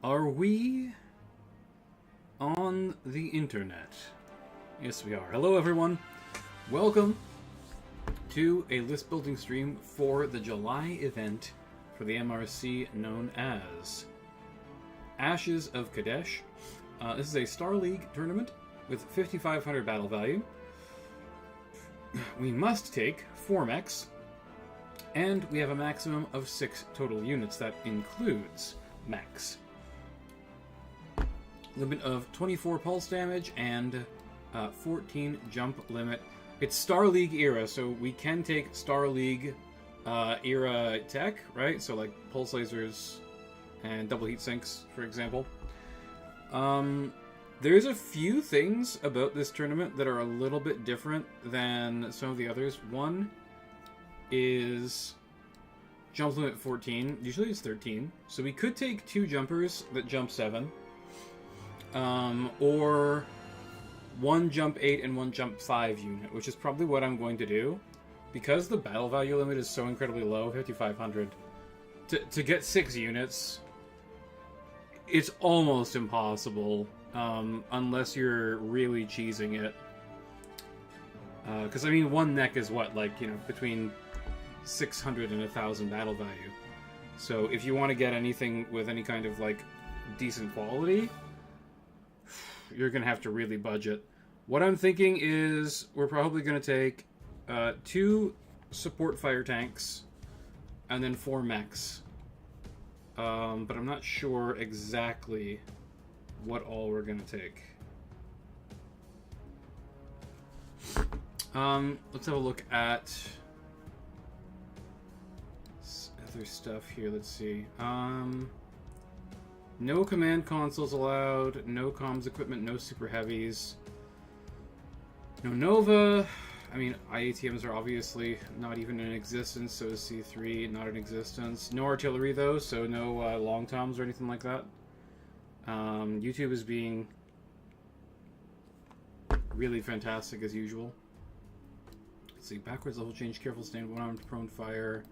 Are we on the internet? Yes, we are. Hello, everyone. Welcome to a list building stream for the July event for the MRC known as Ashes of Kadesh. This is a Star League tournament with 5,500 battle value. We must take 4 mechs, and we have a maximum of 6 total units. That includes mechs. Limit of 24 pulse damage and 14 jump limit. It's Star League era, so we can take Star League era tech, right? So like pulse lasers and double heat sinks, for example. There's a few things about this tournament that are a little bit different than some of the others. One is jump limit 14. Usually it's 13. So we could take 2 jumpers that jump 7. Or 1 jump 8 and 1 jump 5 unit, which is probably what I'm going to do. Because the battle value limit is so incredibly low, 5,500, to get 6 units, it's almost impossible, unless you're really cheesing it. Because, I mean, 1 neck is what, like, you know, between 600 and 1,000 battle value. So if you want to get anything with any kind of, like, decent quality, you're going to have to really budget. What I'm thinking is we're probably going to take 2 support fire tanks and then 4 mechs. But I'm not sure exactly what all we're going to take. Let's have a look at other stuff here. Let's see. No command consoles allowed, no comms equipment, no super heavies, no Nova. I mean, IATMs are obviously not even in existence, so is C3 not in existence. No artillery though, so no long toms or anything like that. YouTube is being really fantastic as usual. Let's see, backwards level change, careful stand, one-armed prone fire.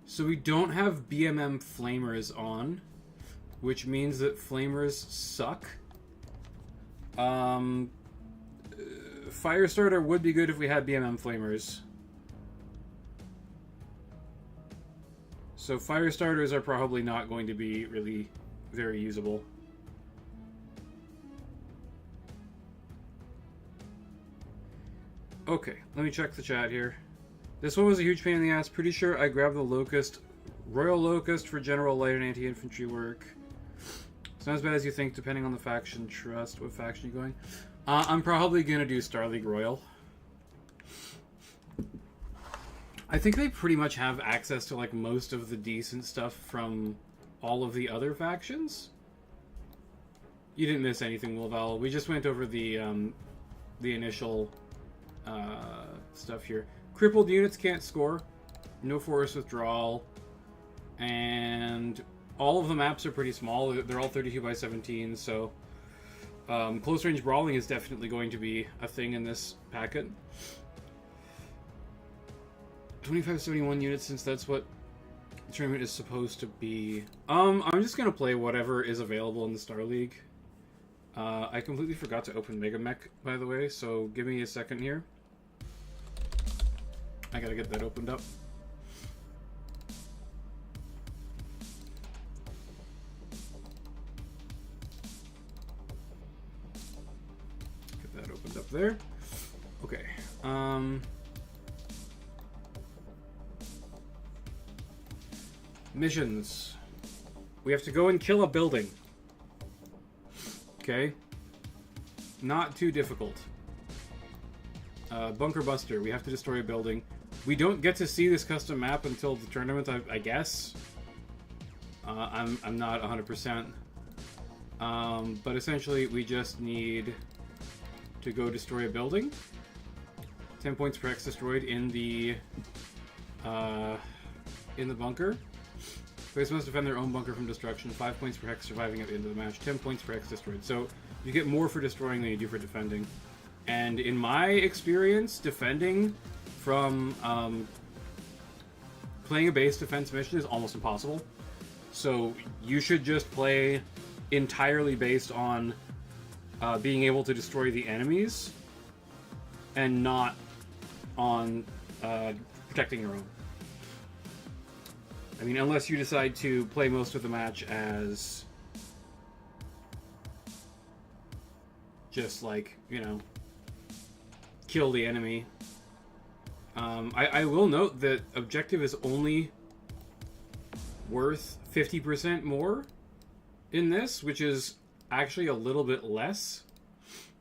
So we don't have BMM flamers on, which means that flamers suck. Firestarter would be good if we had BMM flamers. So Firestarters are probably not going to be really very usable. Okay, let me check the chat here. This one was a huge pain in the ass. Pretty sure I grabbed the Locust, Royal Locust for general light and anti-infantry work. It's not as bad as you think, depending on the faction trust. What faction are you going? I'm probably going to do Star League Royal. I think they pretty much have access to like most of the decent stuff from all of the other factions. You didn't miss anything, Wilval. We just went over the initial stuff here. Crippled units can't score, no force withdrawal, and all of the maps are pretty small. They're all 32 by 17, so close range brawling is definitely going to be a thing in this packet. 2571 units, since that's what the tournament is supposed to be. I'm just gonna play whatever is available in the Star League. I completely forgot to open Mega Mech, by the way, so give me a second here. I gotta get that opened up. Get that opened up there. Okay. Missions. We have to go and kill a building. Okay. Not too difficult. Bunker Buster. We have to destroy a building. We don't get to see this custom map until the tournament, I guess. I'm not 100%. But essentially, we just need to go destroy a building. 10 points per X destroyed in the bunker. Players must defend their own bunker from destruction. 5 points per Hex surviving at the end of the match. 10 points per Hex destroyed. So you get more for destroying than you do for defending. And in my experience, defending from playing a base defense mission is almost impossible. So you should just play entirely based on being able to destroy the enemies and not on protecting your own. I mean, unless you decide to play most of the match as just like, you know, kill the enemy. I will note that objective is only worth 50% more in this, which is actually a little bit less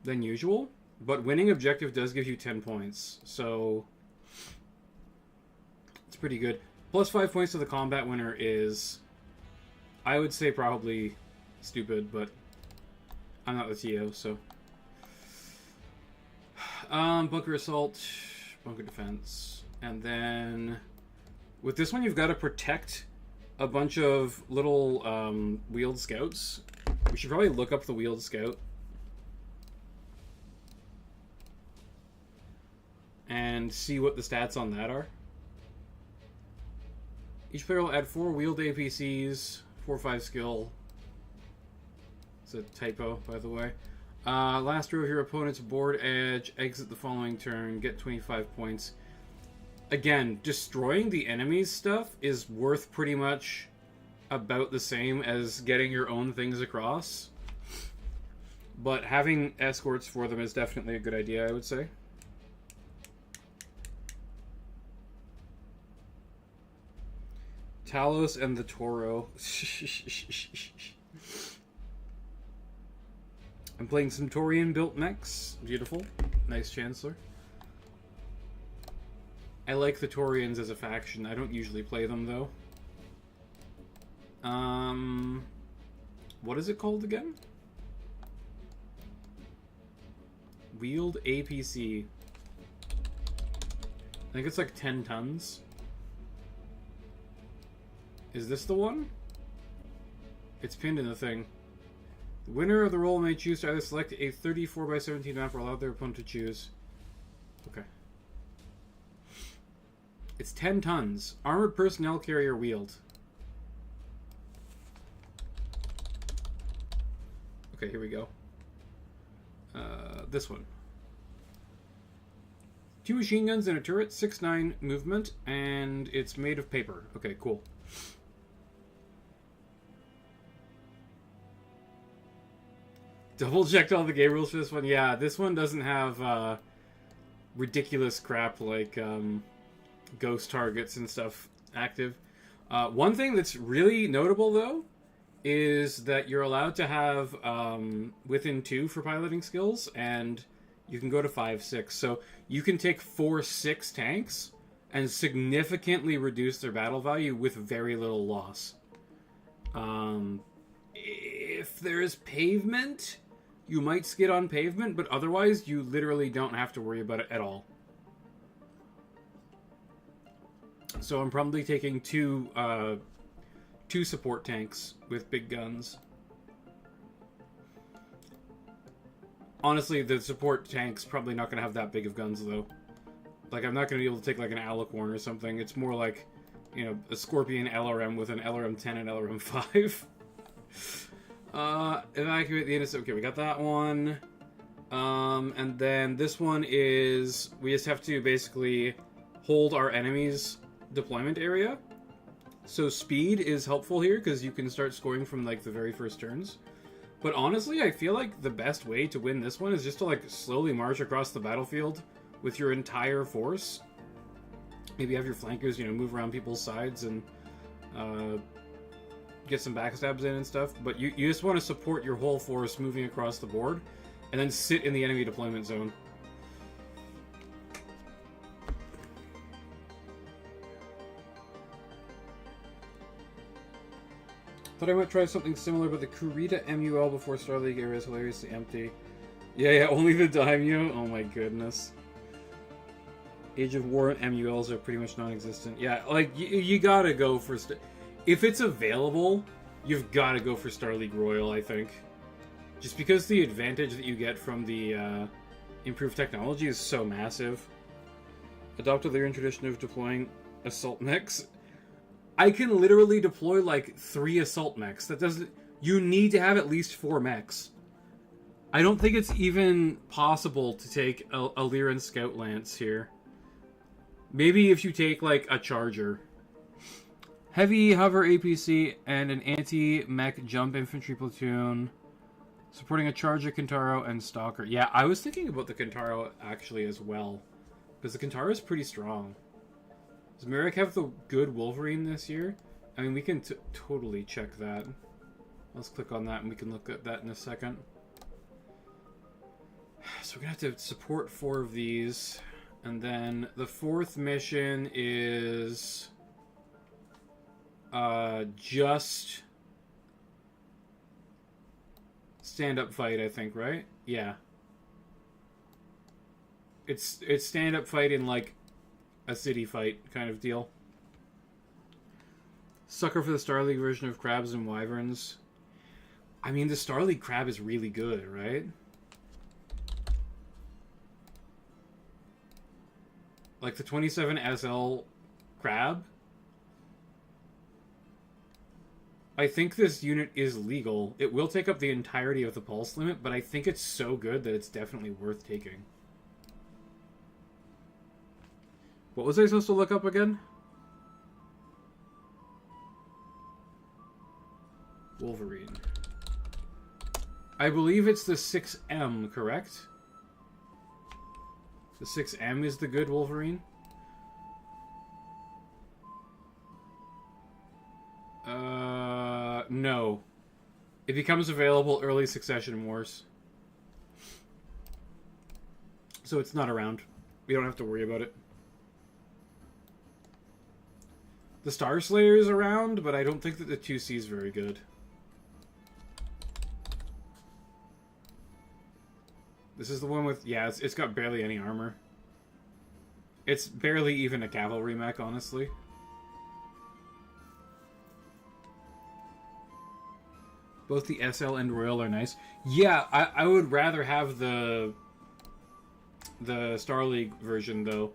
than usual. But winning objective does give you 10 points, so it's pretty good. Plus 5 points to the combat winner is, I would say, probably stupid, but I'm not the TO, so. Bunker assault, bunker defense, and then with this one you've got to protect a bunch of little wheeled scouts. We should probably look up the wheeled scout and see what the stats on that are. Each player will add 4 wheeled APCs, 4/5 skill. It's a typo, by the way. Last row of your opponent's board edge, exit the following turn, get 25 points. Again, destroying the enemy's stuff is worth pretty much about the same as getting your own things across. But having escorts for them is definitely a good idea, I would say. Talos and the Toro. I'm playing some Taurian-built mechs. Beautiful. Nice Chancellor. I like the Taurians as a faction. I don't usually play them, though. What is it called again? Wheeled APC. I think it's like 10 tons. Is this the one? It's pinned in the thing. The winner of the roll may choose to either select a 34x17 map or allow their opponent to choose. Okay. It's 10 tons. Armored personnel carrier wheeled. Okay, here we go. This one. 2 machine guns and a turret, 6'9" movement, and it's made of paper. Okay, cool. Double checked all the game rules for this one. Yeah, this one doesn't have ridiculous crap like ghost targets and stuff active. One thing that's really notable, though, is that you're allowed to have within 2 for piloting skills, and you can go to 5, 6. So you can take 4, 6 tanks and significantly reduce their battle value with very little loss. If there's pavement, you might skid on pavement, but otherwise you literally don't have to worry about it at all. So I'm probably taking 2 support tanks with big guns. Honestly, the support tank's probably not going to have that big of guns, though. Like, I'm not going to be able to take, like, an Alicorn or something. It's more like, you know, a Scorpion LRM with an LRM-10 and LRM-5. Evacuate the innocent. Okay, we got that one. And then this one is... we just have to basically hold our enemy's deployment area. So speed is helpful here, because you can start scoring from, like, the very first turns. But honestly, I feel like the best way to win this one is just to, like, slowly march across the battlefield with your entire force. Maybe have your flankers, you know, move around people's sides and get some backstabs in and stuff. But you just want to support your whole force moving across the board and then sit in the enemy deployment zone. Thought I might try something similar, but the Kurita MUL before Star League area is hilariously empty. Yeah, only the Daimyo? Oh my goodness. Age of War MULs are pretty much non-existent. Yeah, like, you gotta go for... if it's available, you've gotta go for Star League Royal, I think. Just because the advantage that you get from the improved technology is so massive. Adopt a Lyrian tradition of deploying assault mechs. I can literally deploy like 3 assault mechs. That doesn't... You need to have at least 4 mechs. I don't think it's even possible to take a Lyran Scout Lance here. Maybe if you take like a Charger. Heavy Hover APC and an anti-mech jump infantry platoon. Supporting a Charger, Kintaro, and Stalker. Yeah, I was thinking about the Kintaro actually as well. Because the Kintaro is pretty strong. Does Merrick have the good Wolverine this year? I mean, we can totally check that. Let's click on that and we can look at that in a second. So we're going to have to support 4 of these. And then the 4th mission is... just... stand-up fight, I think, right? Yeah. It's stand-up fight in, like, a city fight kind of deal. Sucker for the Star League version of Crabs and Wyverns. I mean, the Star League Crab is really good, right? Like, the 27 SL Crab? I think this unit is legal. It will take up the entirety of the pulse limit, but I think it's so good that it's definitely worth taking. What was I supposed to look up again? Wolverine. I believe it's the 6M, correct? The 6M is the good Wolverine? No. It becomes available early Succession Wars. So it's not around. We don't have to worry about it. The Star Slayer is around, but I don't think that the 2C is very good. This is the one with... Yeah, it's got barely any armor. It's barely even a cavalry mech, honestly. Both the SL and Royal are nice. Yeah, I would rather have the Star League version, though.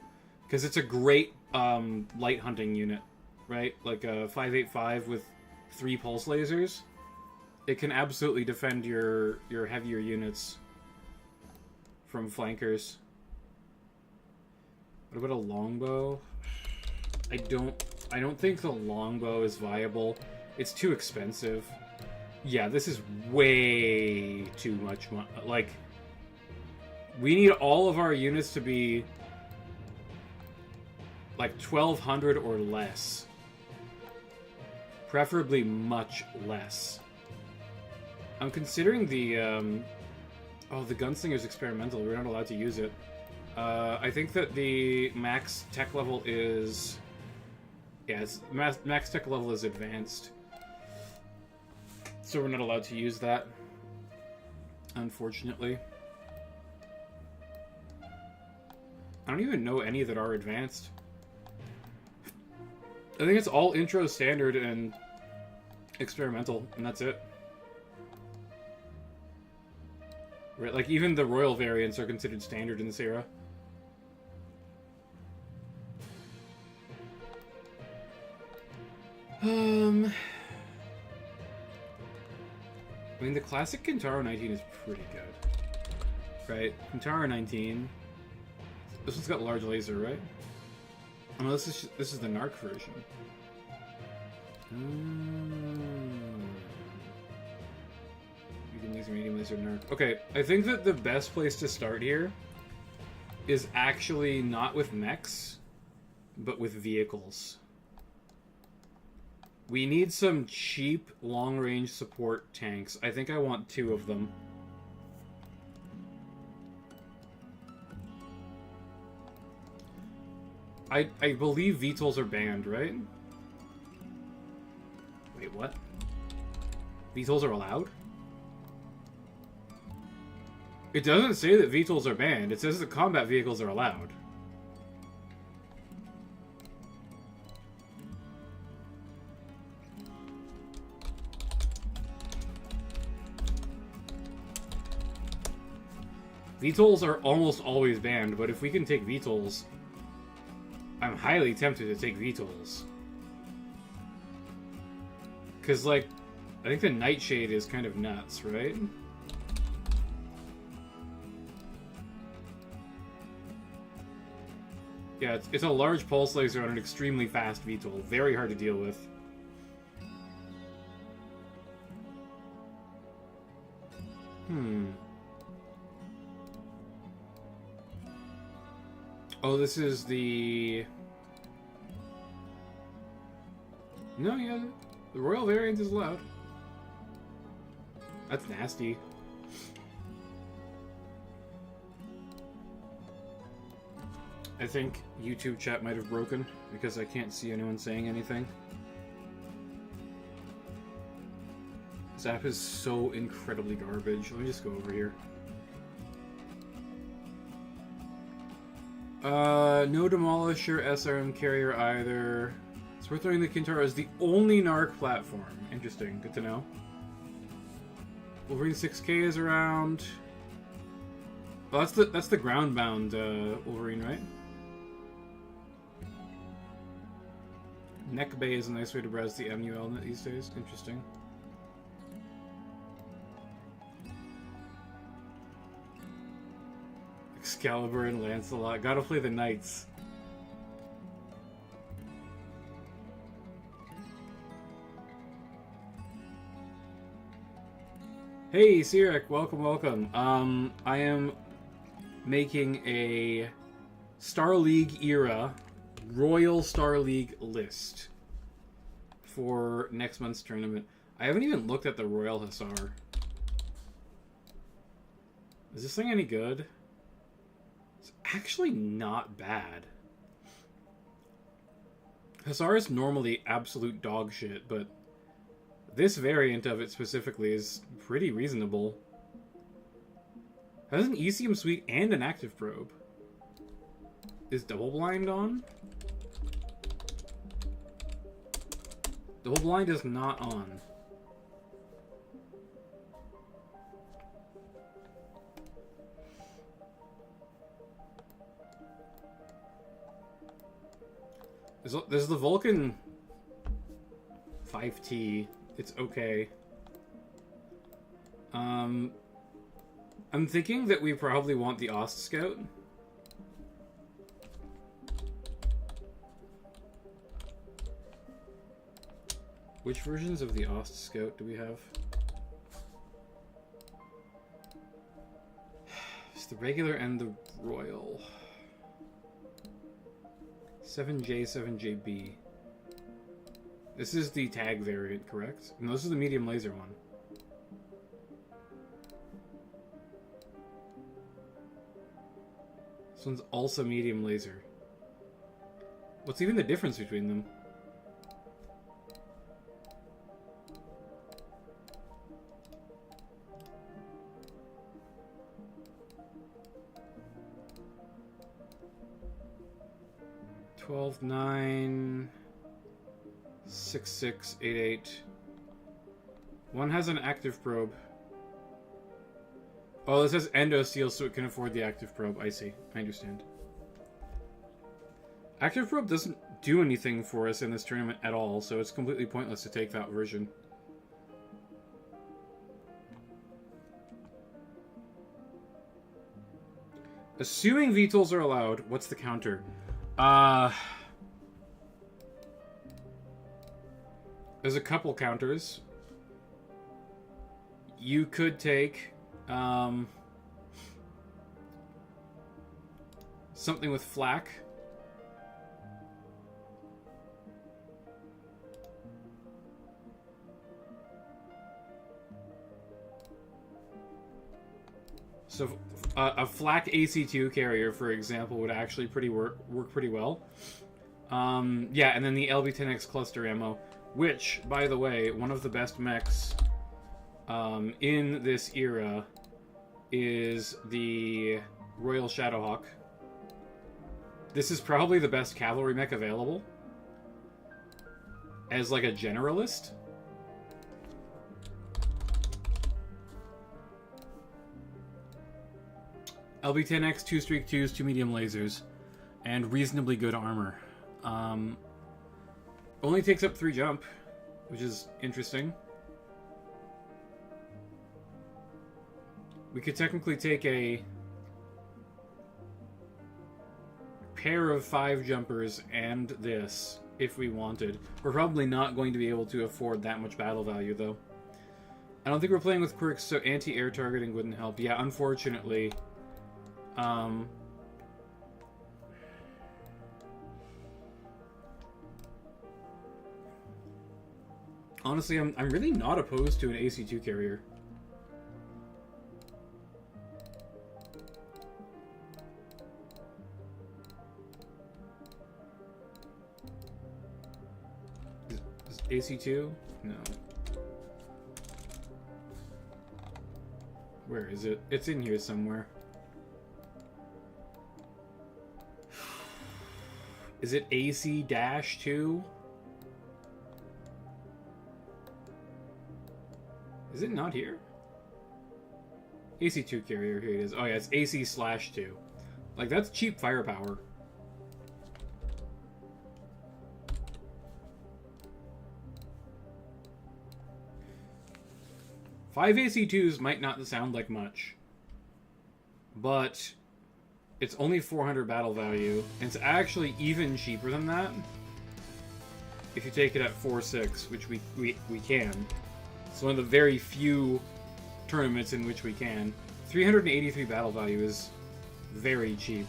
Because it's a great light hunting unit, right? Like a 585 with 3 pulse lasers. It can absolutely defend your heavier units from flankers. What about a longbow? I don't think the longbow is viable. It's too expensive. Yeah, this is way too much money. Like, we need all of our units to be like 1,200 or less. Preferably much less. I'm considering the, oh, the Gunslinger's experimental. We're not allowed to use it. I think that the max tech level is... Yeah, max tech level is advanced. So we're not allowed to use that, unfortunately. I don't even know any that are advanced. I think it's all intro, standard, and experimental, and that's it. Right, like even the royal variants are considered standard in this era. I mean, the classic Kintaro 19 is pretty good. Right? Kintaro 19. This one's got large laser, right? Oh, this is the Narc version. Medium laser, Narc. Okay, I think that the best place to start here is actually not with mechs, but with vehicles. We need some cheap, long-range support tanks. I think I want 2 of them. I believe VTOLs are banned, right? Wait, what? VTOLs are allowed? It doesn't say that VTOLs are banned. It says that combat vehicles are allowed. VTOLs are almost always banned, but if we can take VTOLs, I'm highly tempted to take VTOLs. Because, like, I think the Nightshade is kind of nuts, right? Yeah, it's a large pulse laser on an extremely fast VTOL. Very hard to deal with. Oh, this is the... No, yeah, the Royal variant is allowed. That's nasty. I think YouTube chat might have broken because I can't see anyone saying anything. This app is so incredibly garbage. Let me just go over here. No Demolisher SRM carrier either. It's worth knowing that Kintaro is the only NARC platform. Interesting. Good to know. Wolverine 6K is around. Well, that's the ground-bound Wolverine, right? Neck Bay is a nice way to browse the MUL these days. Interesting. Excalibur and Lancelot. Gotta play the Knights. Hey, Sirek, welcome, welcome. I am making a Star League era Royal Star League list for next month's tournament. I haven't even looked at the Royal Hussar. Is this thing any good? It's actually not bad. Hussar is normally absolute dog shit, but this variant of it specifically is pretty reasonable. Has an ECM suite and an active probe. Is double blind on? Double blind is not on. This is the Vulcan 5T. It's okay. I'm thinking that we probably want the Ost Scout. Which versions of the Ost Scout do we have? It's the regular and the Royal. 7J, 7JB. This is the tag variant, correct? No, this is the medium laser one. This one's also medium laser. What's even the difference between them? Twelve, 9, 6, 6, 8, 8. One has an active probe. Oh, this has endo seal, so it can afford the active probe. I see. I understand. Active probe doesn't do anything for us in this tournament at all, so it's completely pointless to take that version. Assuming VTOLs are allowed, what's the counter? There's a couple counters. You could take something with flak. So a flak AC2 carrier, for example, would actually work pretty well. Yeah, and then the LB-10X cluster ammo, which, by the way, one of the best mechs in this era is the Royal Shadowhawk. This is probably the best cavalry mech available as like a generalist. LB-10X, 2 streak 2s, 2 medium lasers, and reasonably good armor. Only takes up 3 jump. which is interesting. We could technically take a pair of 5 jumpers and this if we wanted. We're probably not going to be able to afford that much battle value, though. I don't think we're playing with quirks, so anti-air targeting wouldn't help. Yeah, unfortunately. Honestly, I'm really not opposed to an AC2 carrier. Is AC2? No. Where is it? It's in here somewhere. Is it AC-2? Is it not here? AC2 carrier, here it is. Oh yeah, it's AC/2. Like, that's cheap firepower. Five AC2s might not sound like much, but it's only 400 battle value, and it's actually even cheaper than that if you take it at 4.6, which we can. It's one of the very few tournaments in which we can. 383 battle value is very cheap.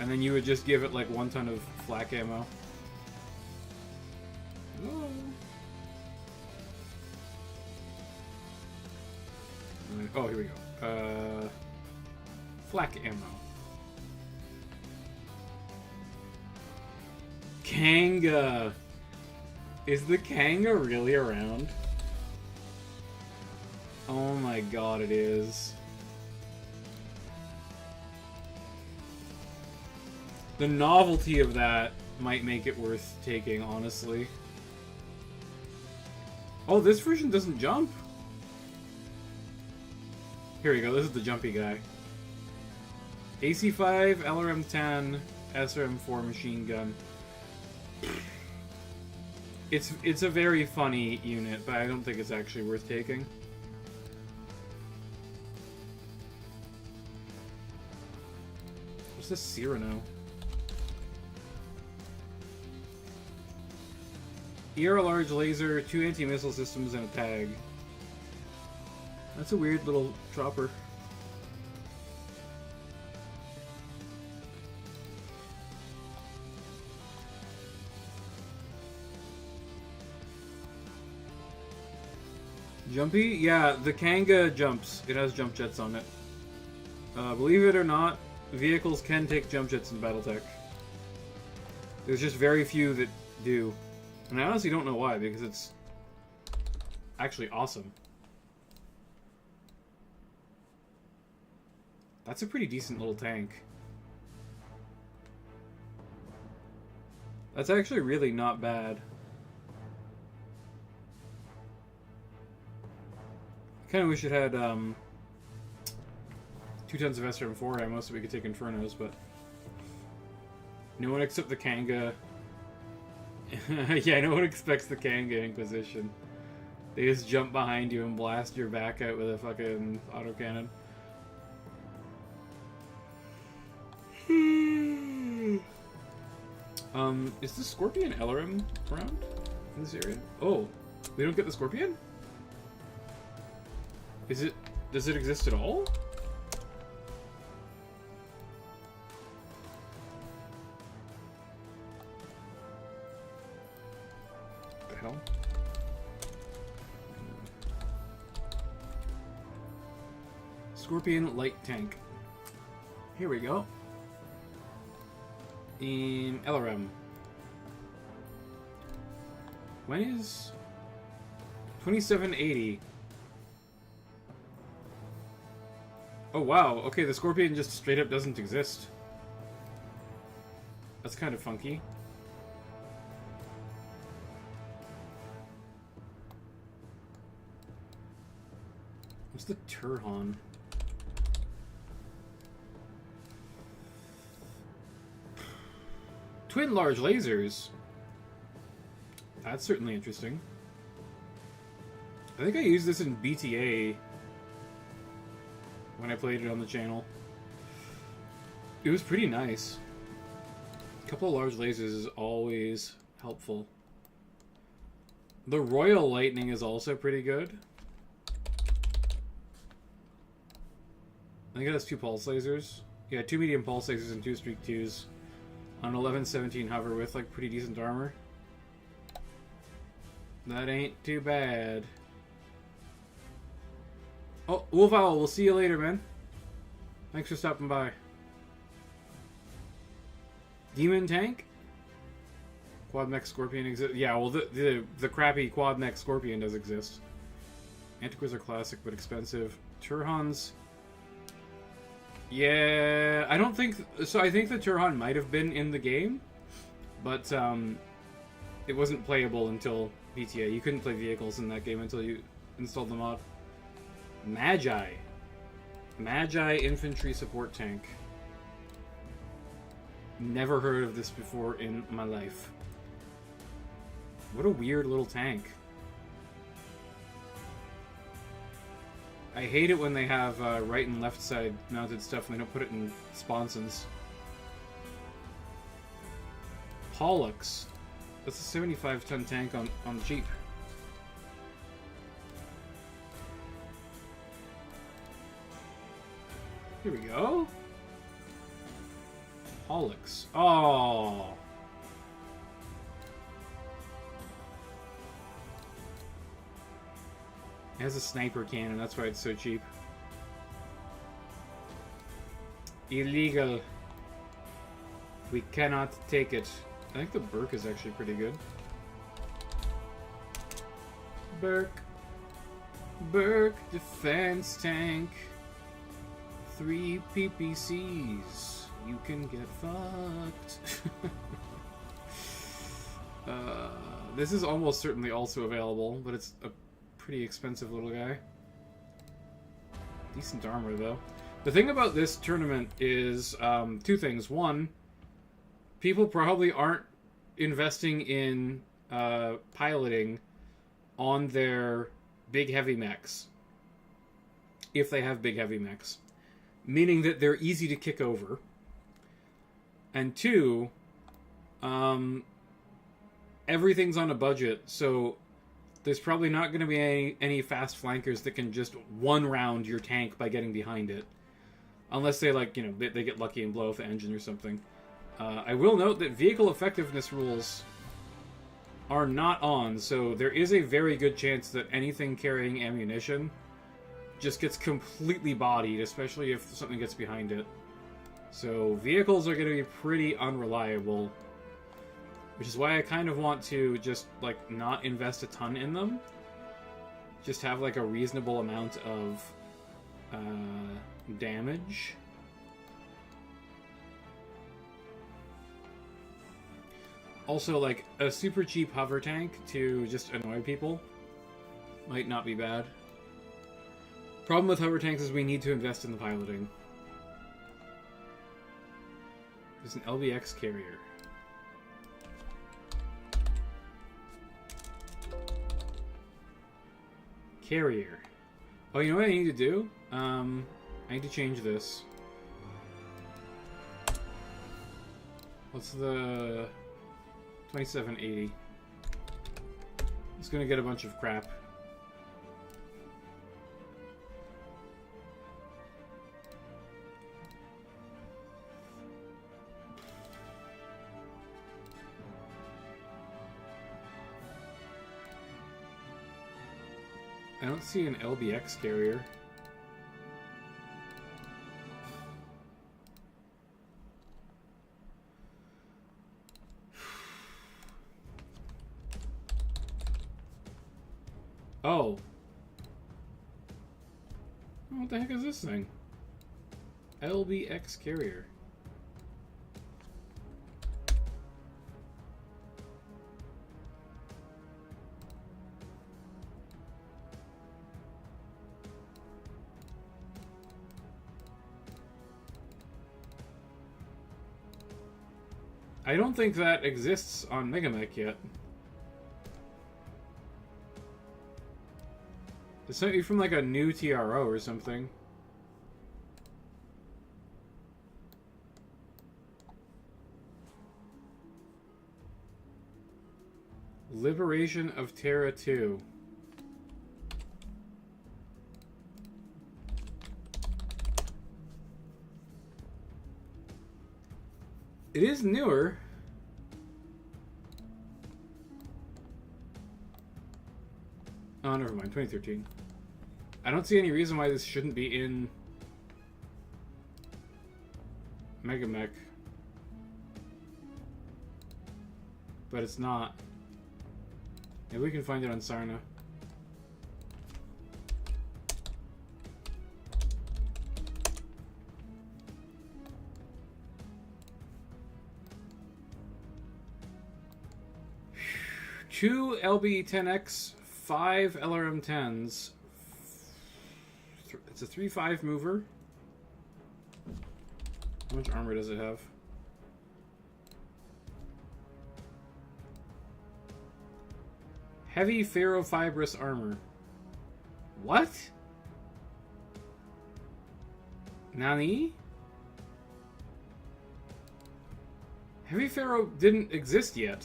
And then you would just give it like 1 ton of flak ammo. Whoa. Oh, here we go. Flak ammo. Kanga! Is the Kanga really around? Oh my god, it is. The novelty of that might make it worth taking, honestly. Oh, this version doesn't jump? Here we go, this is the jumpy guy. AC5, LRM-10, SRM-4 machine gun. It's a very funny unit, but I don't think it's actually worth taking. What's this Cyrano? ER large laser, 2 anti-missile systems, and a tag. That's a weird little chopper. Jumpy? Yeah, the Kanga jumps. It has jump jets on it. Believe it or not, vehicles can take jump jets in Battletech. There's just very few that do. And I honestly don't know why, because it's actually awesome. That's a pretty decent little tank. That's actually really not bad. I kind of wish it had 2 tons of SRM-4 ammo so we could take Infernos, but no one except the Kanga. Yeah, no one expects the Kanga Inquisition. They just jump behind you and blast your back out with a fucking autocannon. Is the Scorpion LRM around in this area? Oh, we don't get the Scorpion? Is it... does it exist at all? What the hell? Scorpion light tank. Here we go. In LRM. When is 2780? Oh wow, okay, the Scorpion just straight up doesn't exist. That's kind of funky. What's the Turhan? Twin large lasers? That's certainly interesting. I think I used this in BTA when I played it on the channel. It was pretty nice. A couple of large lasers is always helpful. The Royal Lightning is also pretty good. I think it has 2 pulse lasers. Yeah, 2 medium pulse lasers and 2 streak 2s. On an 11-17 hover with like pretty decent armor. That ain't too bad. Oh, Wolf Owl, we'll see you later, man. Thanks for stopping by. Demon Tank? Quad Mech Scorpion exists. Yeah, well, the crappy Quad Mech Scorpion does exist. Antiquities are classic but expensive. Turhans. Yeah, I don't think... So I think the Turhan might have been in the game, but it wasn't playable until BTA. You couldn't play vehicles in that game until you installed the mod. Magi. Magi Infantry Support Tank. Never heard of this before in my life. What a weird little tank. I hate it when they have right and left side mounted stuff and they don't put it in sponsons. Pollux. That's a 75-ton tank on Jeep. Here we go. Pollux. Oh. It has a sniper cannon, that's why it's so cheap. Illegal. We cannot take it. I think the Burke is actually pretty good. Burke. Burke defense tank. 3 PPCs. You can get fucked. This is almost certainly also available, but it's a pretty expensive little guy. Decent armor, though. The thing about this tournament is 2 things. One, people probably aren't investing in piloting on their big heavy mechs. If they have big heavy mechs. Meaning that they're easy to kick over. And 2, everything's on a budget, so there's probably not going to be any fast flankers that can just one-round your tank by getting behind it. Unless they, like, you know, they get lucky and blow off the engine or something. I will note that vehicle effectiveness rules are not on, so there is a very good chance that anything carrying ammunition just gets completely bodied, especially if something gets behind it. So vehicles are going to be pretty unreliable, which is why I kind of want to just, like, not invest a ton in them. Just have, like, a reasonable amount of damage. Also, like, a super cheap hover tank to just annoy people might not be bad. Problem with hover tanks is we need to invest in the piloting. There's an LBX carrier. Carrier. Oh, you know what I need to do? I need to change this. What's the 2780? It's gonna get a bunch of crap. I don't see an LBX carrier. Oh. What the heck is this thing? LBX carrier. I don't think that exists on Megamech yet. It's not from like a new TRO or something. Liberation of Terra 2. It is newer. Oh, never mind. 2013. I don't see any reason why this shouldn't be in Mega Mech. But it's not. Maybe we can find it on Sarna. Two LB10X, 5 LRM10s. It's a 3-5 mover. How much armor does it have? Heavy ferrofibrous armor. What? Nani? Heavy ferro didn't exist yet.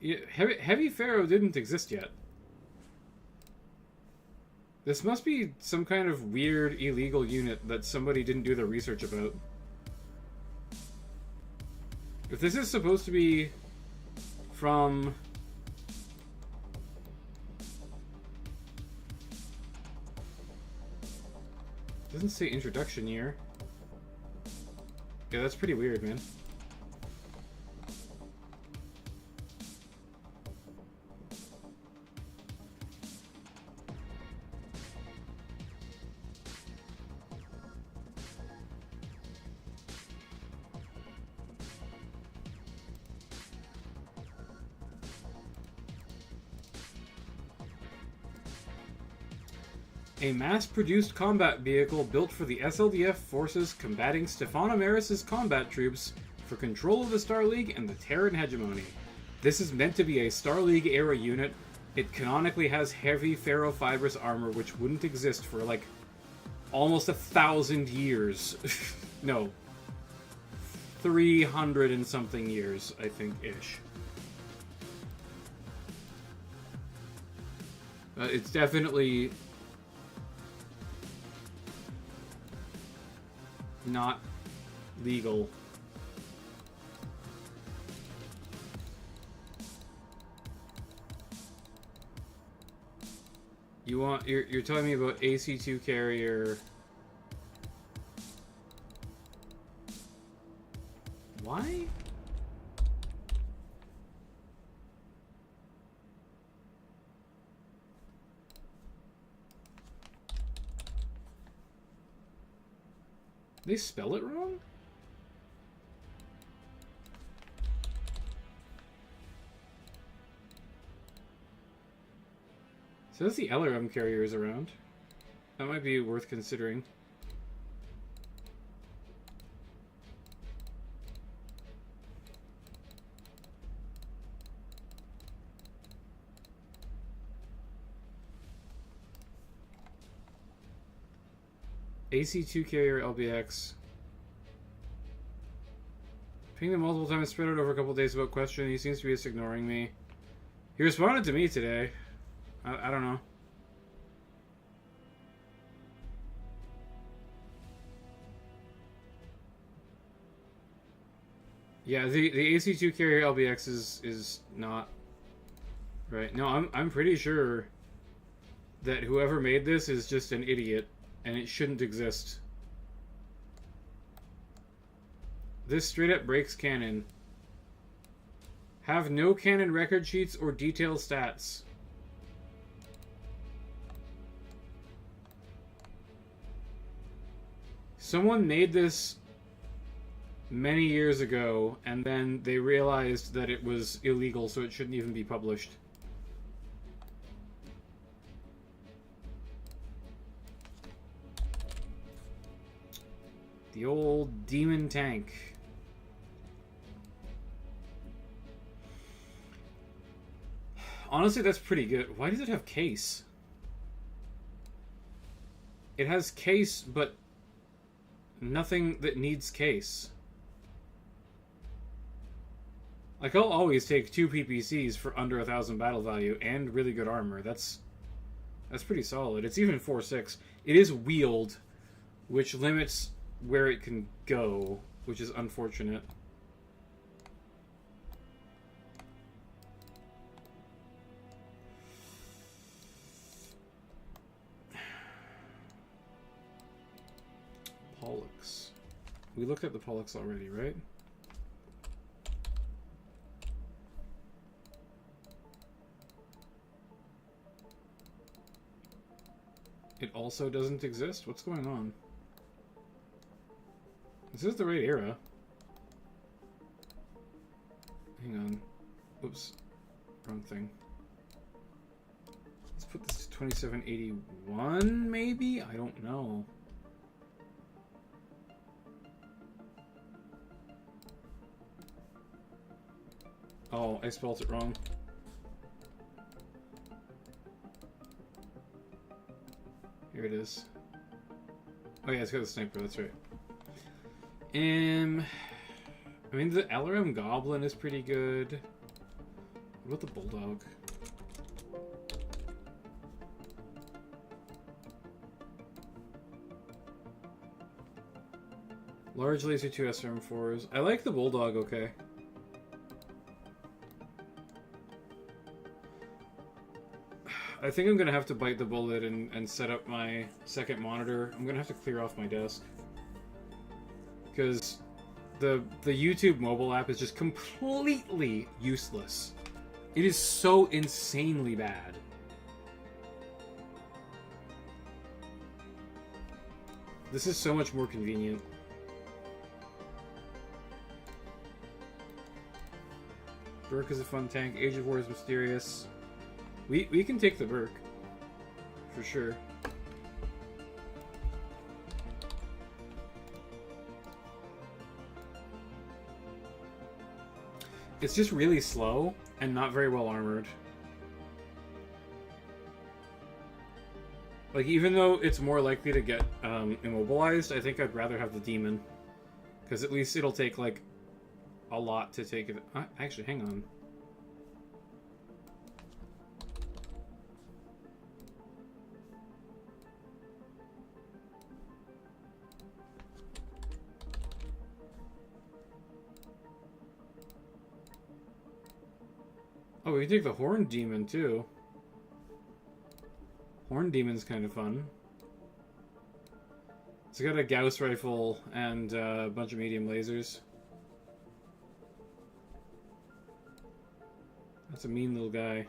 Yeah, heavy ferro didn't exist yet. This must be some kind of weird illegal unit that somebody didn't do their research about. If this is supposed to be from... Doesn't say introduction year. Yeah, that's pretty weird, man. A mass-produced combat vehicle built for the SLDF forces combating Stefano Maris' combat troops for control of the Star League and the Terran hegemony. This is meant to be a Star League-era unit. It canonically has heavy ferrofibrous armor, which wouldn't exist for, like, almost 1,000 years. No. 300 and something years, I think-ish. It's definitely... not legal. You're telling me about AC2 carrier. Why? They spell it wrong? So that's the LRM carriers around. That might be worth considering. AC2 carrier LBX. Pinged him multiple times, spread out over a couple of days about question. He seems to be just ignoring me. He responded to me today. I don't know. Yeah, the AC2 carrier LBX is not right. No, I'm pretty sure that whoever made this is just an idiot. And it shouldn't exist. This straight up breaks canon. Have no canon record sheets or detailed stats. Someone made this many years ago, and then they realized that it was illegal, so it shouldn't even be published. The old demon tank. Honestly, that's pretty good. Why does it have case? It has case, but nothing that needs case. Like, I'll always take 2 PPCs for under 1,000 battle value and really good armor. That's pretty solid. It's even 4.6. It is wheeled, which limits where it can go, which is unfortunate. Pollux. We looked at the Pollux already, right? It also doesn't exist? What's going on? This is the right era. Hang on. Oops. Wrong thing. Let's put this to 2781, maybe? I don't know. Oh, I spelled it wrong. Here it is. Oh yeah, it's got the sniper, that's right. I mean, the LRM Goblin is pretty good. What about the Bulldog? Large laser 2 SRM4s. I like the Bulldog, okay. I think I'm gonna have to bite the bullet and set up my second monitor. I'm gonna have to clear off my desk. Because the YouTube mobile app is just completely useless. It is so insanely bad. This is so much more convenient. Burke is a fun tank. Age of War is mysterious. We can take the Burke. For sure. It's just really slow and not very well armored. Like, even though it's more likely to get immobilized, I think I'd rather have the Demon. Because at least it'll take, like, a lot to take it. Actually, hang on. Oh, we can take the Horn Demon, too. Horn Demon's kind of fun. It's got a Gauss rifle and a bunch of medium lasers. That's a mean little guy.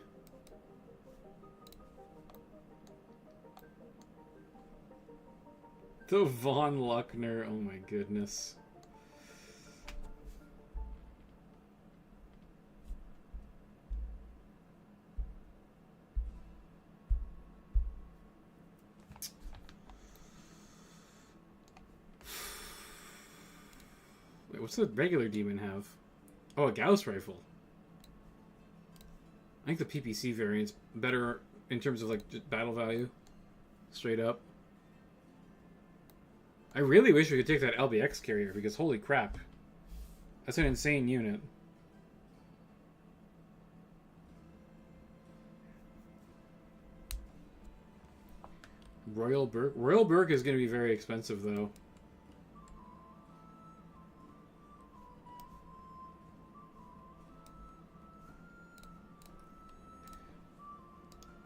The Von Luckner, oh my goodness. Wait, what's the regular demon have? Oh, a Gauss rifle. I think the PPC variant's better in terms of, like, battle value. Straight up. I really wish we could take that LBX carrier, because holy crap. That's an insane unit. Royal Burke? Royal Burke is going to be very expensive, though.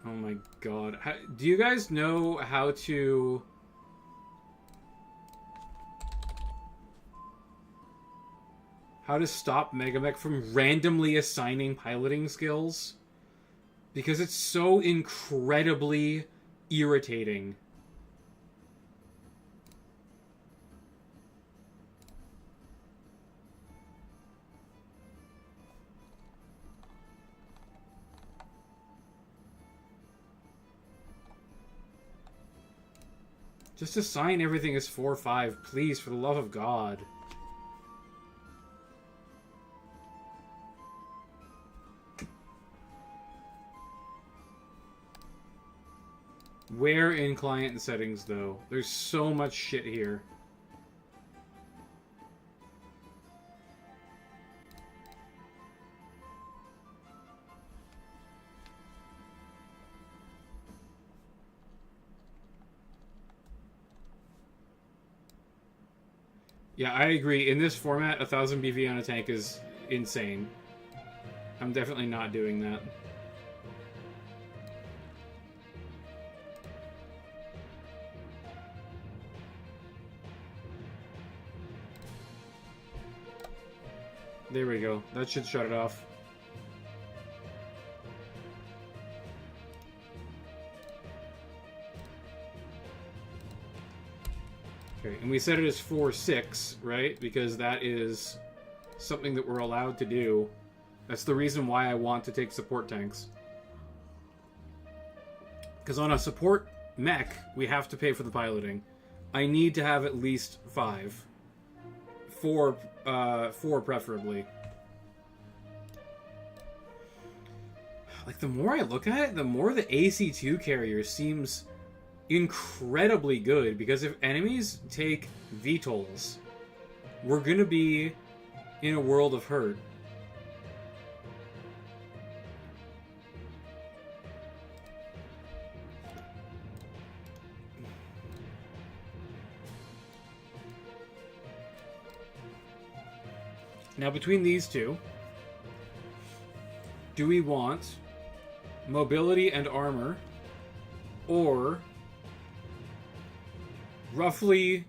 Oh my god. Do you guys know how to... stop Megamech from randomly assigning piloting skills? Because it's so incredibly irritating. Just assign everything as 4-5, please, for the love of God. Where in client settings, though? There's so much shit here. Yeah, I agree. In this format, 1000 BV on a tank is insane. I'm definitely not doing that. There we go. That should shut it off. Okay, and we set it as 4-6, right? Because that is something that we're allowed to do. That's the reason why I want to take support tanks. Because on a support mech, we have to pay for the piloting. I need to have at least 5. 4 preferably. Like, the more I look at it, the more the AC-2 carrier seems incredibly good, because if enemies take VTOLs, we're gonna be in a world of hurt. Now, between these two, do we want mobility and armor, or roughly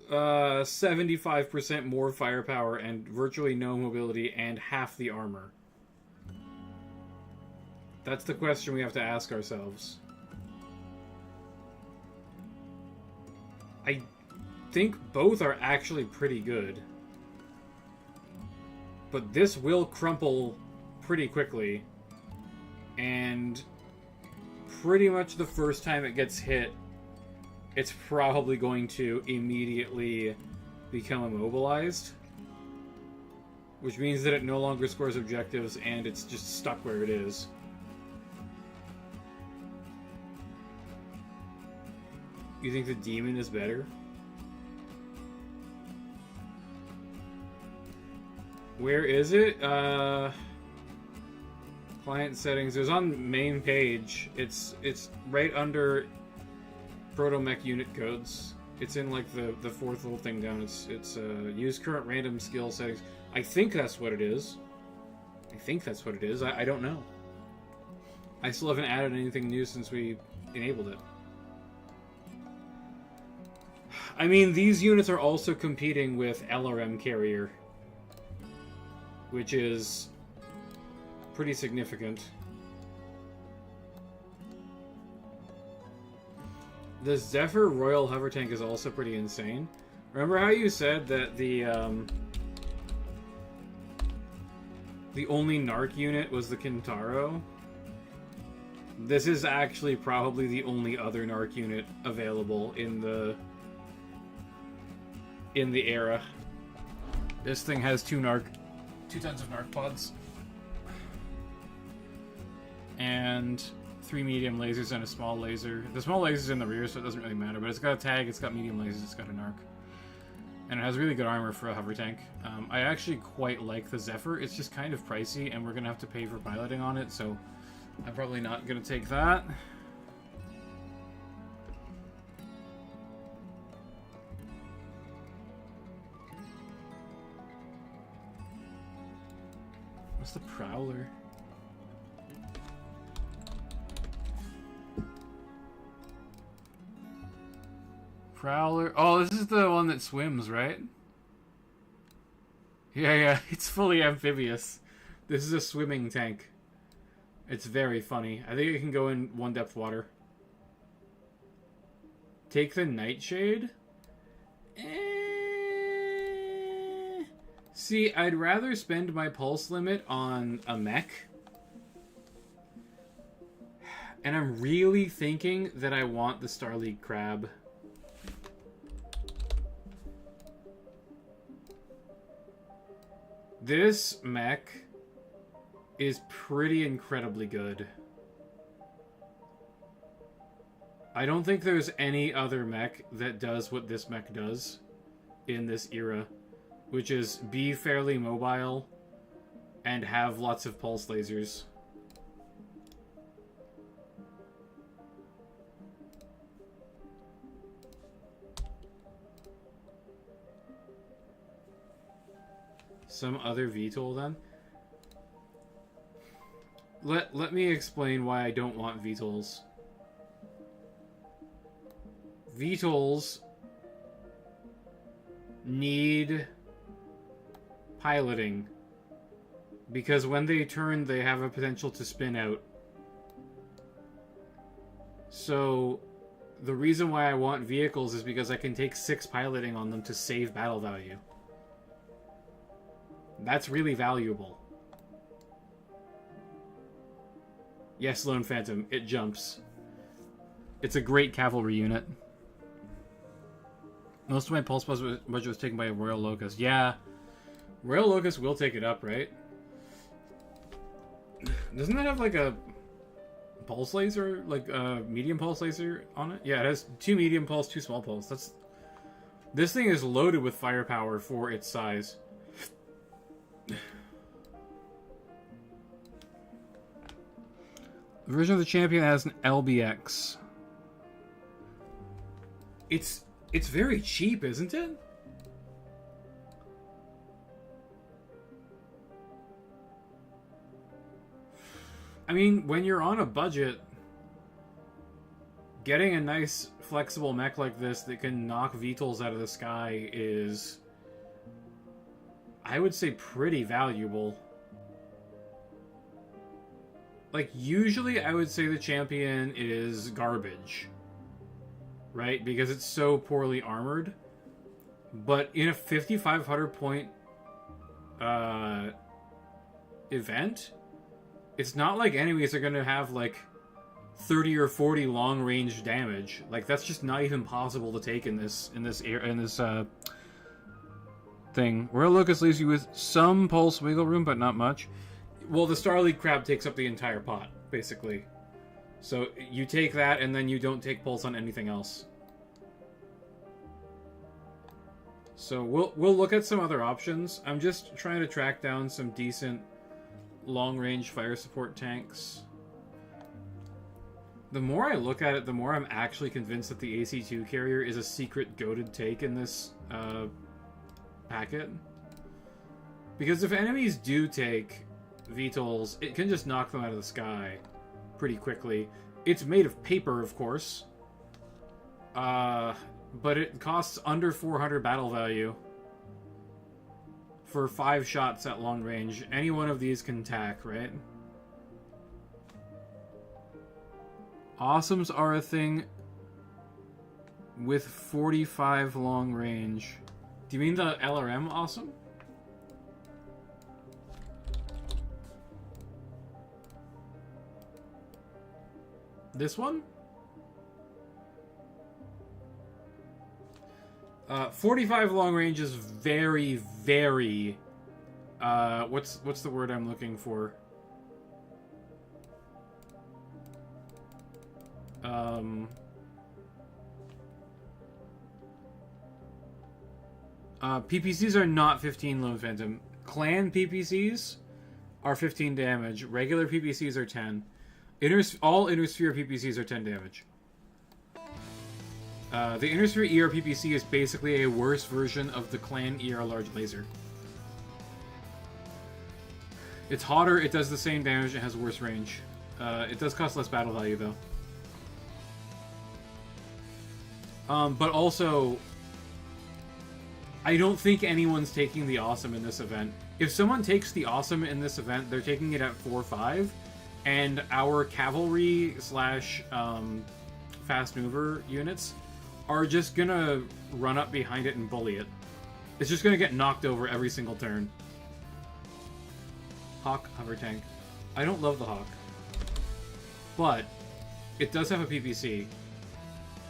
75% more firepower and virtually no mobility and half the armor? That's the question we have to ask ourselves. I think both are actually pretty good, but this will crumple pretty quickly, and pretty much the first time it gets hit, it's probably going to immediately become immobilized, which means that it no longer scores objectives and it's just stuck where it is. You think the demon is better? Where is it? Client settings. It was on main page. It's right under Proto Mech unit codes. It's in like the fourth little thing down. It's use current random skill settings. I think that's what it is. I don't know. I still haven't added anything new since we enabled it. I mean, these units are also competing with LRM carrier, which is pretty significant. The Zephyr Royal Hover Tank is also pretty insane. Remember how you said that the only Narc unit was the Kintaro? This is actually probably the only other Narc unit available in the era. This thing has 2 tons of Narc pods. And 3 medium lasers and a small laser. The small laser's in the rear, so it doesn't really matter, but it's got a tag, it's got medium lasers, it's got a Narc. And it has really good armor for a hover tank. I actually quite like the Zephyr. It's just kind of pricey, and we're going to have to pay for piloting on it, so I'm probably not going to take that. What's the Prowler? Prowler. Oh, this is the one that swims, right? Yeah, it's fully amphibious. This is a swimming tank. It's very funny. I think it can go in 1 depth water. Take the Nightshade? See, I'd rather spend my pulse limit on a mech. And I'm really thinking that I want the Star League Crab. This mech is pretty incredibly good. I don't think there's any other mech that does what this mech does in this era, which is be fairly mobile and have lots of pulse lasers. Some other VTOL then? Let me explain why I don't want VTOLs. VTOLs need piloting because when they turn, they have a potential to spin out. So the reason why I want vehicles is because I can take 6 piloting on them to save battle value. That's really valuable. Yes, Lone Phantom, it jumps. It's a great cavalry unit. Most of my pulse budget was taken by a Royal Locust. Yeah, Royal Locust will take it up, right? Doesn't that have like a pulse laser, like a medium pulse laser on it? Yeah, it has 2 medium pulse, 2 small pulse. This thing is loaded with firepower for its size. The version of the champion has an LBX. It's very cheap, isn't it? I mean, when you're on a budget, getting a nice flexible mech like this that can knock VTOLs out of the sky is, I would say, pretty valuable. Like, usually I would say the champion is garbage, right? Because it's so poorly armored. But in a 5,500 point event, it's not like enemies are going to have like 30 or 40 long range damage. Like, that's just not even possible to take in this thing. Royal Locust leaves you with some pulse wiggle room, but not much. Well, the Star League Crab takes up the entire pot, basically. So you take that, and then you don't take pulse on anything else. So we'll look at some other options. I'm just trying to track down some decent long-range fire support tanks. The more I look at it, the more I'm actually convinced that the AC-2 carrier is a secret goated take in this packet. Because if enemies do take VTOLs, it can just knock them out of the sky pretty quickly. It's made of paper, of course. But it costs under 400 battle value for 5 shots at long range. Any one of these can tack, right? Awesomes are a thing with 45 long range. Do you mean the LRM awesome? This one? 45 long range is very, very... what's the word I'm looking for? PPCs are not 15 Lone Phantom. Clan PPCs are 15 damage. Regular PPCs are 10. All Innersphere PPCs are 10 damage. The Innersphere ER PPC is basically a worse version of the Clan ER Large Laser. It's hotter, it does the same damage, it has worse range. It does cost less battle value, though. But also, I don't think anyone's taking the Awesome in this event. If someone takes the Awesome in this event, they're taking it at 4-5, and our cavalry slash fast mover units are just gonna run up behind it and bully it. It's just gonna get knocked over every single turn. Hawk hover tank. I don't love the Hawk, but It does have a PPC,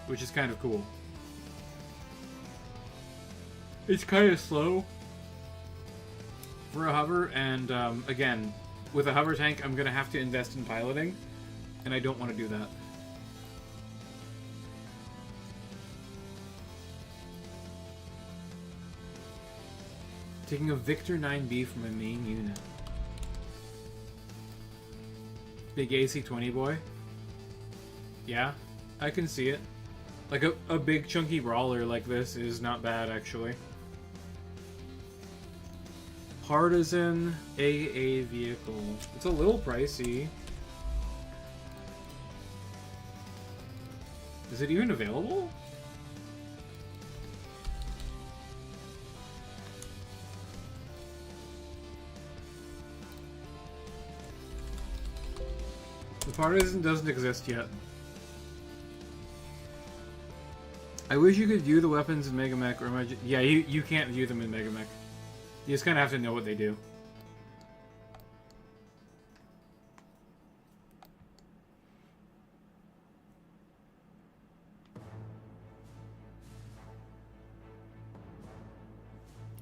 which is kind of cool. It's kind of slow for a hover, and again, with a hover tank, I'm going to have to invest in piloting, and I don't want to do that. Taking a Victor 9B from a main unit. Big AC-20 boy. Yeah, I can see it. Like a big chunky brawler like this is not bad, actually. Partisan AA vehicle. It's a little pricey. Is it even available? The Partisan doesn't exist yet. I wish you could view the weapons in Mega Mech, or yeah, you can't view them in Mega Mech. You just kind of have to know what they do.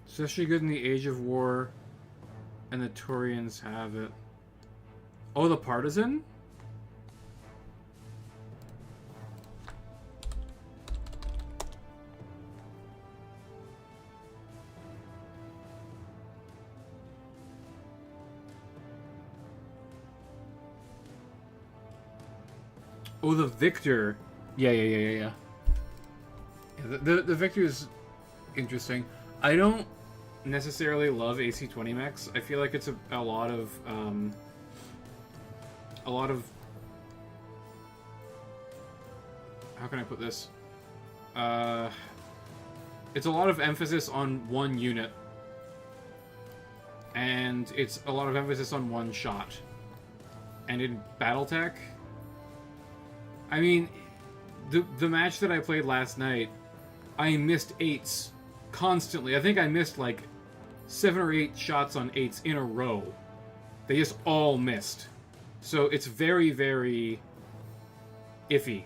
Especially good in the Age of War, and the Turians have it. Oh, the Partisan? Oh, the Victor. Yeah. The Victor is interesting. I don't necessarily love AC-20 mechs. I feel like it's a lot of how can I put this? It's a lot of emphasis on one unit, and it's a lot of emphasis on one shot. And in Battletech, I mean, the match that I played last night, I missed 8s constantly. I think I missed like 7 or 8 shots on 8s in a row. They just all missed. So it's very, very iffy.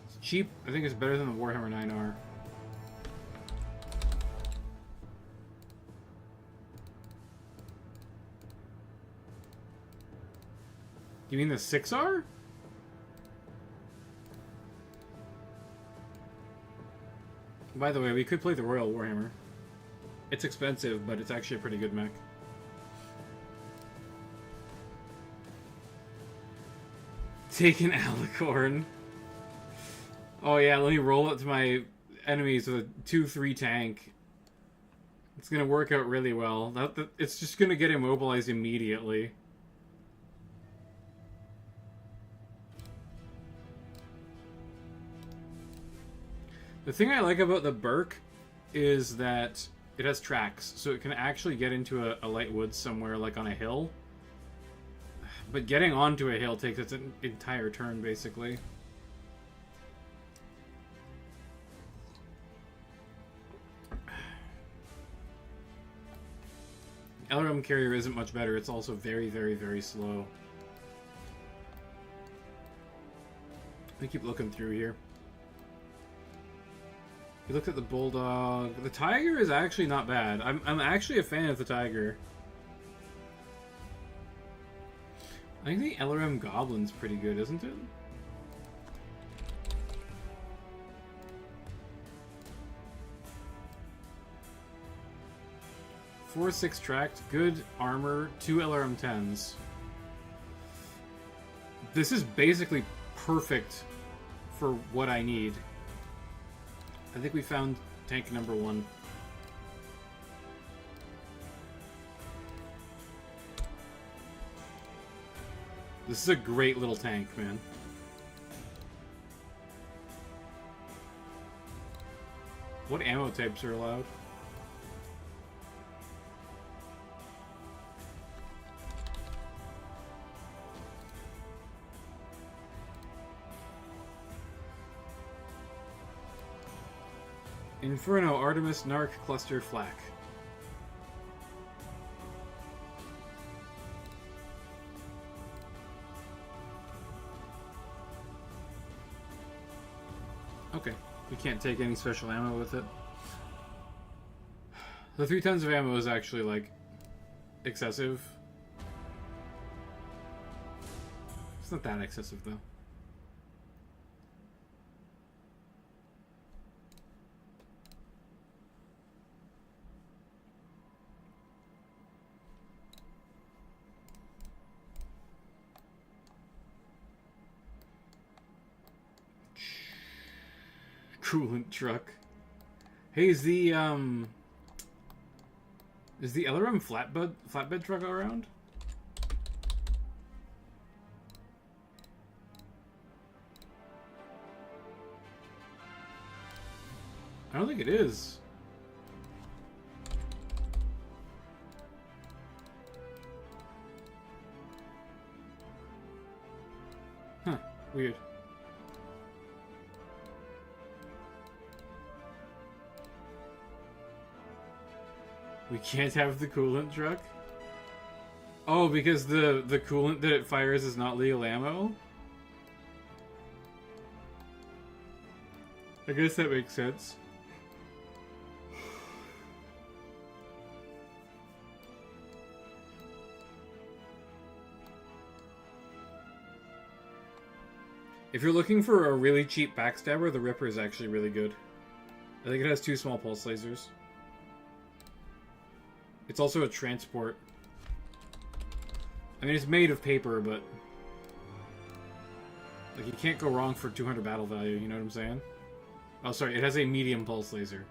It's cheap. I think it's better than the Warhammer 9R. You mean the 6R? By the way, we could play the Royal Warhammer. It's expensive, but it's actually a pretty good mech. Take an alicorn. Oh yeah, let me roll it to my enemies with a 2-3 tank. It's gonna work out really well. It's just gonna get immobilized immediately. The thing I like about the Burke is that it has tracks, so it can actually get into a light woods somewhere, like on a hill. But getting onto a hill takes its entire turn, basically. LRM carrier isn't much better. It's also very, very, very slow. Let me keep looking through here. You looked at the Bulldog. The Tiger is actually not bad. I'm actually a fan of the Tiger. I think the LRM Goblin's pretty good, isn't it? Four 6 tracked, good armor, 2 LRM 10s. This is basically perfect for what I need. I think we found tank number 1. This is a great little tank, man. What ammo types are allowed? Inferno, Artemis, Narc, Cluster, Flak. can't take any special ammo with it. The 3 tons of ammo is actually, like, excessive. It's not that excessive, though. Coolant truck. Hey, is the LRM flatbed truck around? I don't think it is. Huh, weird. We can't have the coolant truck? Oh, because the coolant that it fires is not legal ammo? I guess that makes sense. If you're looking for a really cheap backstabber, the Ripper is actually really good. I think it has 2 small pulse lasers. It's also a transport. I mean, it's made of paper, but... like, you can't go wrong for 200 battle value, you know what I'm saying? Oh, sorry, it has a medium pulse laser.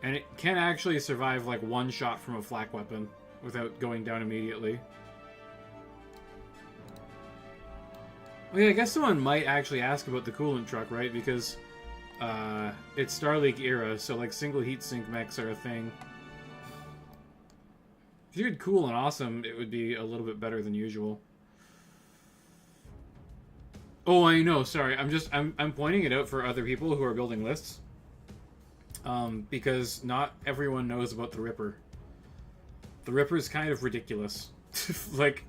And it can actually survive, like, 1 shot from a flak weapon without going down immediately. Well, yeah, I guess someone might actually ask about the coolant truck, right? Because it's Star League era, so like single heatsink mechs are a thing. If you did cool and awesome, it would be a little bit better than usual. Oh, I know. Sorry, I'm pointing it out for other people who are building lists, because not everyone knows about the Ripper. The Ripper is kind of ridiculous. Like,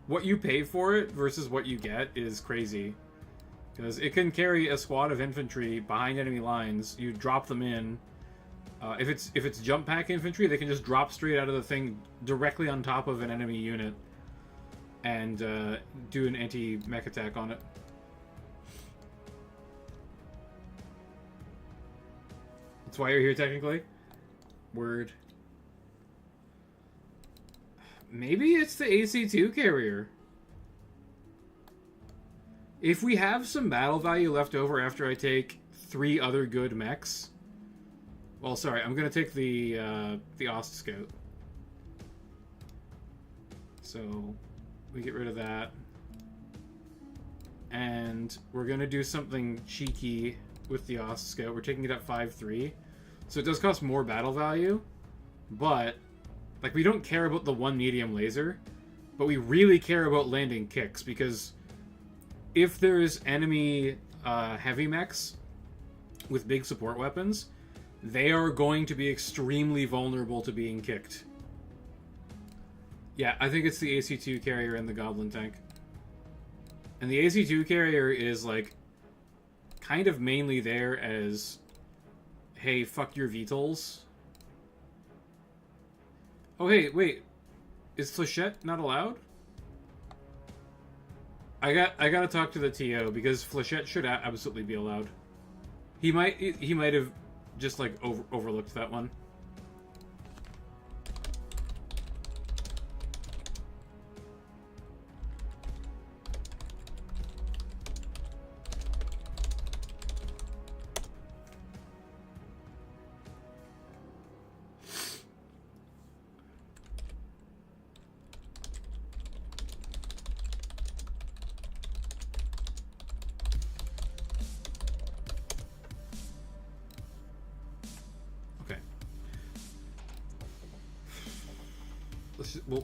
what you pay for it versus what you get is crazy. Because it can carry a squad of infantry behind enemy lines. You drop them in. If it's jump pack infantry, they can just drop straight out of the thing directly on top of an enemy unit and do an anti-mech attack on it. That's why you're here, technically. Word. Maybe it's the AC-2 carrier. If we have some battle value left over after I take 3 other good mechs... Well, sorry, I'm gonna take the Ost Scout. So, we get rid of that. And we're gonna do something cheeky with the Ost Scout. We're taking it at 5-3. So it does cost more battle value, but... like, we don't care about the 1 medium laser, but we really care about landing kicks, because if there's enemy heavy mechs with big support weapons, they are going to be extremely vulnerable to being kicked. Yeah, I think it's the AC-2 carrier and the Goblin tank. And the AC-2 carrier is, like, kind of mainly there as, hey, fuck your VTOLs. Oh, hey, wait. Is Flechette not allowed? I gotta talk to the TO, because Flechette should absolutely be allowed. He might have just, like, overlooked that one.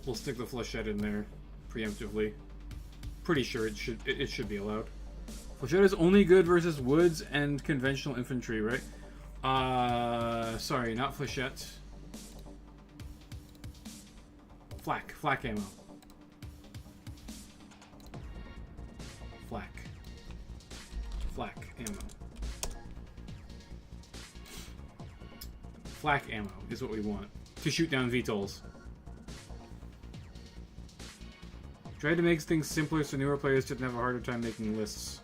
We'll stick the Flechette in there preemptively. Pretty sure it should be allowed. Flechette is only good versus woods and conventional infantry, right? Sorry, not Flechette. Flak ammo. Flak. Flak ammo. Flak ammo is what we want to shoot down VTOLs. Tried to make things simpler so newer players didn't have a harder time making lists.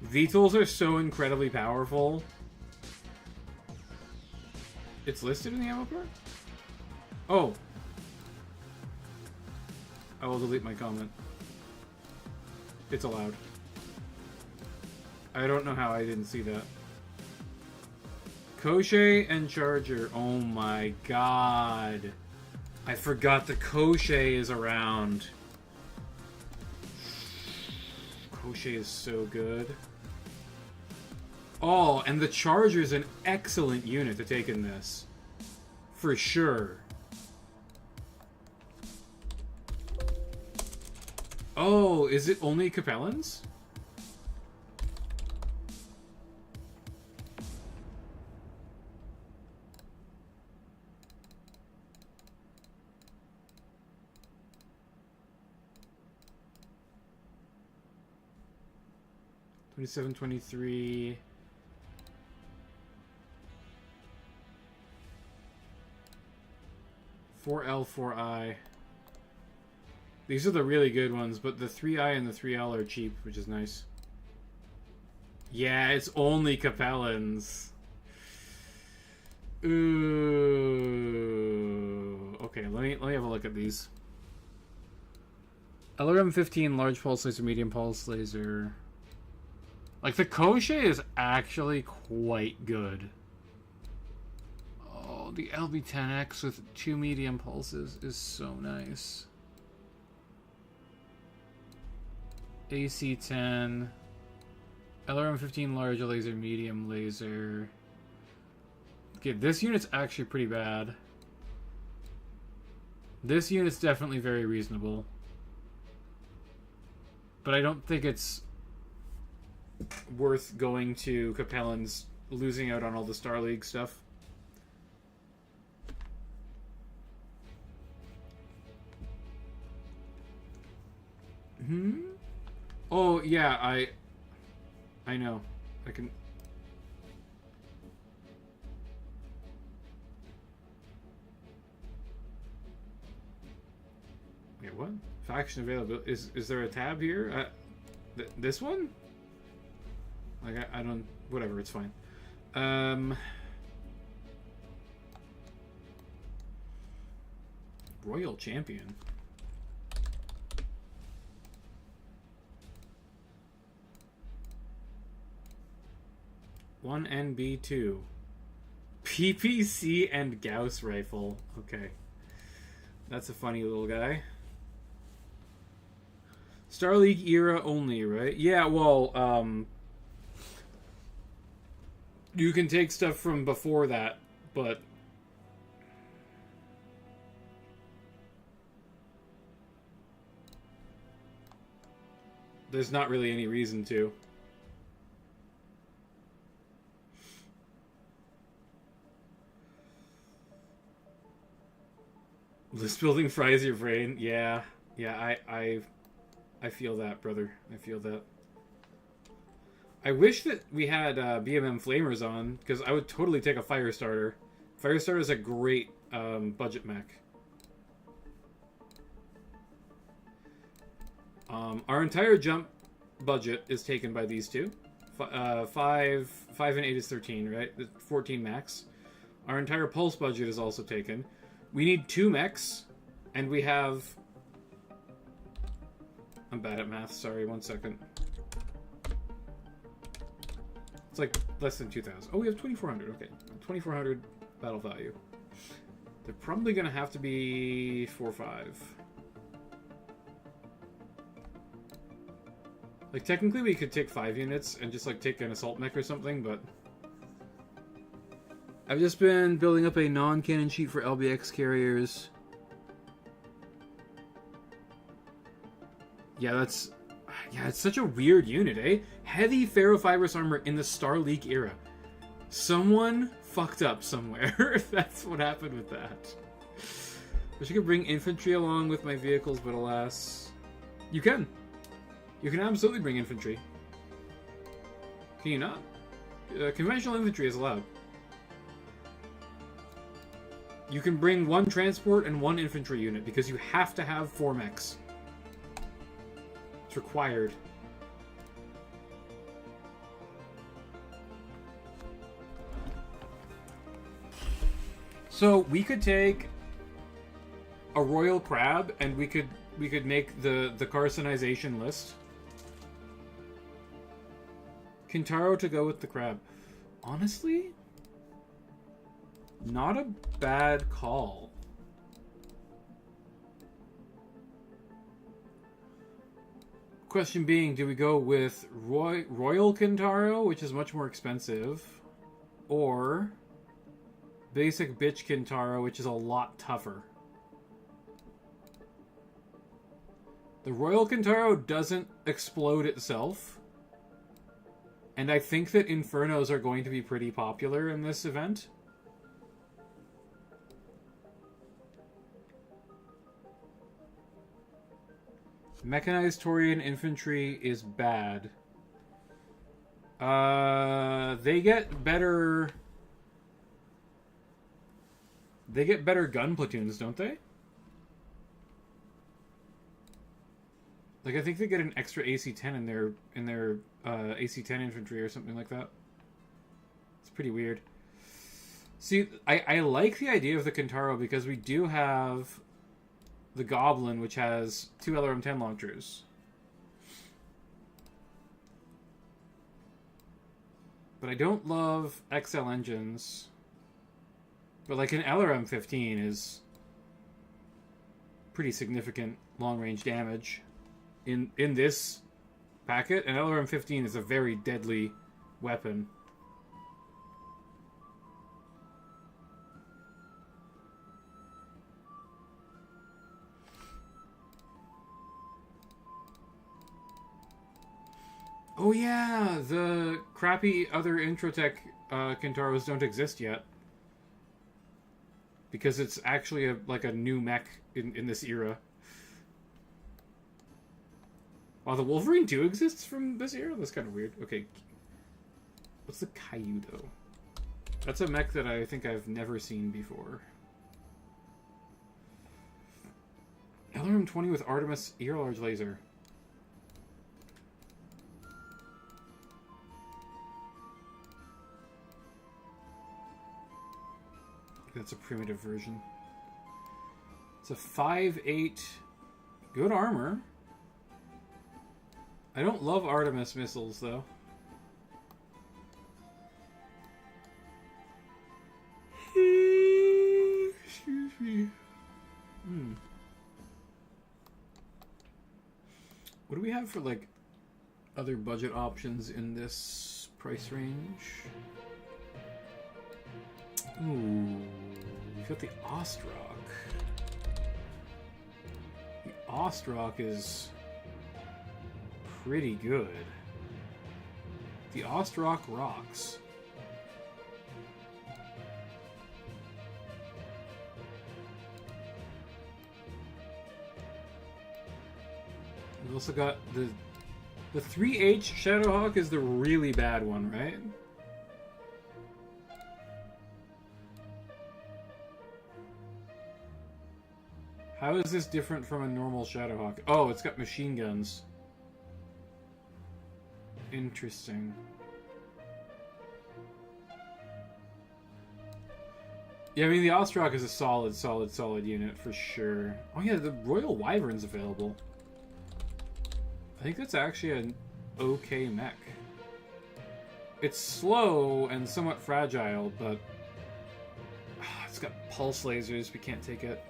VTOLs are so incredibly powerful. It's listed in the ammo part? Oh. I will delete my comment. It's allowed. I don't know how I didn't see that. Crochet and Charger. Oh my god. I forgot the Crochet is around. Crochet is so good. Oh, and the Charger is an excellent unit to take in this. For sure. Oh, is it only Capellans? $27, $23. $4L, $4I. These are the really good ones, but the 3I and the 3L are cheap, which is nice. Yeah, it's only Capellans. Ooh. Okay, let me have a look at these. LRM-15, large pulse laser, medium pulse laser. Like, the Crochet is actually quite good. Oh, the LB-10X with 2 medium pulses is so nice. AC-10. LRM-15 large laser, medium laser. Okay, this unit's actually pretty bad. This unit's definitely very reasonable. But I don't think it's worth going to Capellans, losing out on all the Star League stuff. Oh yeah, I know. I can. Wait, what? Faction availability. Is there a tab here? This one? Like, I don't... Whatever, it's fine. Royal Champion. One NB2. PPC and Gauss rifle. Okay. That's a funny little guy. Star League era only, right? Yeah, well, you can take stuff from before that, but there's not really any reason to. List building fries your brain. Yeah, I feel that, brother. I feel that. I wish that we had BMM Flamers on, because I would totally take a Firestarter. Firestarter is a great budget mech. Our entire jump budget is taken by these two. 5 and 8 is 13, right? 14 max. Our entire pulse budget is also taken. We need 2 mechs, and we have... I'm bad at math, sorry, 1 second. It's like less than 2,000. Oh, we have 2,400, okay. 2,400 battle value. They're probably going to have to be 4-5. Like, technically we could take 5 units and just, like, take an assault mech or something, but... I've just been building up a non-cannon sheet for LBX carriers. Yeah, that's... Yeah, it's such a weird unit, eh? Heavy ferrofibrous armor in the Star League era. Someone fucked up somewhere. That's what happened with that. Wish I could bring infantry along with my vehicles, but alas... You can. You can absolutely bring infantry. Can you not? Conventional infantry is allowed. You can bring 1 transport and 1 infantry unit because you have to have 4 mechs. It's required. So we could take a royal crab and we could make the carcinization list. Kintaro to go with the crab. Honestly, not a bad call. Question being, do we go with Royal Kintaro, which is much more expensive, or basic bitch Kintaro, which is a lot tougher? The Royal Kintaro doesn't explode itself, and I think that Infernos are going to be pretty popular in this event. Mechanized Taurian infantry is bad. They get better... They get better gun platoons, don't they? Like, I think they get an extra AC-10 in their AC-10 infantry or something like that. It's pretty weird. See, I like the idea of the Kintaro because we do have the Goblin, which has 2 LRM-10 launchers. But I don't love XL engines. But like an LRM-15 is pretty significant long-range damage. In this packet, an LRM-15 is a very deadly weapon. Oh yeah, the crappy other Introtech Kintaros don't exist yet. Because it's actually like a new mech in this era. Wow, the Wolverine 2 exists from this era? That's kind of weird. Okay. What's the Kaiudo? That's a mech that I think I've never seen before. LRM-20 with Artemis ear large laser. That's a primitive version. It's a 5.8. Good armor. I don't love Artemis missiles, though. Excuse me. What do we have for, like, other budget options in this price range? Ooh, we've got the Ostrock. The Ostrock is pretty good. The Ostrock rocks. We've also got the 3H Shadowhawk is the really bad one, right? How is this different from a normal Shadowhawk? Oh, it's got machine guns. Interesting. Yeah, I mean, the Ostrock is a solid unit for sure. Oh yeah, the Royal Wyvern's available. I think that's actually an okay mech. It's slow and somewhat fragile, but it's got pulse lasers. We can't take it.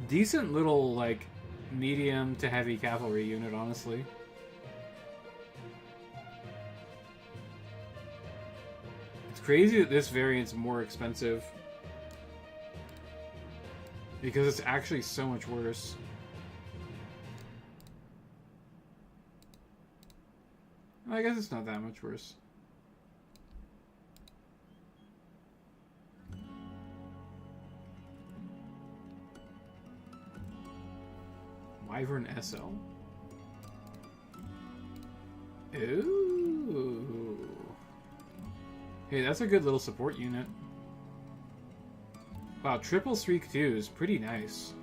Decent little, like, medium to heavy cavalry unit, honestly. It's crazy that this variant's more expensive. Because it's actually so much worse. I guess it's not that much worse. Wyvern SL. Ooh. Hey, that's a good little support unit. Wow, triple streak 2 is pretty nice.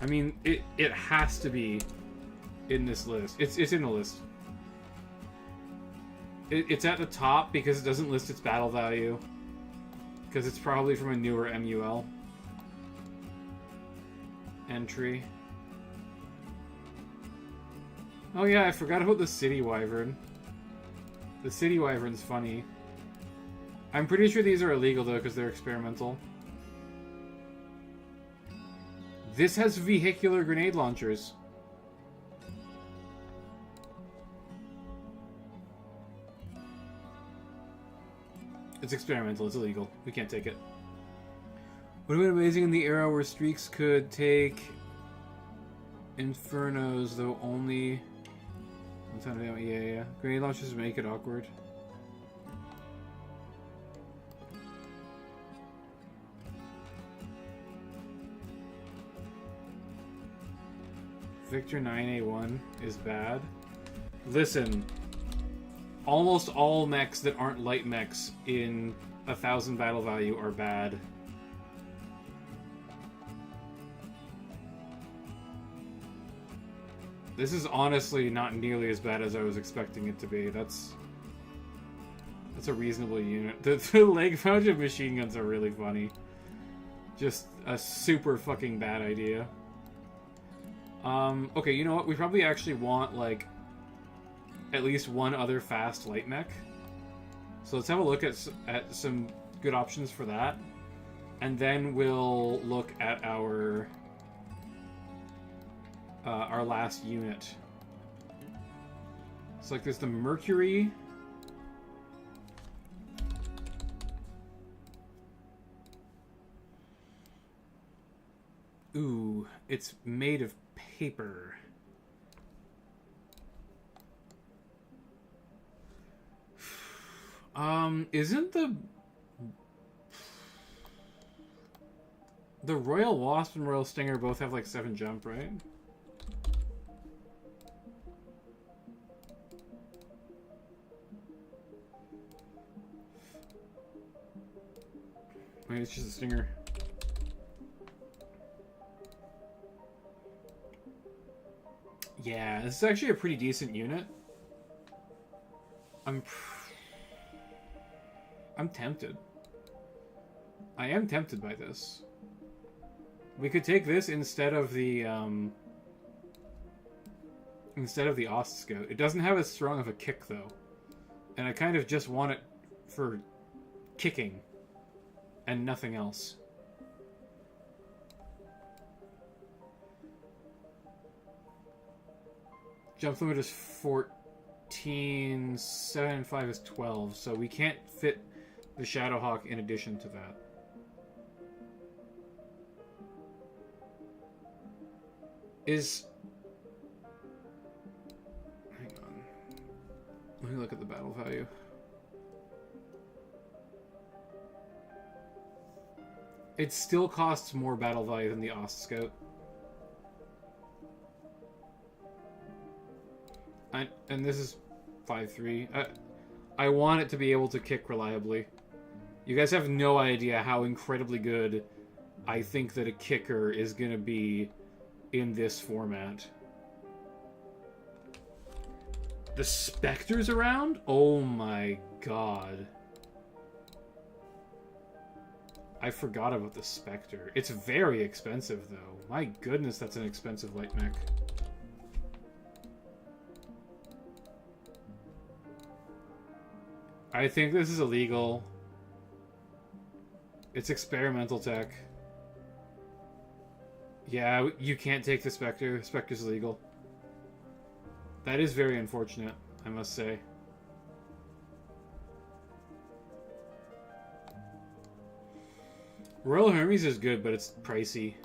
I mean, it has to be in this list. It's in the list. It's at the top because it doesn't list its battle value. Because it's probably from a newer MUL entry. Oh yeah, I forgot about the City Wyvern. The City Wyvern's funny. I'm pretty sure these are illegal though because they're experimental. This has vehicular grenade launchers. It's experimental, it's illegal. We can't take it. Would have been amazing in the era where streaks could take Infernos, though only... Yeah. Grenade launchers make it awkward. Victor 9A1 is bad. Listen, almost all mechs that aren't light mechs in 1000 battle value are bad. This is honestly not nearly as bad as I was expecting it to be. That's a reasonable unit. The leg pouch of machine guns are really funny. Just a super fucking bad idea. Okay, you know what? We probably actually want, like, at least one other fast light mech. So let's have a look at some good options for that. And then we'll look at our last unit. So, like, there's the Mercury. Ooh, it's made of paper. Isn't the Royal Wasp and Royal Stinger both have like 7 jump, right? Wait, it's just a Stinger. Yeah, this is actually a pretty decent unit. I'm tempted. I am tempted by this. We could take this instead of the Ost Scout. It doesn't have as strong of a kick though, and I kind of just want it for kicking and nothing else. Jump limit is 14, 7 and 5 is 12, so we can't fit the Shadowhawk in addition to that. Hang on. Let me look at the battle value. It still costs more battle value than the Ost Scout. And this is 5-3. I want it to be able to kick reliably. You guys have no idea how incredibly good I think that a kicker is going to be in this format. The Spectre's around? Oh my god. I forgot about the Spectre. It's very expensive though. My goodness, that's an expensive light mech. I think this is illegal. It's experimental tech. Yeah, you can't take the Spectre. Spectre's illegal. That is very unfortunate, I must say. Royal Hermes is good, but it's pricey.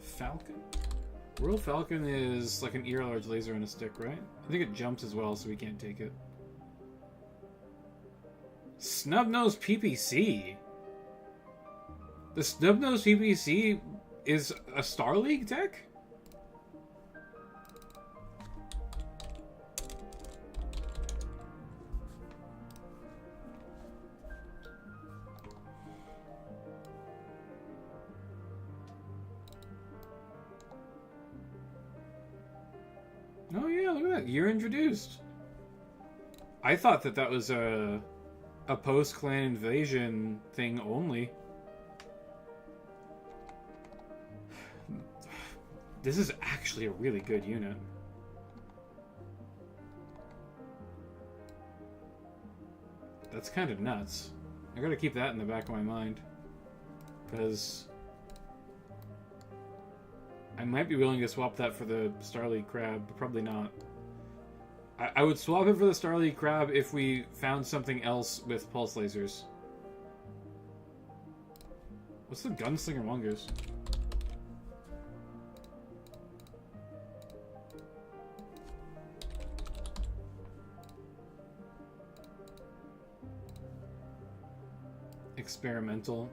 Falcon? Royal Falcon is like an ear large laser and a stick, right? I think it jumps as well, so we can't take it. Snub-nosed PPC. The Snub-nosed PPC is a Star League tech? Oh yeah, look at that. You're introduced. I thought that that was a post-clan invasion thing only. This is actually a really good unit. That's kind of nuts. I gotta keep that in the back of my mind. Because I might be willing to swap that for the Starleague Crab, but probably not. I would swap it for the Starleague Crab if we found something else with pulse lasers. What's the Gunslinger Mongoose? Experimental.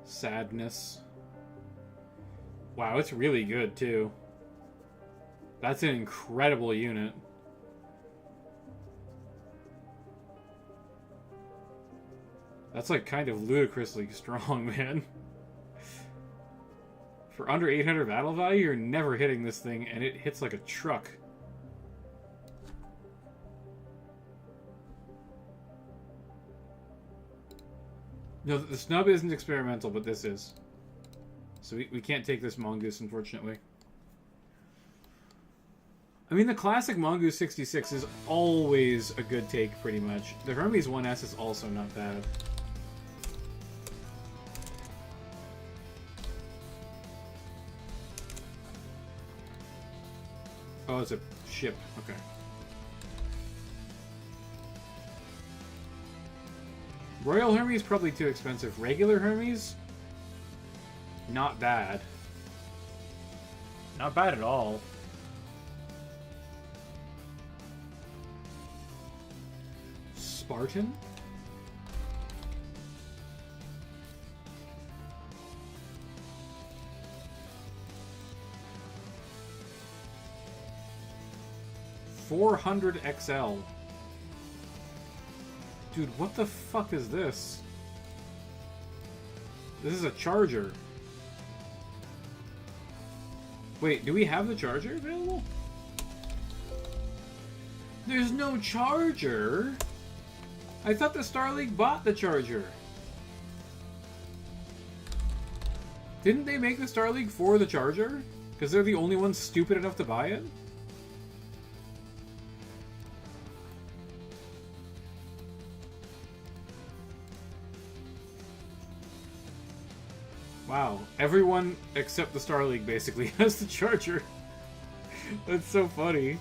Sadness. Wow, it's really good, too. That's an incredible unit. That's, like, kind of ludicrously strong, man. For under 800 battle value, you're never hitting this thing, and it hits like a truck. No, the snub isn't experimental, but this is. So we can't take this Mongoose, unfortunately. I mean, the classic Mongoose 66 is always a good take, pretty much. The Hermes 1S is also not bad. Oh, it's a ship. Okay. Royal Hermes probably too expensive. Regular Hermes? Not bad. Not bad at all. Spartan? $400 XL. Dude, what the fuck is this? This is a charger. Wait, do we have the charger available? There's no charger! I thought the Star League bought the charger. Didn't they make the Star League for the charger? Because they're the only ones stupid enough to buy it? Wow, everyone except the Star League basically has the charger. That's so funny.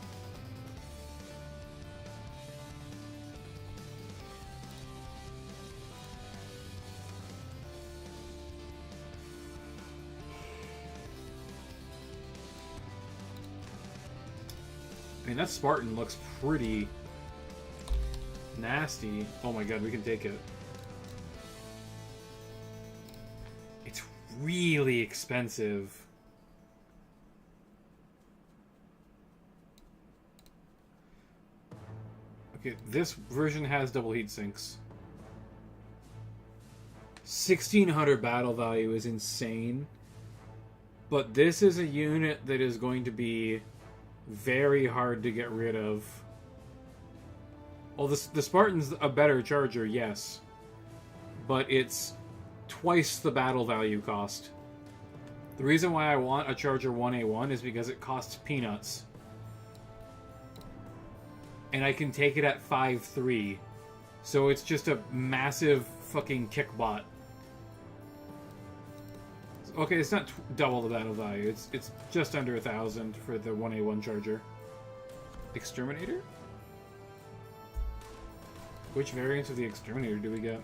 I mean, that Spartan looks pretty nasty. Oh my god, we can take it. It's really expensive. Okay, this version has double heat sinks. 1600 battle value is insane. But this is a unit that is going to be very hard to get rid of. Well, the Spartan's a better charger, yes. But it's twice the battle value cost. The reason why I want a Charger 1A1 is because it costs peanuts. And I can take it at 5.3. So it's just a massive fucking kickbot. Okay, it's not double the battle value. It's just under 1,000 for the 1A1 Charger. Exterminator? Which variants of the Exterminator do we get?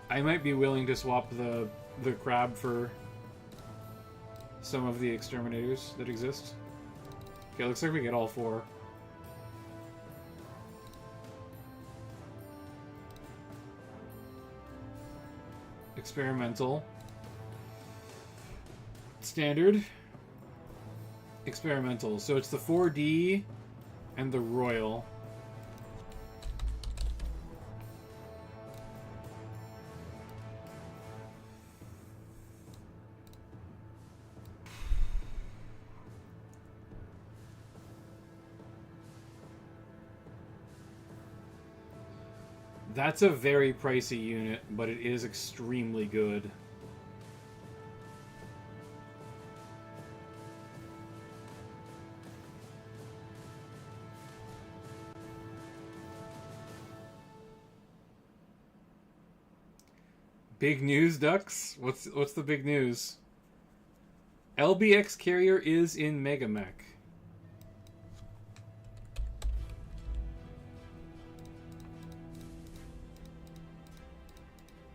I might be willing to swap the crab for some of the exterminators that exist. Okay, looks like we get all 4. Experimental. Standard. Experimental. So it's the 4D and the Royal. That's a very pricey unit, but it is extremely good. Big news, Ducks? What's the big news? LBX carrier is in Megamech.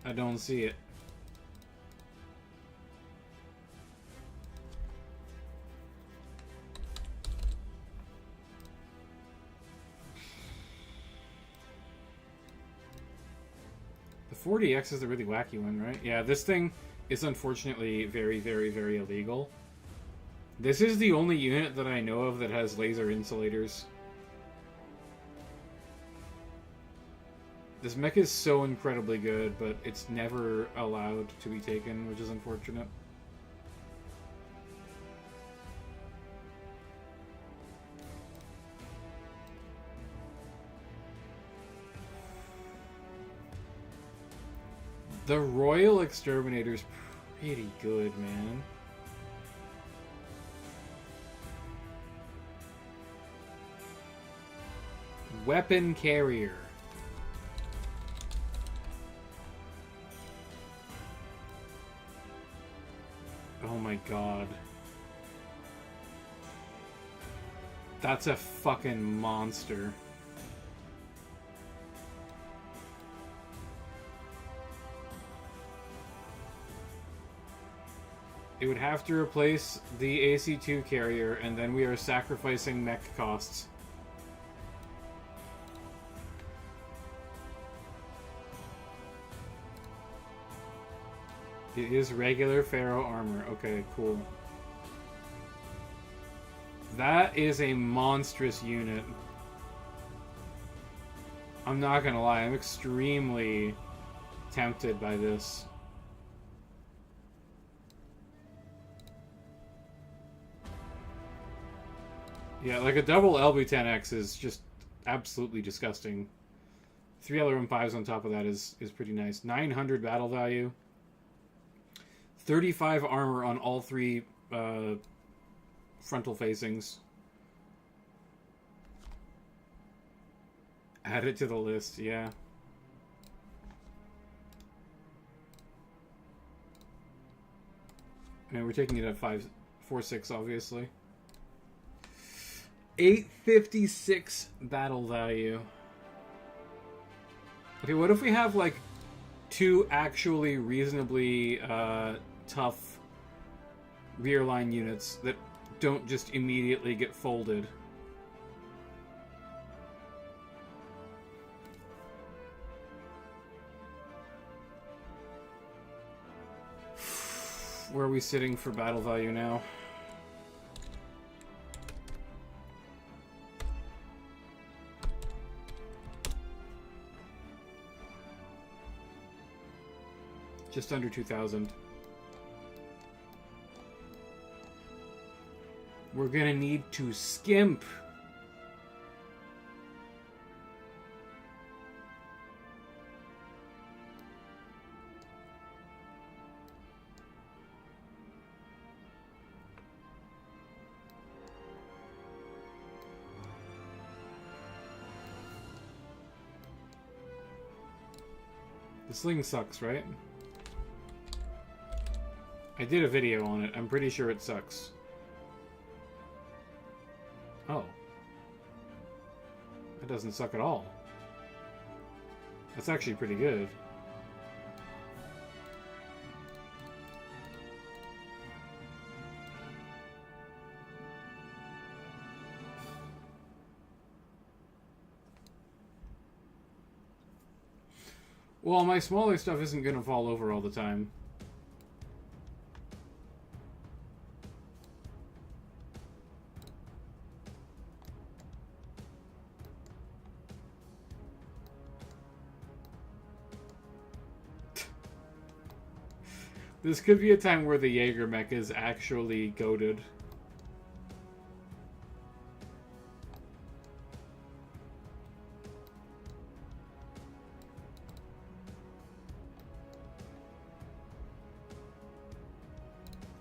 I don't see it. The 40X is the really wacky one, right? Yeah, this thing is unfortunately very, very, very illegal. This is the only unit that I know of that has laser insulators. This mech is so incredibly good, but it's never allowed to be taken, which is unfortunate. The Royal Exterminator's pretty good, man. Weapon Carrier. Oh my god. That's a fucking monster. It would have to replace the AC-2 carrier, and then we are sacrificing mech costs. It is regular Pharaoh armor. Okay, cool. That is a monstrous unit. I'm not gonna lie, I'm extremely tempted by this. Yeah, like a double LB10X is just absolutely disgusting. 3 LRM5s on top of that is pretty nice. 900 battle value. 35 armor on all 3 frontal facings. Add it to the list, yeah. I mean, we're taking it at 5.46, obviously. 856 battle value. Okay, what if we have, like, 2 actually reasonably tough rear line units that don't just immediately get folded? Where are we sitting for battle value now? Just under 2,000. We're gonna need to skimp. The sling sucks, right? I did a video on it. I'm pretty sure it sucks. Oh. That doesn't suck at all. That's actually pretty good. Well, my smaller stuff isn't going to fall over all the time. This could be a time where the Jaeger mech is actually goated.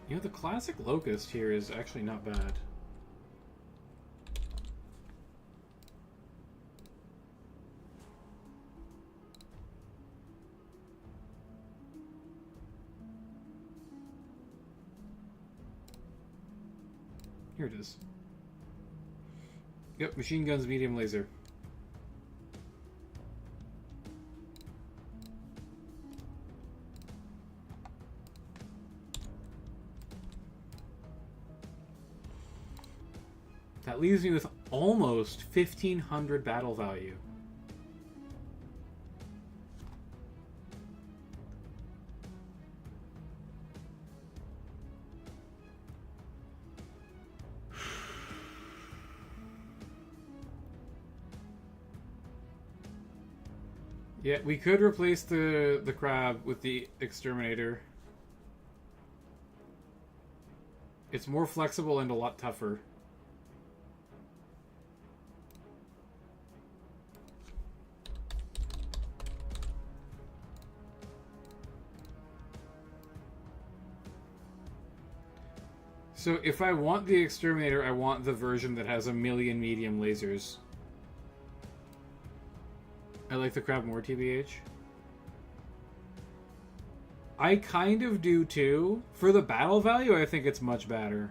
You know, the classic Locust here is actually not bad. Here it is. Yep, machine guns, medium laser. That leaves me with almost 1,500 battle value. Yeah, we could replace the crab with the exterminator. It's more flexible and a lot tougher. So if I want the exterminator, I want the version that has 1,000,000 medium lasers. I like the crab more, TBH. I kind of do too. For the battle value, I think it's much better.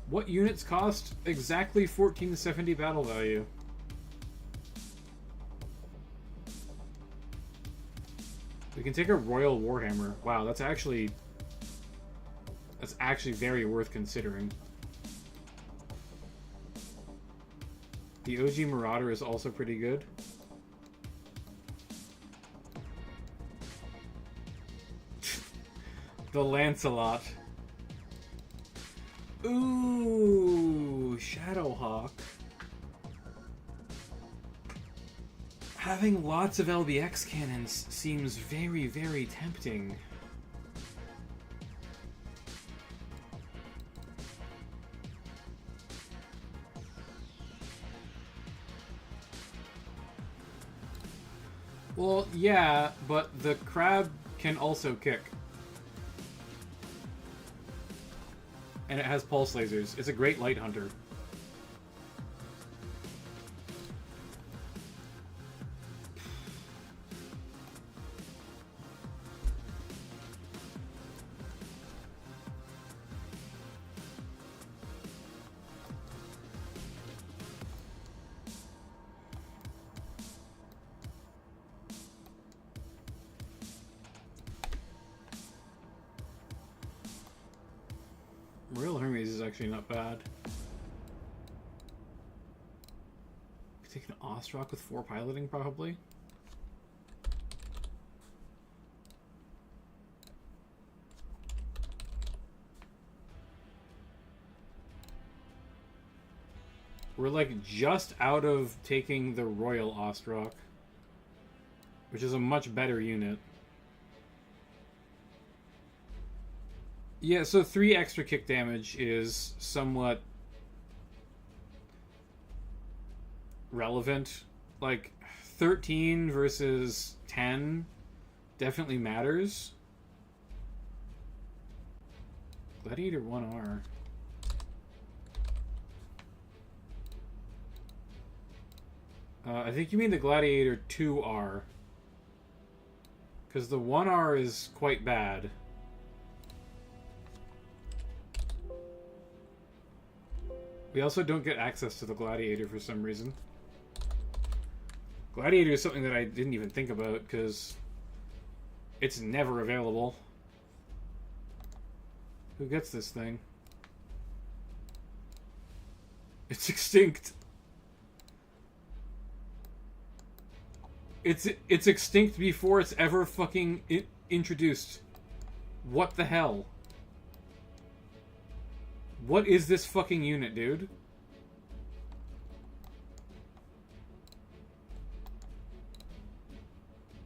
What units cost exactly 1470 battle value? We can take a Royal Warhammer. Wow, that's actually very worth considering. The OG Marauder is also pretty good. The Lancelot. Ooh, Shadowhawk. Having lots of LBX cannons seems very, very tempting. Well, yeah, but the crab can also kick. And it has pulse lasers. It's a great light hunter. Royal Hermes is actually not bad. Could take an Ostrock with 4 piloting, probably. We're like just out of taking the Royal Ostrock, which is a much better unit. Yeah, so 3 extra kick damage is somewhat relevant. Like, 13 versus 10 definitely matters. Gladiator 1R. I think you mean the Gladiator 2R. Because the 1R is quite bad. We also don't get access to the Gladiator for some reason. Gladiator is something that I didn't even think about, because It's never available. Who gets this thing? It's extinct. It's extinct before it's ever fucking introduced. What the hell? What is this fucking unit, dude?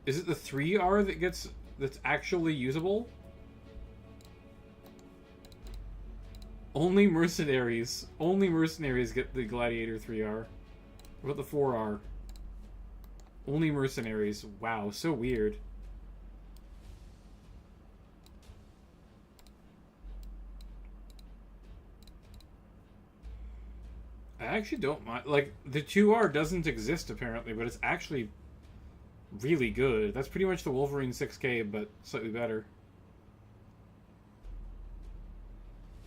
Is it the 3R that's actually usable? Only mercenaries get the Gladiator 3R. What about the 4R? Only mercenaries. Wow, so weird. I actually don't mind. Like, the 2R doesn't exist apparently, but it's actually really good. That's pretty much the Wolverine 6K, but slightly better.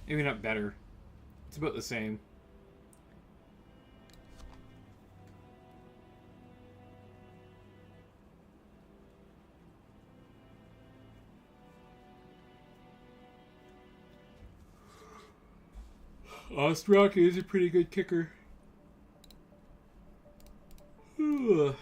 Maybe not better. It's about the same. Ostrak is a pretty good kicker. Ugh.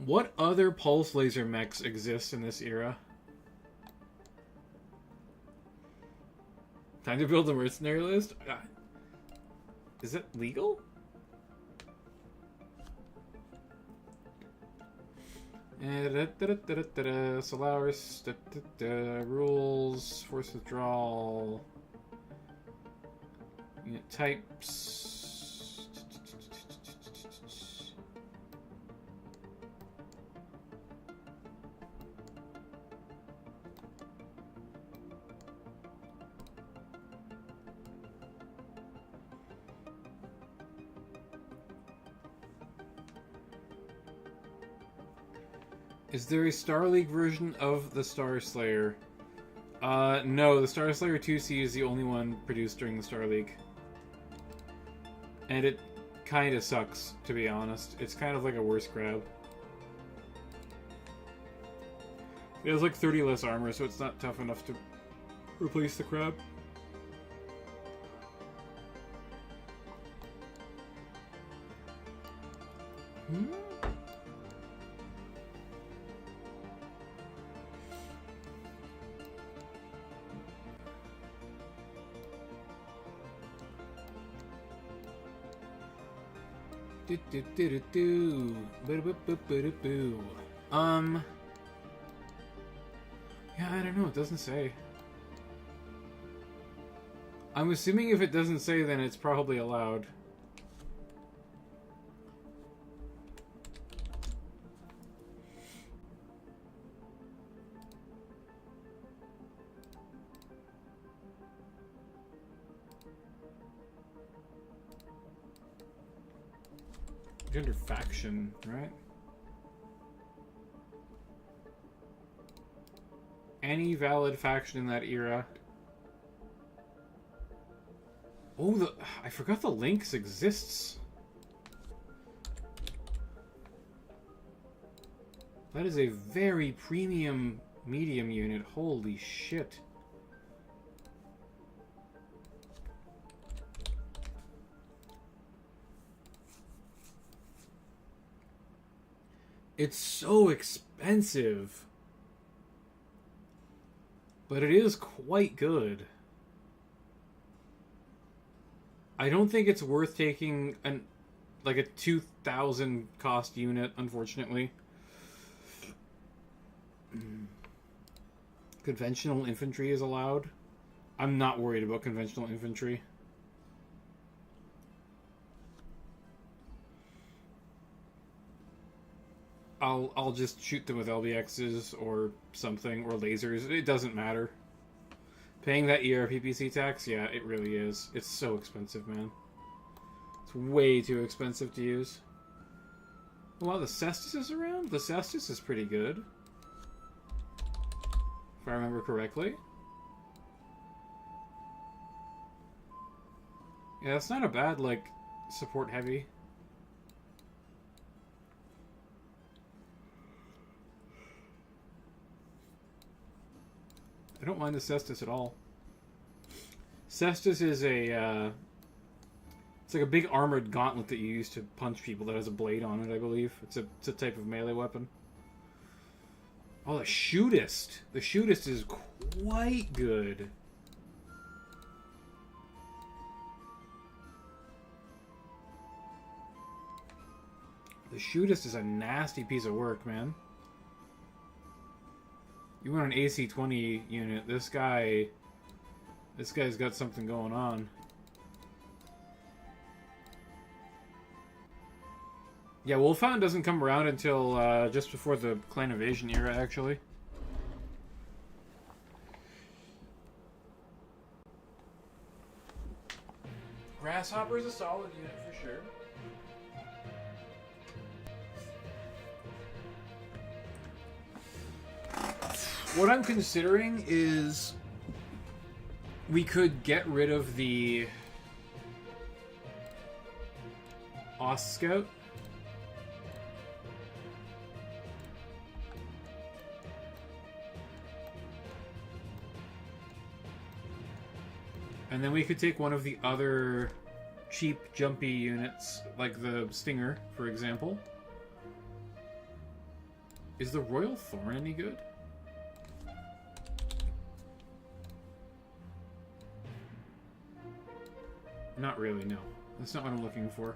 What other pulse laser mechs exist in this era? Time to build a mercenary list? Is it legal? Solaris, rules, force withdrawal, unit types. Is there a Star League version of the Star Slayer? No, the Star Slayer 2C is the only one produced during the Star League. And it kinda sucks, to be honest. It's kind of like a worse grab. It has like 30 less armor, so it's not tough enough to replace the crab. Yeah, I don't know, it doesn't say. I'm assuming if it doesn't say, then it's probably allowed. Under faction, right? Any valid faction in that era. Oh, I forgot the Lynx exists. That is a very premium medium unit. Holy shit. It's so expensive. But it is quite good. I don't think it's worth taking like a 2,000 cost unit, unfortunately. Conventional infantry is allowed. I'm not worried about conventional infantry. I'll just shoot them with LBXs or something, or lasers. It doesn't matter. Paying that ERPPC tax, yeah, it really is. It's so expensive, man. It's way too expensive to use. Well, the Cestus is around? The Cestus is pretty good. if I remember correctly. Yeah, it's not a bad, like, support heavy. I don't mind the Cestus at all. Cestus is a, it's like a big armored gauntlet that you use to punch people that has a blade on it, I believe. It's a type of melee weapon. Oh, the Shootist! The Shootist is quite good. The Shootist is a nasty piece of work, man. You want an AC 20 unit, this guy's got something going on. Yeah, Wolfhound doesn't come around until just before the Clan Invasion era, actually. Grasshopper is a solid unit for sure. What I'm considering is we could get rid of the Ost Scout. And then we could take one of the other cheap, jumpy units, like the Stinger, for example. Is the Royal Thorn any good? Not really, no. That's not what I'm looking for.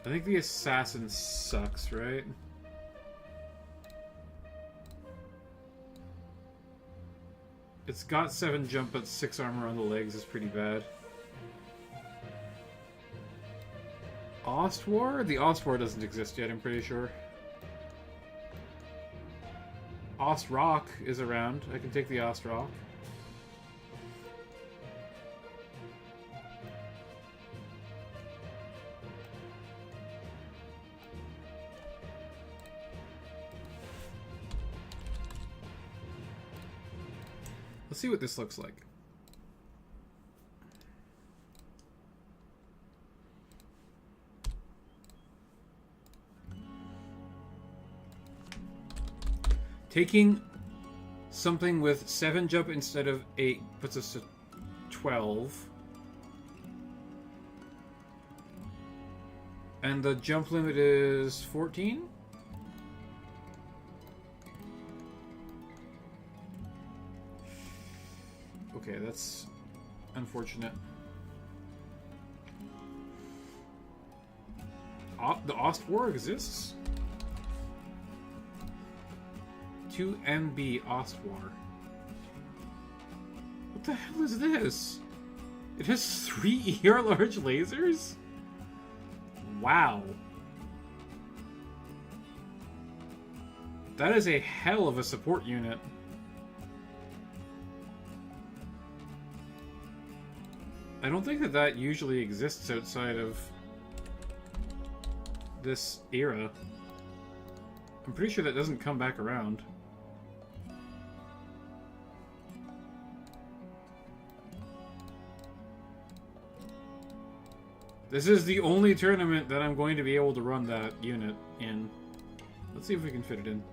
I think the Assassin sucks, right? It's got 7 jump, but 6 armor on the legs is pretty bad. Ostwar? The Ostwar doesn't exist yet, I'm pretty sure. Ostrock is around. I can take the Ostrock. Let's see what this looks like. Taking something with 7 jump instead of 8 puts us to 12. And the jump limit is 14? Okay, that's unfortunate. The Ostwar exists? 2 MB Ostwar. What the hell is this? It has 3 ER large lasers? Wow. That is a hell of a support unit. I don't think that that usually exists outside of this era. I'm pretty sure that doesn't come back around. This is the only tournament that I'm going to be able to run that unit in. Let's see if we can fit it in.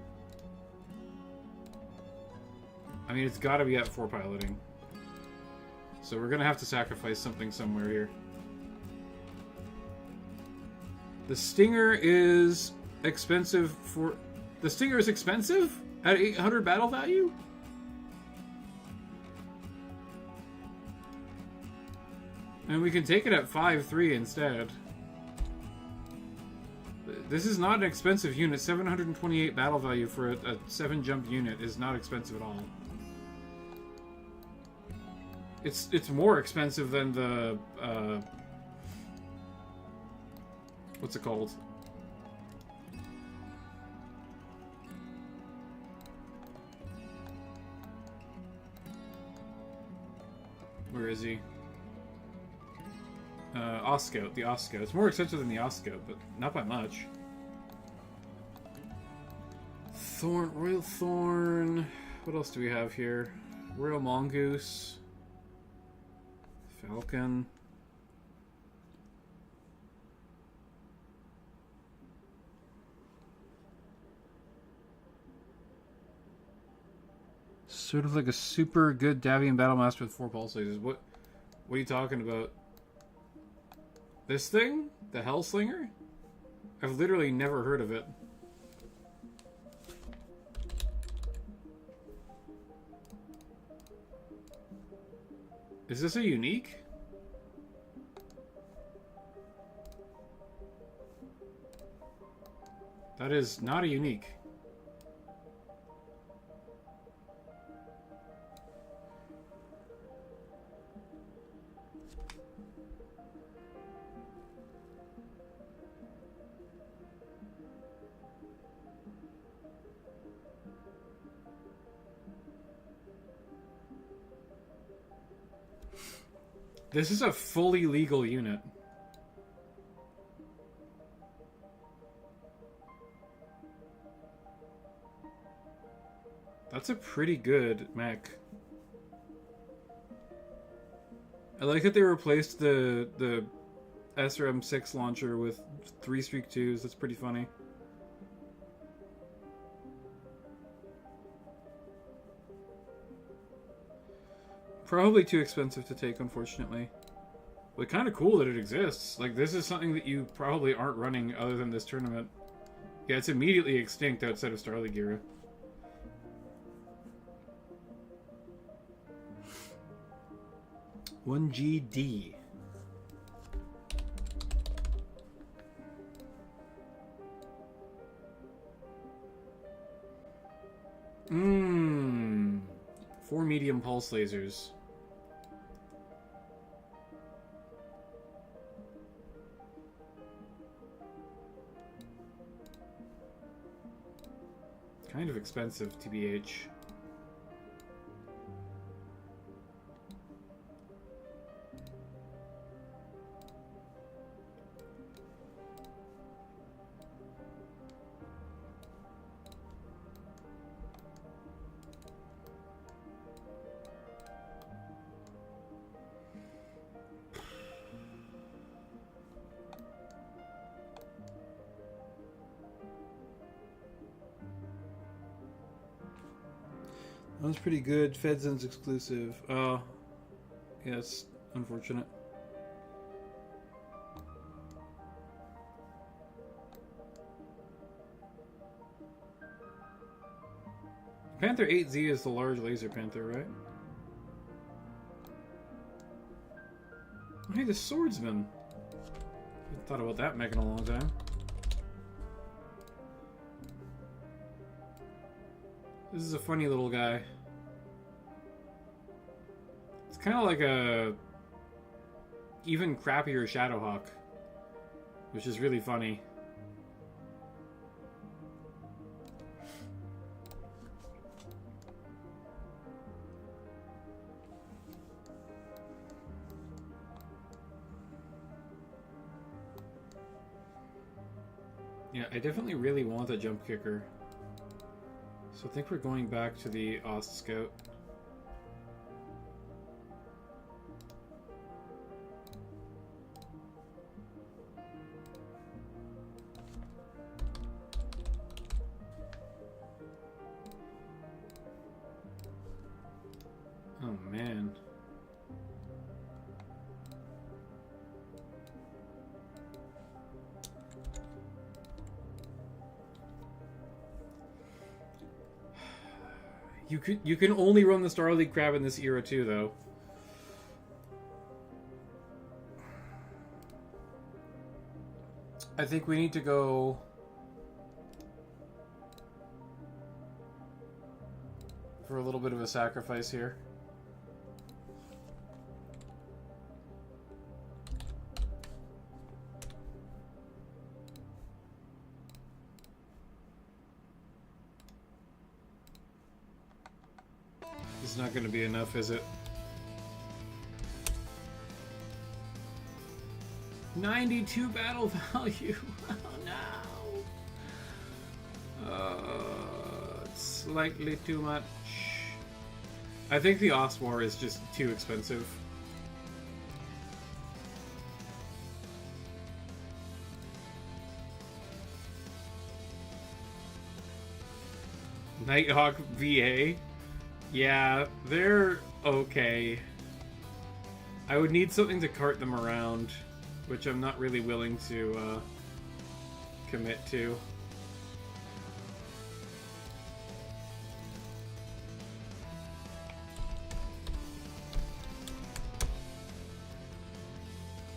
I mean, it's got to be at 4 piloting. So we're going to have to sacrifice something somewhere here. The Stinger is expensive for... The Stinger is expensive? At 800 battle value? And we can take it at 5-3 instead. This is not an expensive unit. 728 battle value for a 7-jump unit is not expensive at all. It's more expensive than the what's it called? Where is he? Oscout, the Oscout. It's more expensive than the Oscout, but not by much. Thorn, Royal Thorn. What else do we have here? Royal Mongoose. Falcon. Sort of like a super good Davian Battlemaster with 4 pulse lasers. What are you talking about? This thing? The Hellslinger? I've literally never heard of it. Is this a unique? That is not a unique. This is a fully legal unit. That's a pretty good mech. I like that they replaced the SRM6 launcher with 3 Streak 2s. That's pretty funny. Probably too expensive to take, unfortunately. But kind of cool that it exists. Like, this is something that you probably aren't running other than this tournament. Yeah, it's immediately extinct outside of Star League era. One GD. Mmm. 4 medium pulse lasers. Kind of expensive, TBH. That was pretty good. Fedzen's exclusive. Yes, unfortunate. Panther 8Z is the large laser panther, right? Hey, the swordsman. Haven't thought about that mech in a long time. This is a funny little guy. It's kind of like a even crappier Shadowhawk, which is really funny. Yeah, I definitely really want a jump kicker. So I think we're going back to the Ost Scout. Oh man. You can only run the Star League Crab in this era too, though. I think we need to go for a little bit of a sacrifice here. It's not going to be enough, is it? 92 battle value. Oh no. It's slightly too much. I think the Oswar is just too expensive. Nighthawk VA? Yeah, they're okay. I would need something to cart them around, which I'm not really willing to commit to.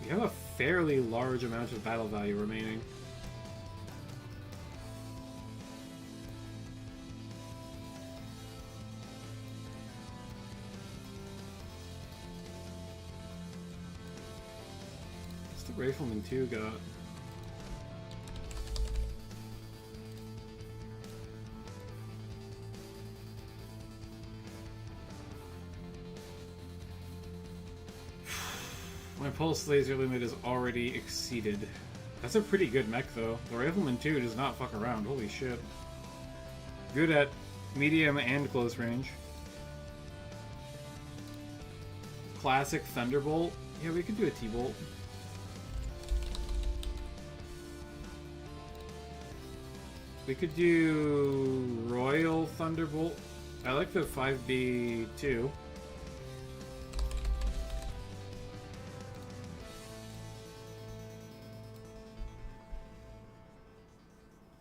We have a fairly large amount of battle value remaining. What's the Rifleman 2 got? My pulse laser limit is already exceeded. That's a pretty good mech, though. The Rifleman 2 does not fuck around. Holy shit. Good at medium and close range. Classic Thunderbolt. Yeah, we could do a T-Bolt. We could do Royal Thunderbolt. I like the 5B2.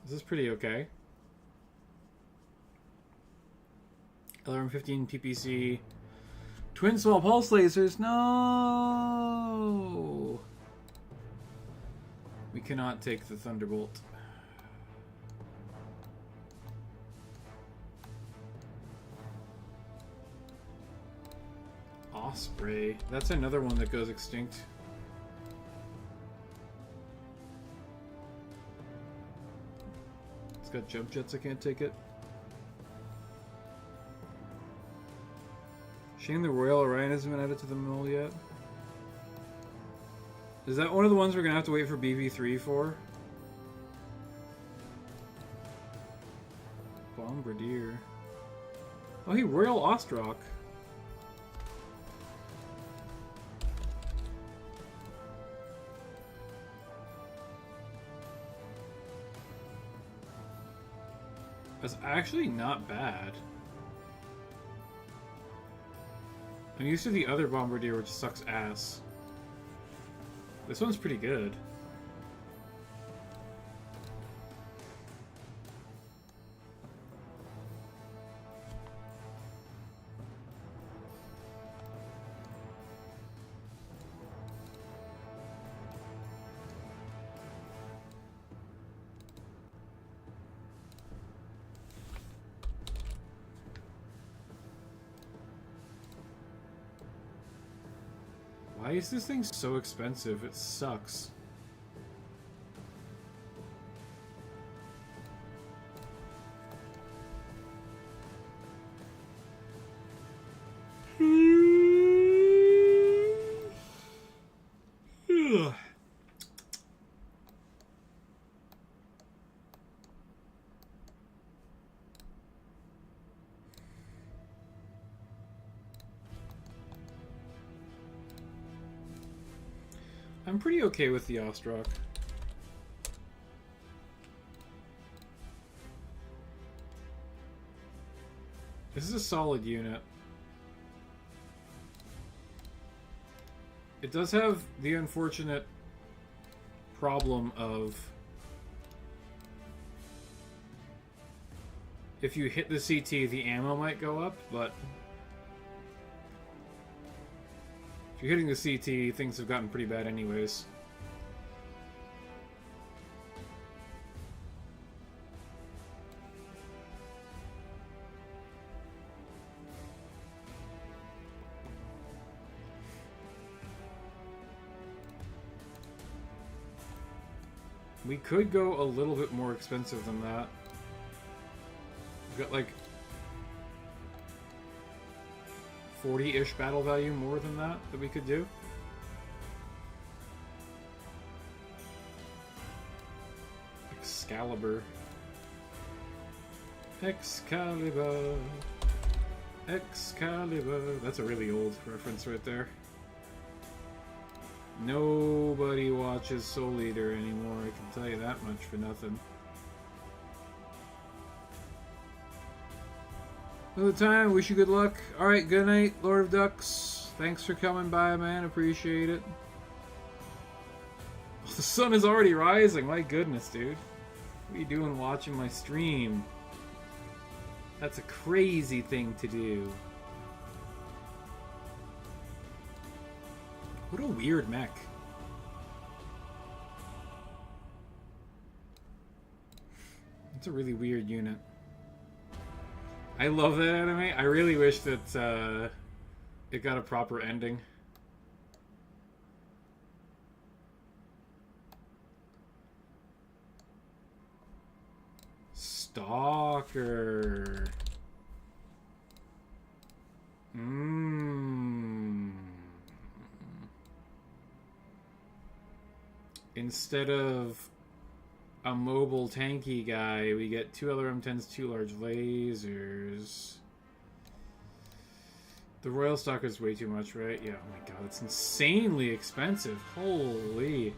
This is pretty okay. LRM-15 TPC. Twin small pulse lasers. No! We cannot take the Thunderbolt. Osprey. That's another one that goes extinct. It's got jump jets, I can't take it. Shame the Royal Orion hasn't been added to the MUL yet. Is that one of the ones we're gonna have to wait for BV3 for? Bombardier. Oh, hey, Royal Ostrock. That's actually not bad. I'm used to the other Bombardier, which sucks ass. This one's pretty good. Why is this thing so expensive? It sucks. I'm pretty okay with the Ostrock. This is a solid unit. It does have the unfortunate problem of if you hit the CT, the ammo might go up, but if you're hitting the CT, things have gotten pretty bad anyways. We could go a little bit more expensive than that. We've got like 40-ish battle value more than that we could do. Excalibur. Excalibur. Excalibur. That's a really old reference right there. Nobody watches Soul Eater anymore, I can tell you that much for nothing. Another time, wish you good luck. Alright, good night, Lord of Ducks. Thanks for coming by, man. Appreciate it. Oh, the sun is already rising. My goodness, dude. What are you doing watching my stream? That's a crazy thing to do. What a weird mech. It's a really weird unit. I love that anime. I really wish that it got a proper ending. Stalker. Instead of a mobile tanky guy, we get 2 LRM-10s, 2 large lasers. The Royal Stalker's way too much, right? Yeah, oh my god, it's insanely expensive. Holy.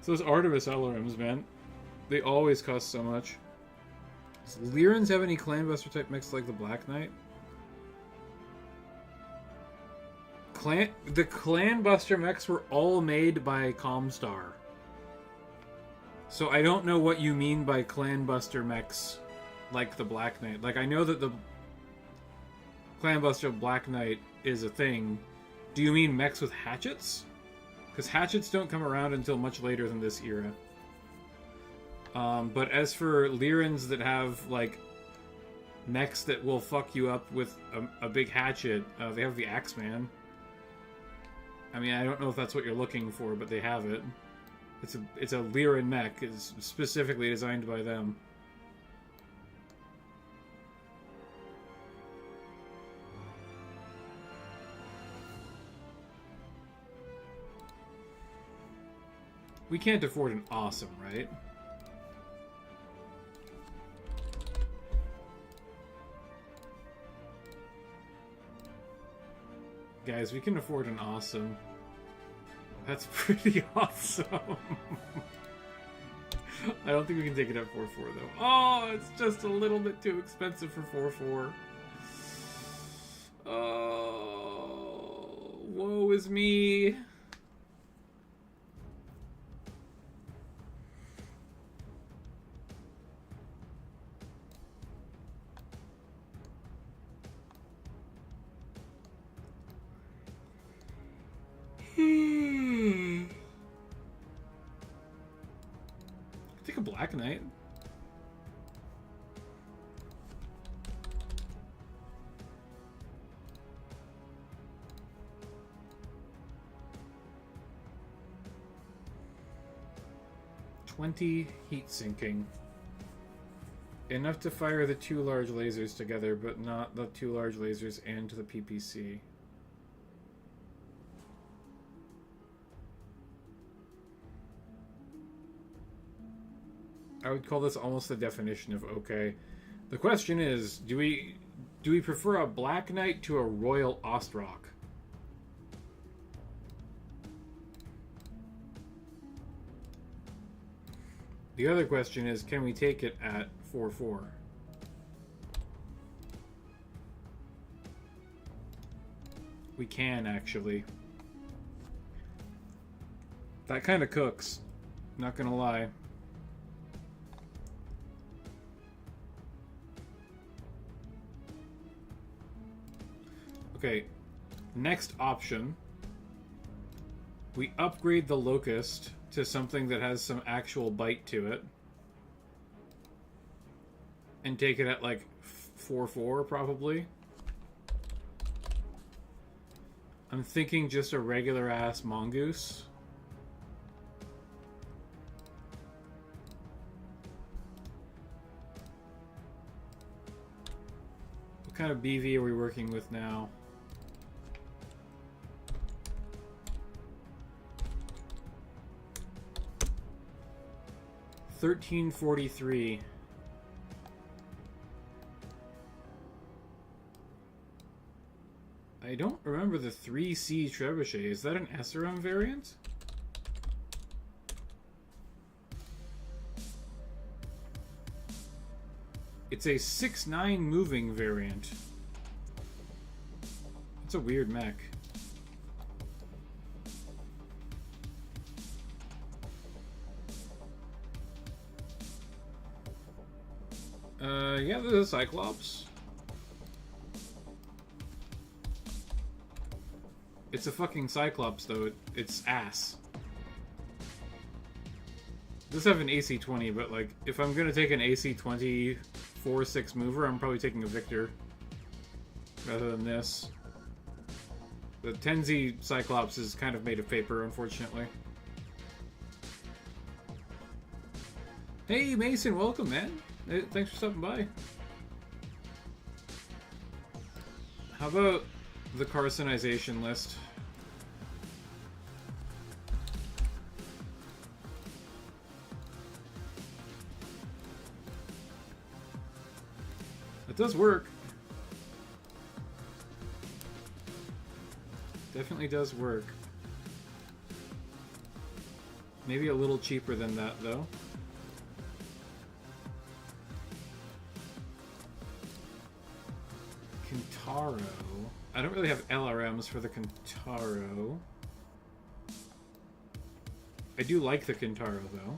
So those Artemis LRMs, man, they always cost so much. Does Lyrans have any Clanbuster type mix like the Black Knight? The Clanbuster mechs were all made by Comstar. So I don't know what you mean by Clanbuster mechs like the Black Knight. Like, I know that the Clanbuster Black Knight is a thing. Do you mean mechs with hatchets? Because hatchets don't come around until much later than this era. But as for Lyrans that have, like, mechs that will fuck you up with a big hatchet, they have the Axeman. I mean, I don't know if that's what you're looking for, but they have it. It's a Lyran mech. It's specifically designed by them. We can't afford an awesome, right? Guys, we can afford an awesome. That's pretty awesome. I don't think we can take it at 4-4 though. Oh, it's just a little bit too expensive for 4-4. Oh, woe is me. Take a Black Knight. $20 heat sinking. Enough to fire the 2 large lasers together, but not the 2 large lasers and to the PPC. I would call this almost the definition of okay. The question is, do we prefer a Black Knight to a Royal Ostrock? The other question is, can we take it at 4-4? We can, actually. That kind of cooks. Not gonna lie. Okay, next option. We upgrade the Locust to something that has some actual bite to it. And take it at like 4-4 probably. I'm thinking just a regular ass Mongoose. What kind of BV are we working with now? $1343. I don't remember the 3C Trebuchet. Is that an SRM variant? It's a 6.9 moving variant. It's a weird mech. Yeah, there's a Cyclops. It's a fucking Cyclops, though. It's ass. It does have an AC-20, but, like, if I'm gonna take an AC-20 4/6 mover, I'm probably taking a Victor rather than this. The 10Z Cyclops is kind of made of paper, unfortunately. Hey, Mason, welcome, man. Hey, thanks for stopping by. How about the carcinization list? It does work. Definitely does work. Maybe a little cheaper than that, though. Kintaro. I don't really have LRMs for the Kintaro. I do like the Kintaro, though.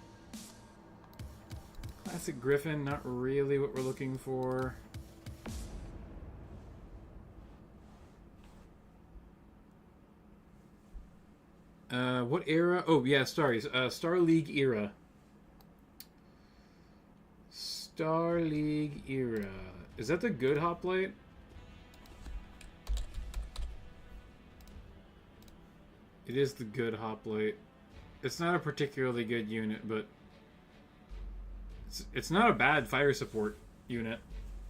Classic Griffin, not really what we're looking for. What era? Oh, yeah, Star League era. Star League era. Is that the good hoplite? It is the good hoplite. It's not a particularly good unit, but it's not a bad fire support unit.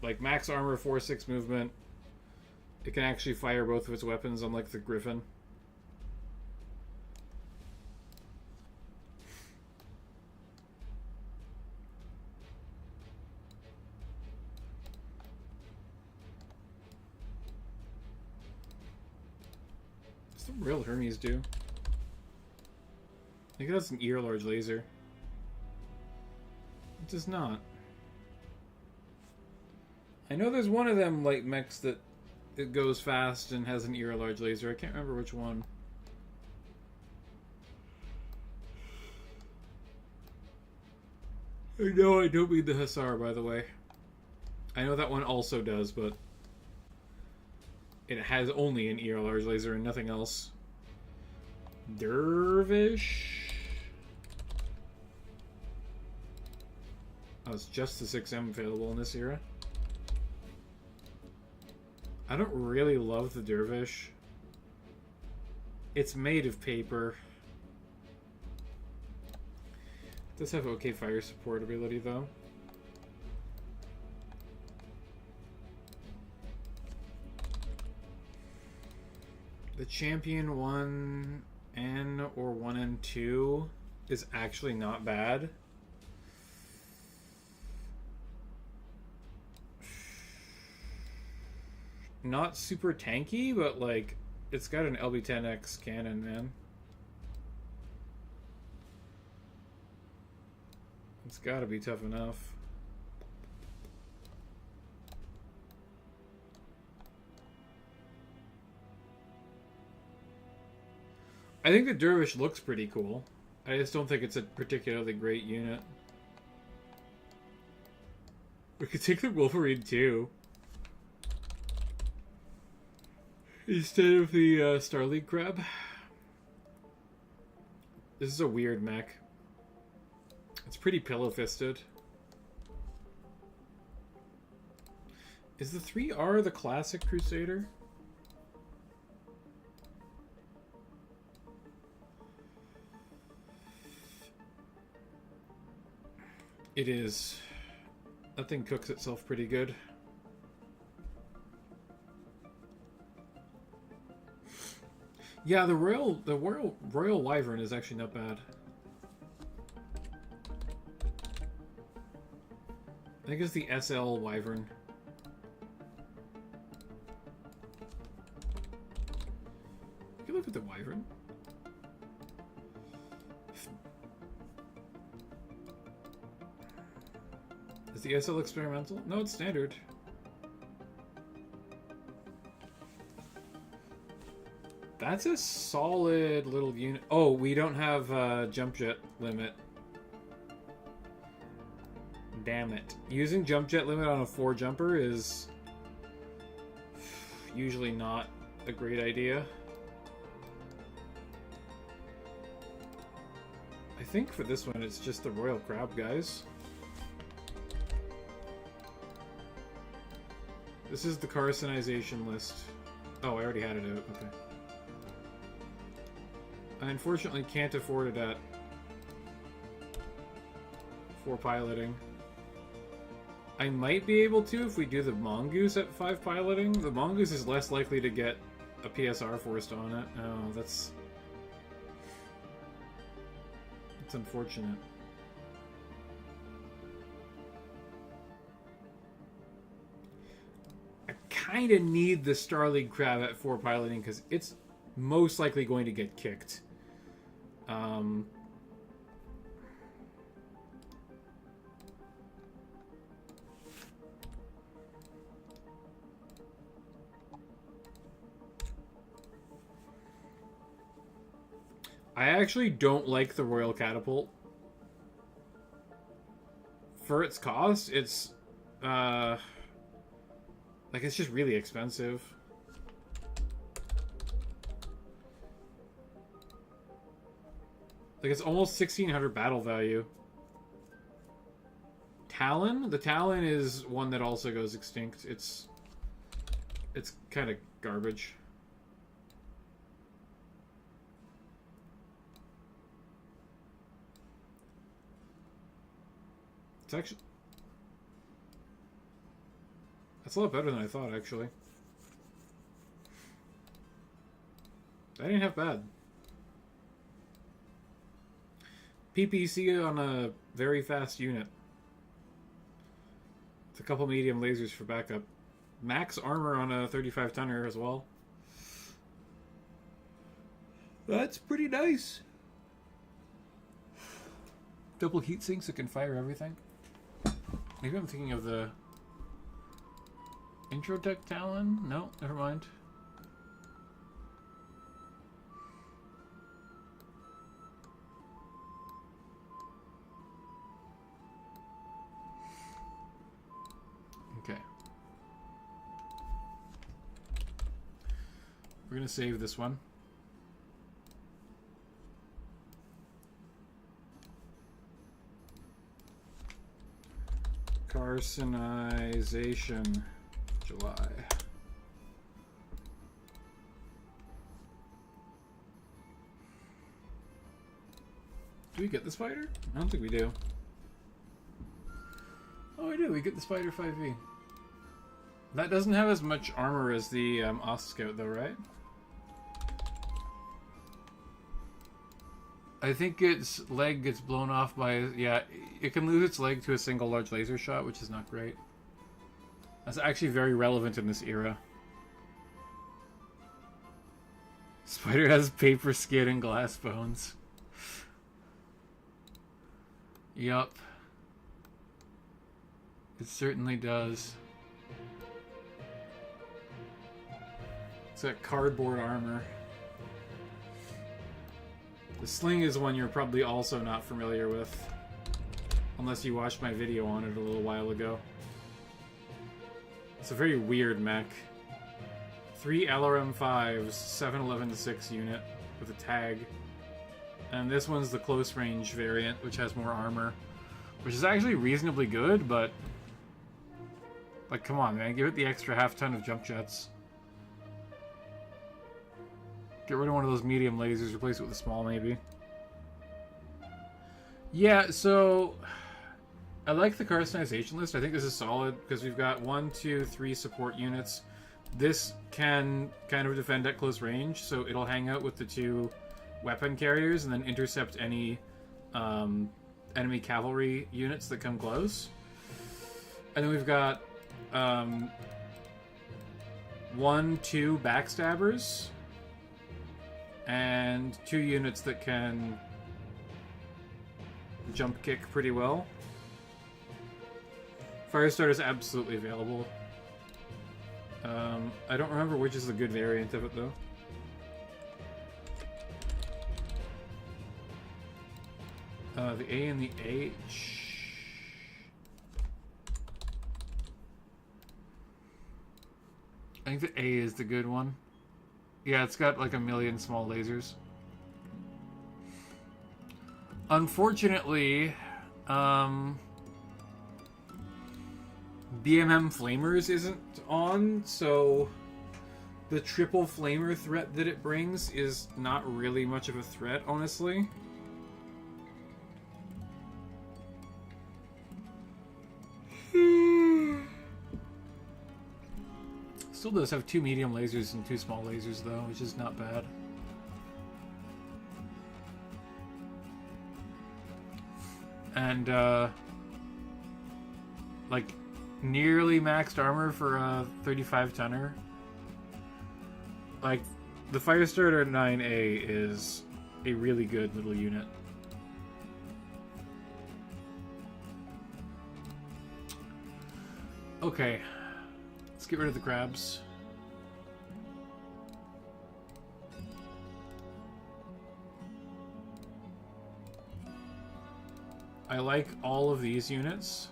Like, max armor, 4/6 movement. It can actually fire both of its weapons, unlike the Griffin. Real Hermes do. I think that's an ear large laser. It does not. I know there's one of them light mechs that it goes fast and has an ear large laser. I can't remember which one. No, I don't mean the Hussar, by the way. I know that one also does, but it has only an ear large laser and nothing else. Dervish. Oh, it's just the 6M available in this era. I don't really love the Dervish. It's made of paper. It does have okay fire support ability, though. The Champion 1N or 1N2 is actually not bad. Not super tanky, but like, it's got an LB-10X cannon, man. It's gotta be tough enough. I think the Dervish looks pretty cool. I just don't think it's a particularly great unit. We could take the Wolverine too, instead of the Starleague Crab. This is a weird mech. It's pretty pillow-fisted. Is the 3R the classic Crusader? It is. That thing cooks itself pretty good. Yeah, the Royal Wyvern is actually not bad. I think it's the SL Wyvern. Is the SL experimental? No, it's standard. That's a solid little unit. Oh, we don't have jump jet limit. Damn it. Using jump jet limit on a 4 jumper is usually not a great idea. I think for this one it's just the Royal Crab, guys. This is the carcinization list. Oh, I already had it out. Okay. I unfortunately can't afford it at 4 piloting. I might be able to if we do the Mongoose at 5 piloting. The Mongoose is less likely to get a PSR forced on it. Oh, that's unfortunate. I kind of need the Starleague Crab at 4 piloting because it's most likely going to get kicked. I actually don't like the Royal Catapult. For its cost, it's like it's just really expensive. Like it's almost 1600 battle value. Talon? The Talon is one that also goes extinct. It's kind of garbage. It's actually... That's a lot better than I thought, actually. That ain't half bad. PPC on a very fast unit. It's a couple medium lasers for backup. Max armor on a 35 tonner as well. That's pretty nice. Double heat sinks that can fire everything. Maybe I'm thinking of the Introtech Talon? No, never mind. Okay. We're gonna save this one. Carcinization, July. Do we get the spider? I don't think we do. Oh, we do. We get the spider 5V. That doesn't have as much armor as the Ostscout, though, right? I think its leg gets blown off by... Yeah, it can lose its leg to a single large laser shot, which is not great. That's actually very relevant in this era. Spider has paper skin and glass bones. Yup. It certainly does. It's got cardboard armor. The sling is one you're probably also not familiar with. Unless you watched my video on it a little while ago. It's a very weird mech. 3 LRM-5s, 711-6 unit with a tag. And this one's the close range variant, which has more armor. Which is actually reasonably good, but... Like, come on, man. Give it the extra half ton of jump jets. Get rid of one of those medium lasers, replace it with a small, maybe. Yeah, so... I like the carcinization list. I think this is solid, because we've got 1, 2, 3 support units. This can kind of defend at close range, so it'll hang out with the 2 weapon carriers and then intercept any enemy cavalry units that come close. And then we've got 1, 2 backstabbers and 2 units that can jump kick pretty well. Firestarter is absolutely available. I don't remember which is the good variant of it, though. The A and the H. I think the A is the good one. Yeah, it's got like a million small lasers. Unfortunately, BMM Flamers isn't on, so the triple flamer threat that it brings is not really much of a threat, honestly. Still does have 2 medium lasers and 2 small lasers, though, which is not bad. And, like, nearly maxed armor for a 35-tonner. Like, the Firestarter 9A is a really good little unit. Okay. Let's get rid of the crabs. I like all of these units.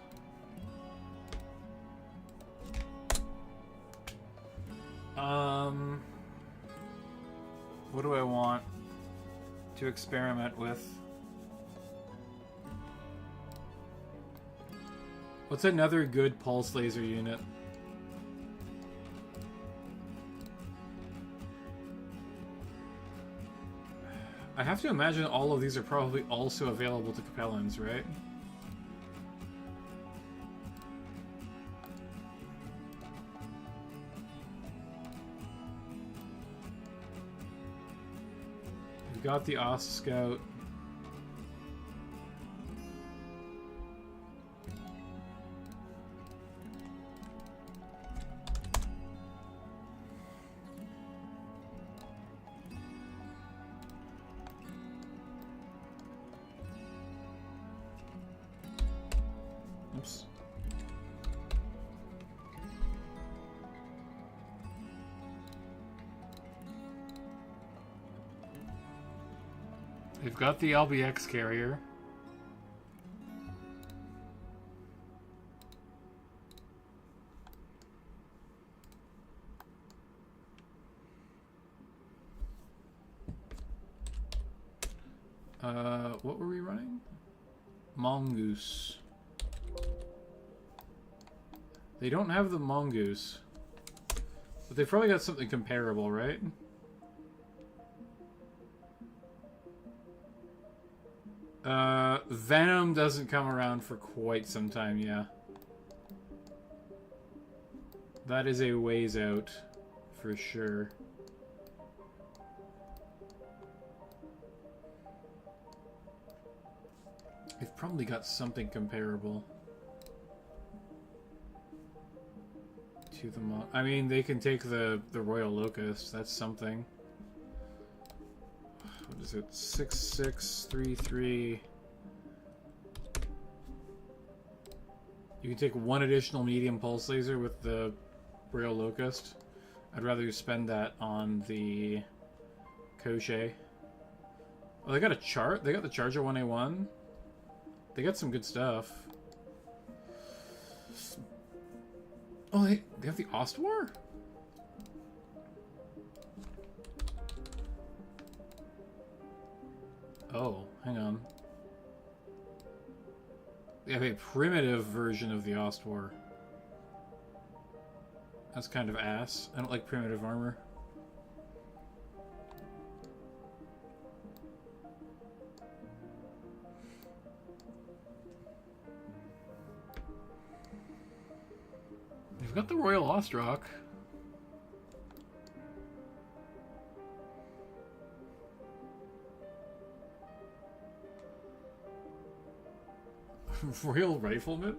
What do I want to experiment with? What's another good pulse laser unit? I have to imagine all of these are probably also available to Capellans, right? We've got the Ost Scout. Oops. They've got the LBX carrier. What were we running? Mongoose. They don't have the Mongoose. But they've probably got something comparable, right? Venom doesn't come around for quite some time, yeah. That is a ways out, for sure. They've probably got something comparable to the I mean, they can take the Royal Locust. That's something. What is it? 6633. You can take one additional medium pulse laser with the Royal Locust. I'd rather spend that on the Crochet. Oh, they got a chart. They got the Charger 1A1. They got some good stuff. Oh, they have the Ostwar? Oh, hang on. They have a primitive version of the Ostwar. That's kind of ass. I don't like primitive armor. They've got the Royal Ostrock. Royal Rifleman?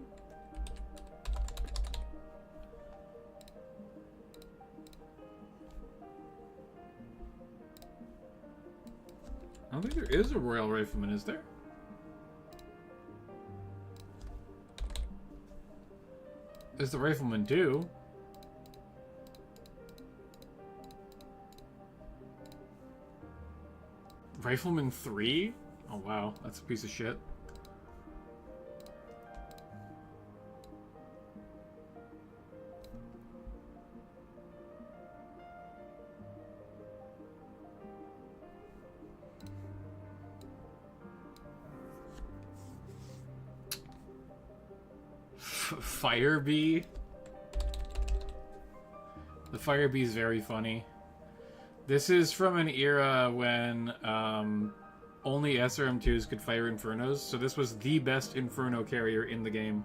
I don't think there is a Royal Rifleman, is there? Is the Rifleman 2? Rifleman 3? Oh wow, that's a piece of shit. Fire Bee? The Fire Bee is very funny. This is from an era when only SRM2s could fire Infernos, so this was the best Inferno carrier in the game.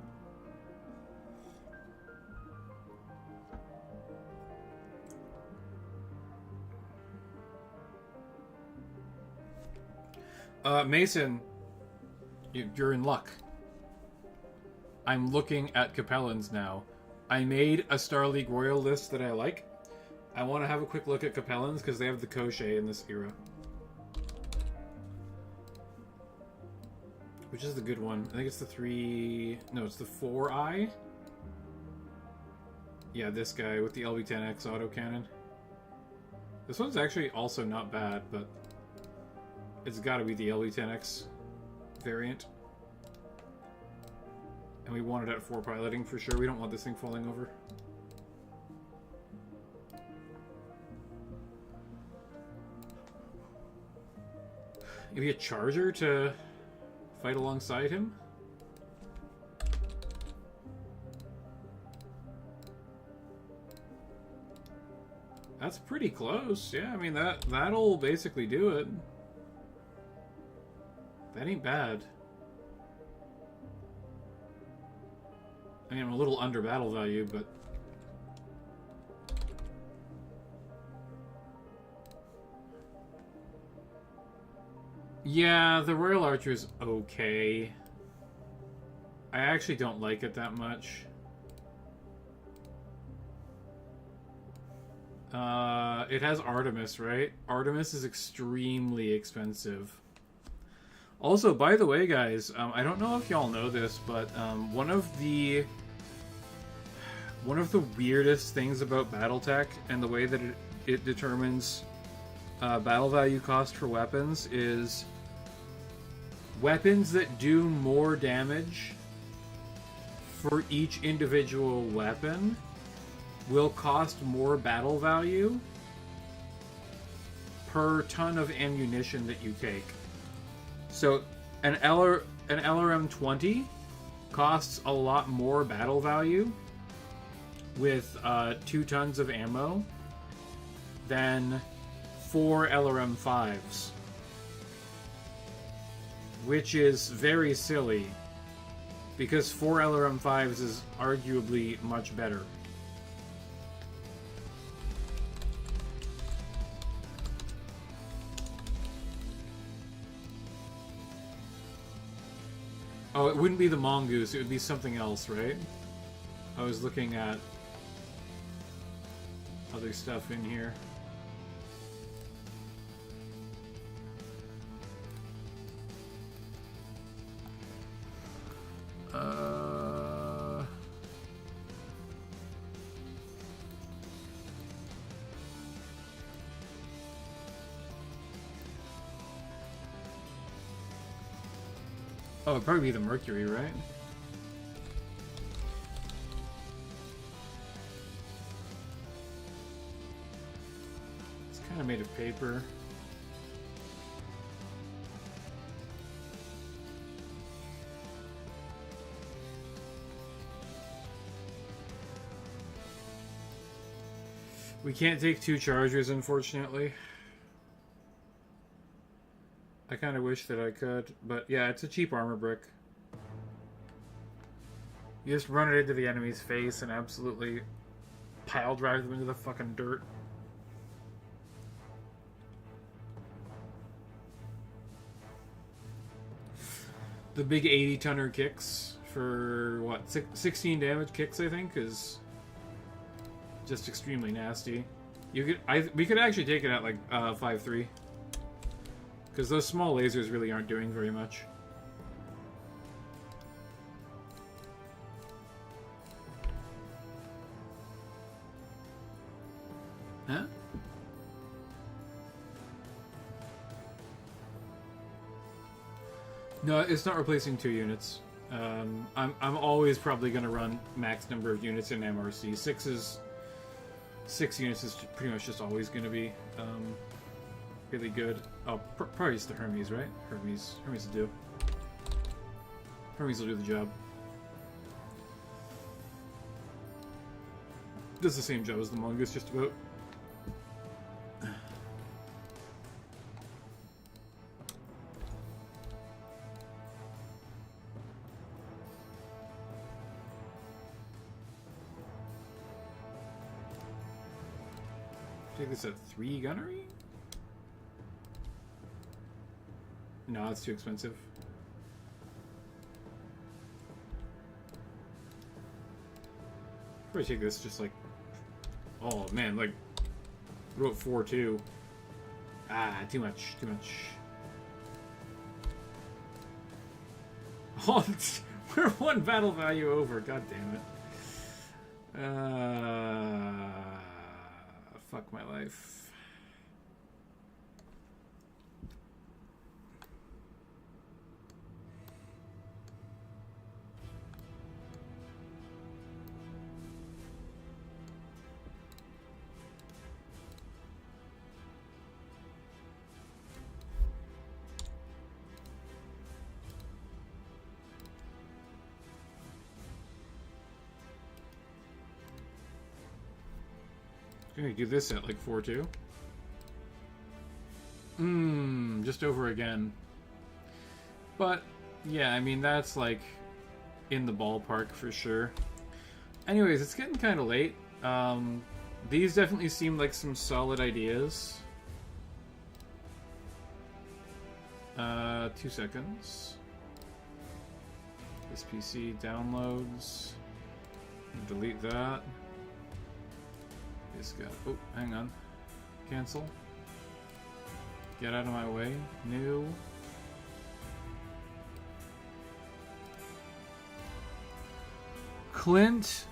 Mason, you're in luck. I'm looking at Capellans now. I made a Star League Royal list that I like. I want to have a quick look at Capellans because they have the Koshé in this era. Which is the good one? I think it's the 3... No, it's the 4i. Yeah, this guy with the LB-10X autocannon. This one's actually also not bad, but it's got to be the LB-10X variant. And we want it at 4 piloting for sure. We don't want this thing falling over. Maybe a Charger to fight alongside him? That's pretty close. Yeah, I mean, that'll basically do it. That ain't bad. I mean, I'm a little under battle value, but... Yeah, the Royal Archer is okay. I actually don't like it that much. It has Artemis, right? Artemis is extremely expensive. Also, by the way, guys, I don't know if y'all know this, but one of the weirdest things about Battletech and the way that it determines battle value cost for weapons is weapons that do more damage for each individual weapon will cost more battle value per ton of ammunition that you take. So an LRM-20 costs a lot more battle value with 2 tons of ammo than 4 LRM-5s, which is very silly because 4 LRM-5s is arguably much better. Oh, it wouldn't be the Mongoose, it would be something else, right? I was looking at other stuff in here. Oh, it'd probably be the Mercury, right? It's kind of made of paper. We can't take 2 Chargers, unfortunately. I kind of wish that I could, but yeah, it's a cheap armor brick. You just run it into the enemy's face and absolutely pile drive them into the fucking dirt. The big 80-tonner kicks for, what, 16 damage kicks, I think, is just extremely nasty. We could actually take it at, like, 5-3. Because those small lasers really aren't doing very much. Huh? No, it's not replacing 2 units. I'm always probably going to run max number of units in MRC. 6 units is pretty much just always going to be really good. Oh, probably just the Hermes, right? Hermes will do. Hermes will do the job. Does the same job as the Mongoose, just about. Take this at 3 gunnery? No, it's too expensive. Probably take this just like... Oh man, like... Wrote 4-2. Ah, too much, too much. Oh, we're 1 battle value over, god damn it. Fuck my life. Gonna do this at like 4-2. Just over again. But yeah, I mean that's like in the ballpark for sure. Anyways, it's getting kind of late. These definitely seem like some solid ideas. 2 seconds. This PC downloads. Delete that. This guy. Oh, hang on. Cancel. Get out of my way. New. Clint.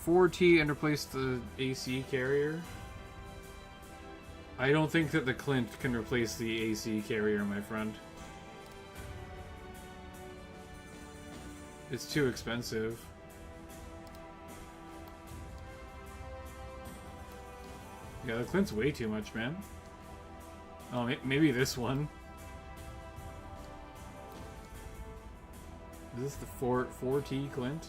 4T and replace the AC carrier. I don't think that the Clint can replace the AC carrier, my friend. It's too expensive. Yeah, the Clint's way too much, man. Oh, maybe this one. Is this the 4T Clint?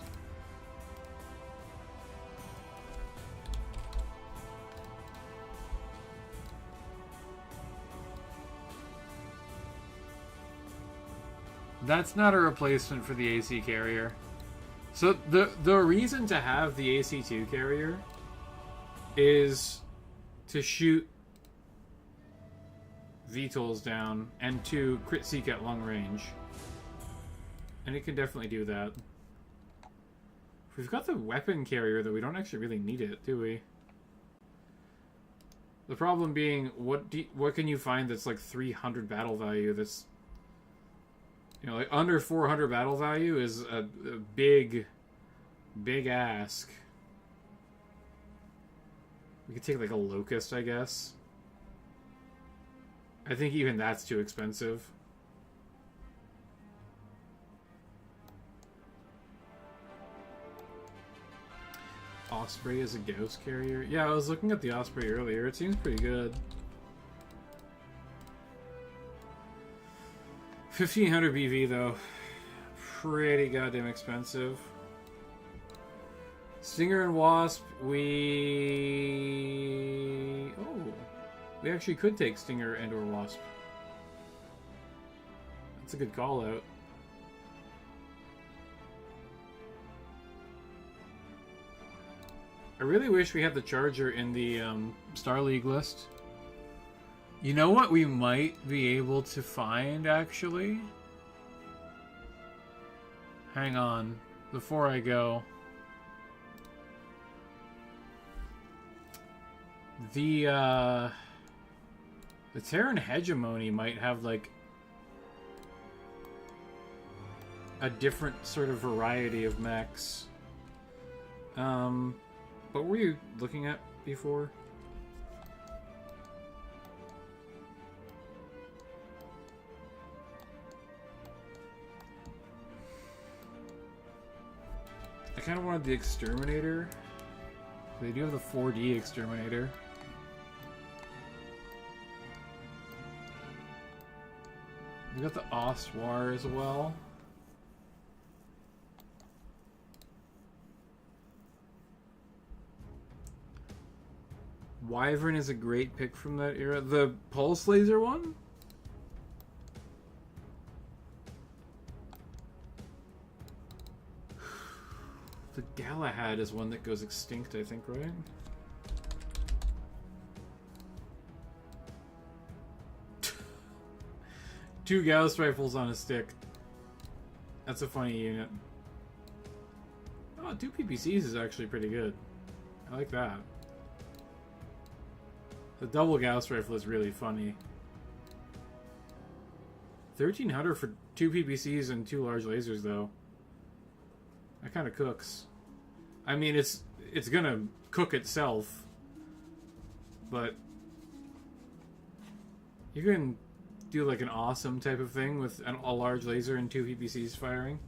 That's not a replacement for the AC carrier. So the reason to have the AC2 carrier is to shoot VTOLs down and to crit seek at long range. And it can definitely do that. If we've got the weapon carrier, though, we don't actually really need it, do we? The problem being, what can you find that's like 300 battle value that's... You know, like under 400 battle value is a big ask. We could take like a Locust, I guess. I think even that's too expensive. Osprey is a ghost carrier. Yeah, I was looking at the Osprey earlier. It seems pretty good. 1500 BV though, pretty goddamn expensive. Stinger and Wasp, we actually could take Stinger and or Wasp. That's a good call out. I really wish we had the Charger in the Star League list. You know what we might be able to find, actually? Hang on. Before I go. The Terran Hegemony might have, like, a different sort of variety of mechs. What were you looking at before? I kind of wanted the Exterminator. They do have the 4D Exterminator. We got the Oswar as well. Wyvern is a great pick from that era. The Pulse Laser one? The Galahad is one that goes extinct, I think, right? Two Gauss rifles on a stick. That's a funny unit. Oh, 2 PPCs is actually pretty good. I like that. The double Gauss rifle is really funny. 1300 for 2 PPCs and 2 large lasers, though. That kind of cooks. I mean, it's gonna cook itself, but you can do like an awesome type of thing with a large laser and 2 PPCs firing.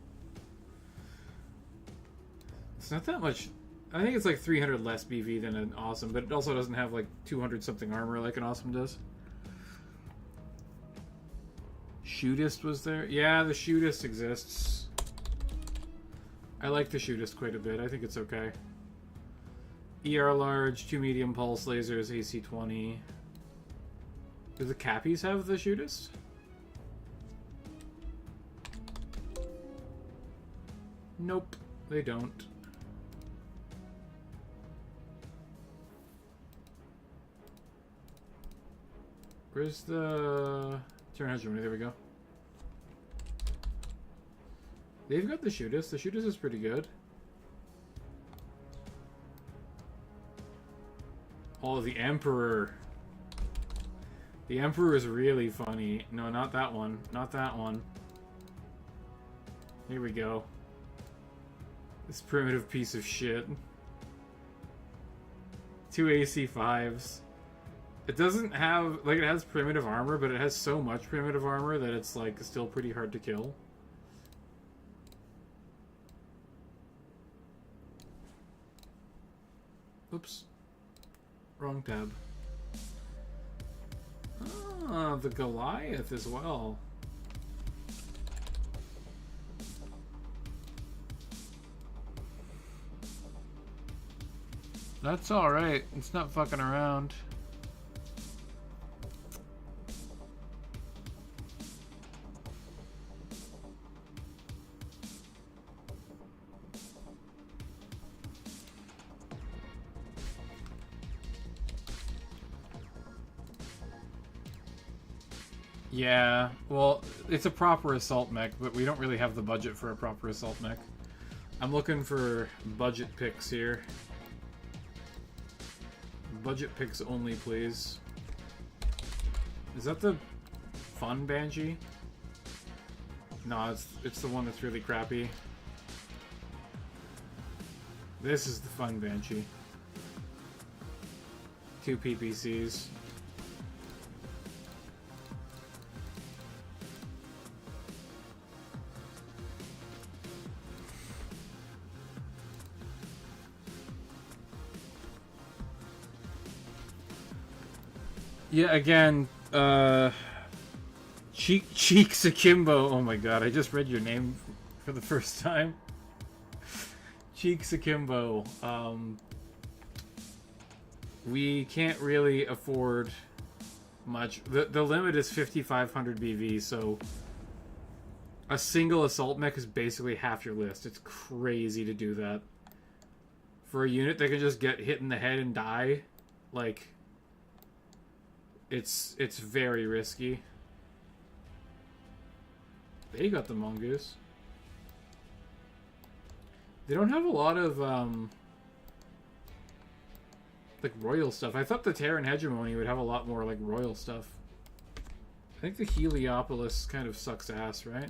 It's not that much. I think it's like 300 less BV than an awesome, but it also doesn't have like 200 something armor like an awesome does. Shootist was there? Yeah, the Shootist exists. I like the Shootist quite a bit. I think it's okay. ER large, 2 medium pulse lasers, AC 20. Do the Cappies have the Shootist? Nope, they don't. Where's the turn hegemony? There we go. They've got the Shootist. The Shootist is pretty good. Oh, the Emperor. The Emperor is really funny. No, not that one. Not that one. Here we go. This primitive piece of shit. 2 AC5s. It doesn't have, like, it has primitive armor, but it has so much primitive armor that it's, like, still pretty hard to kill. Oops. Wrong tab. Ah, the Goliath as well. That's alright. It's not fucking around. Yeah, well, it's a proper assault mech, but we don't really have the budget for a proper assault mech. I'm looking for budget picks here. Budget picks only, please. Is that the fun Banshee? No, it's the one that's really crappy. This is the fun Banshee. 2 PPCs. Yeah, again, Cheeks Akimbo. Oh my god, I just read your name for the first time. Cheeks Akimbo. We can't really afford much. The limit is 5,500 BV, so a single assault mech is basically half your list. It's crazy to do that. For a unit that can just get hit in the head and die, like... It's very risky. They got the Mongoose. They don't have a lot of like royal stuff. I thought the Terran Hegemony would have a lot more like royal stuff. I think the Heliopolis kind of sucks ass, right?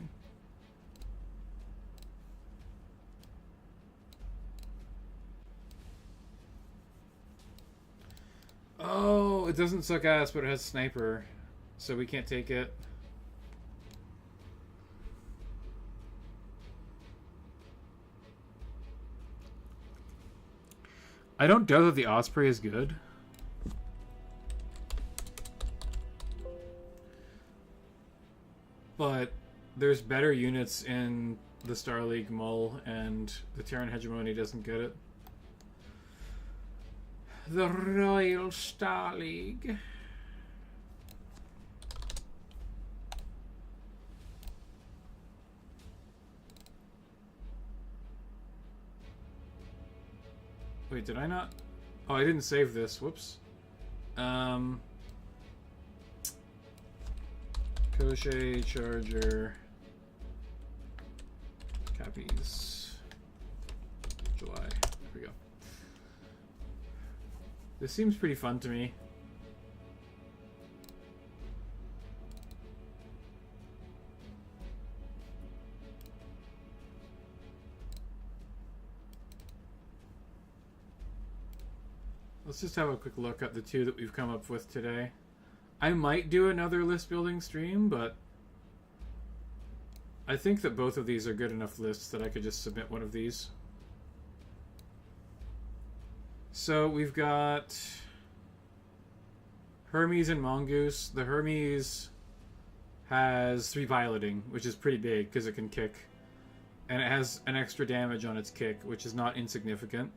Oh, it doesn't suck ass, but it has sniper, so we can't take it. I don't doubt that the Osprey is good. But there's better units in the Star League MUL, and the Terran Hegemony doesn't get it. The Royal Star League. Wait, did I not? Oh, I didn't save this. Whoops. Crochet, Charger, Cappies, July. There we go. This seems pretty fun to me. Let's just have a quick look at the two that we've come up with today. I might do another list building stream, but I think that both of these are good enough lists that I could just submit one of these. So we've got Hermes and Mongoose. The Hermes has 3 piloting, which is pretty big because it can kick. And it has an extra damage on its kick, which is not insignificant.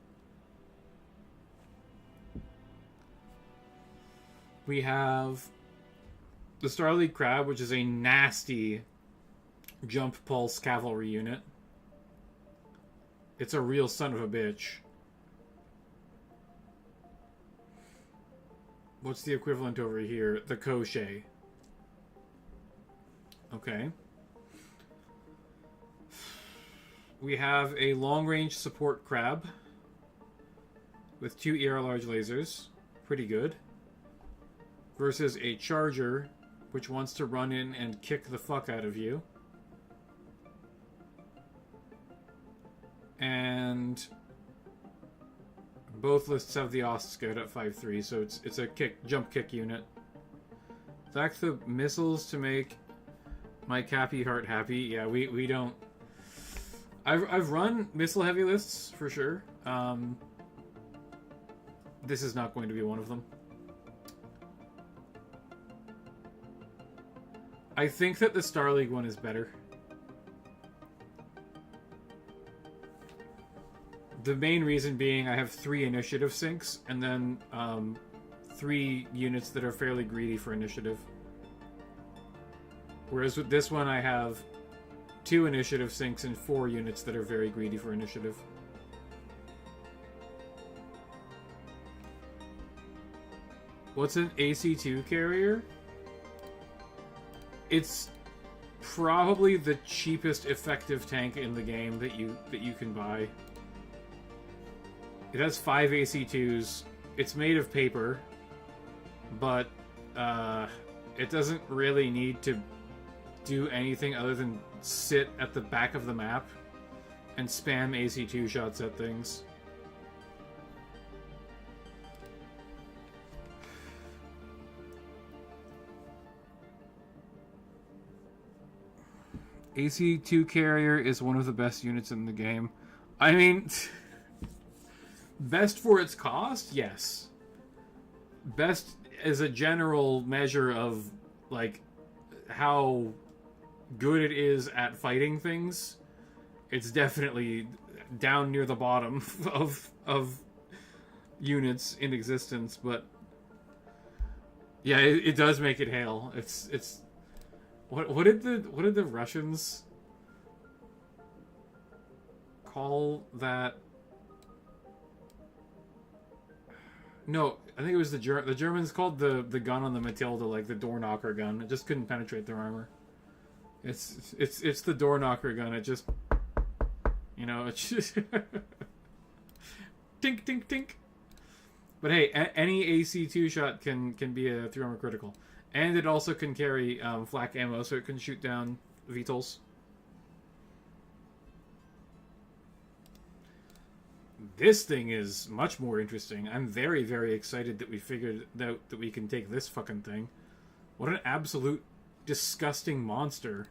We have the Star League Crab, which is a nasty jump pulse cavalry unit. It's a real son of a bitch. What's the equivalent over here? The Crochet. Okay. We have a long-range support crab with 2 ER large lasers. Pretty good. Versus a Charger, which wants to run in and kick the fuck out of you. And both lists have the Ost Scout at 5-3, so it's a jump kick unit. Back the missiles to make my Cappy heart happy. Yeah, we don't. I've run missile heavy lists for sure. This is not going to be one of them. I think that the Star League one is better. The main reason being I have 3 initiative sinks, and then 3 units that are fairly greedy for initiative. Whereas with this one I have 2 initiative sinks and 4 units that are very greedy for initiative. What's an AC-2 carrier? It's probably the cheapest effective tank in the game that you can buy. It has 5 AC-2s. It's made of paper, but it doesn't really need to do anything other than sit at the back of the map and spam AC-2 shots at things. AC-2 carrier is one of the best units in the game. I mean, best for its cost? Yes. Best as a general measure of, like, how good it is at fighting things. It's definitely down near the bottom of units in existence, but yeah, it does make it hail. It's What did the Russians call that? No, I think it was the Germans called the gun on the Matilda like the door knocker gun. It just couldn't penetrate their armor. It's the door knocker gun. It just, you know, it's just tink tink tink. But hey, any AC-2 shot can be a 3 armor critical. And it also can carry flak ammo, so it can shoot down VTOLs. This thing is much more interesting. I'm very, very excited that we figured out that we can take this fucking thing. What an absolute disgusting monster.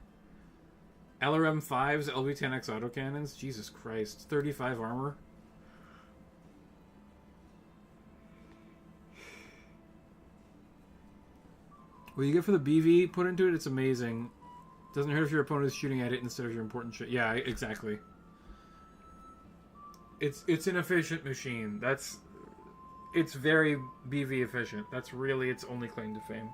LRM-5s, LB-10X autocannons? Jesus Christ. 35 armor? What you get for the BV put into it, it's amazing. Doesn't hurt if your opponent is shooting at it instead of your important shit. Yeah, exactly. It's an efficient machine. It's very BV efficient. That's really its only claim to fame.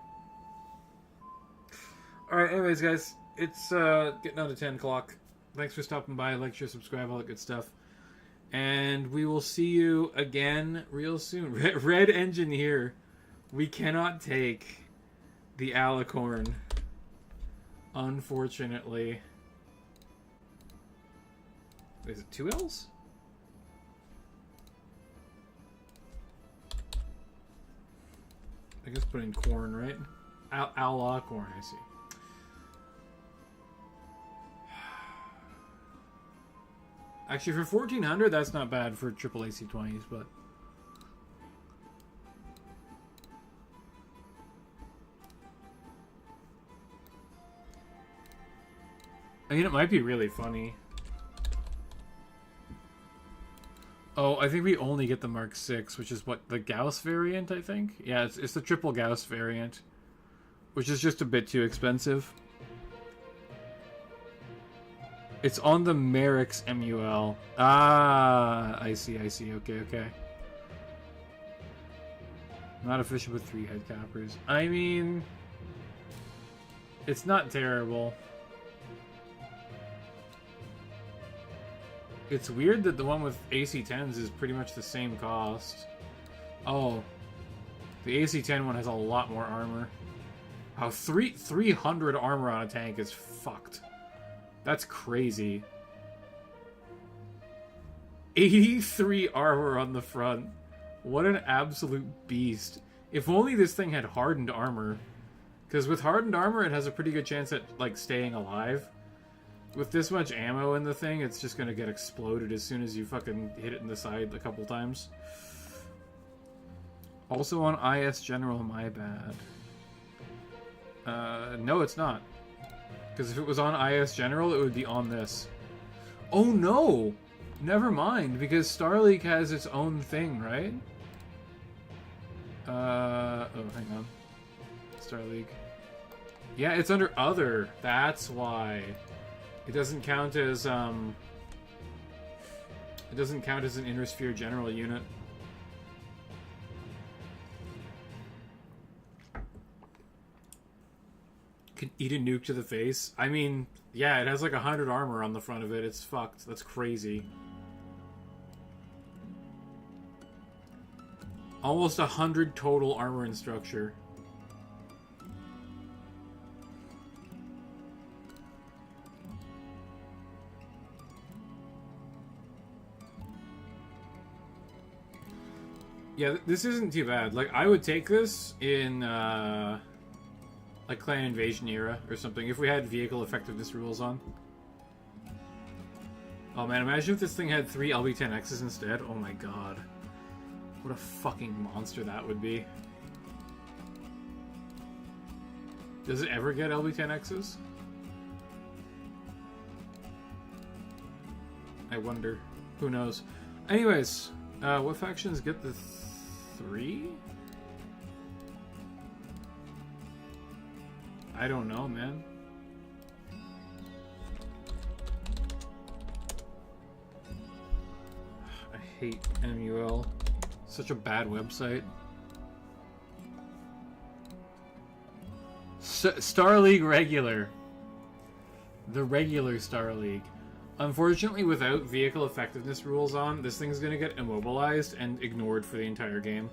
Alright, anyways, guys. It's getting on to 10 o'clock. Thanks for stopping by. Like, share, subscribe, all that good stuff. And we will see you again real soon. Red Engineer. We cannot take the Alicorn. Unfortunately. Is it 2 L's? I guess put in corn, right? Alicorn, I see. Actually, for 1400, that's not bad for triple AC20s, but... I mean, it might be really funny. Oh, I think we only get the Mark 6, which is what, the Gauss variant, I think? Yeah, it's the triple Gauss variant, which is just a bit too expensive. It's on the Merrick's MUL. Ah, I see. Okay. Not efficient with 3 head cappers. I mean, it's not terrible. It's weird that the one with AC-10s is pretty much the same cost. Oh, the AC-10 one has a lot more armor. Wow, 300 armor on a tank is fucked. That's crazy. 83 armor on the front. What an absolute beast. If only this thing had hardened armor. Because with hardened armor, it has a pretty good chance at, like, staying alive. With this much ammo in the thing, it's just gonna get exploded as soon as you fucking hit it in the side a couple times. Also on IS General, my bad. No, it's not. Because if it was on IS General, it would be on this. Oh no! Never mind, because Star League has its own thing, right? Oh, hang on. Star League. Yeah, it's under Other. That's why. It doesn't count as, it doesn't count as an Inner Sphere General unit. Can eat a nuke to the face. I mean, yeah, it has like 100 armor on the front of it. It's fucked. That's crazy. Almost 100 total armor and structure. Yeah, this isn't too bad. Like, I would take this in, like, Clan Invasion era or something, if we had vehicle effectiveness rules on. Oh man, imagine if this thing had 3 LB-10Xs instead. Oh my god. What a fucking monster that would be. Does it ever get LB-10Xs? I wonder. Who knows? Anyways, what factions get the 3? I don't know, man. I hate MUL. Such a bad website. Star League regular. The regular Star League. Unfortunately, without vehicle effectiveness rules on, this thing's gonna get immobilized and ignored for the entire game.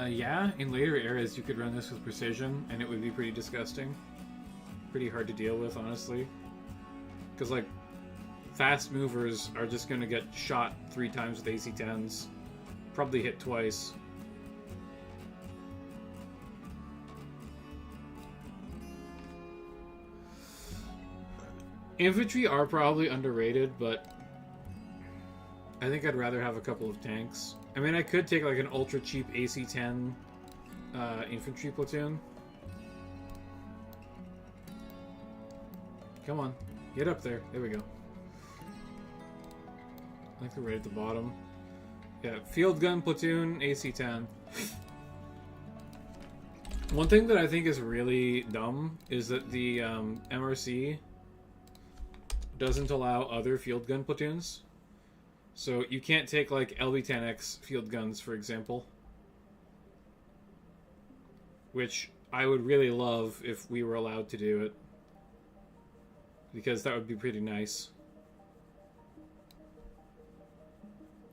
Yeah, in later eras you could run this with precision, and it would be pretty disgusting. Pretty hard to deal with, honestly. Because, like, fast movers are just gonna get shot 3 times with AC-10s. Probably hit twice. Infantry are probably underrated, but I think I'd rather have a couple of tanks. I mean, I could take like an ultra cheap AC-10 infantry platoon. Come on. Get up there. There we go. I think they're right at the bottom. Yeah, field gun platoon, AC-10. One thing that I think is really dumb is that the MRC doesn't allow other field gun platoons. So you can't take like LB-10X field guns, for example. Which I would really love if we were allowed to do it. Because that would be pretty nice.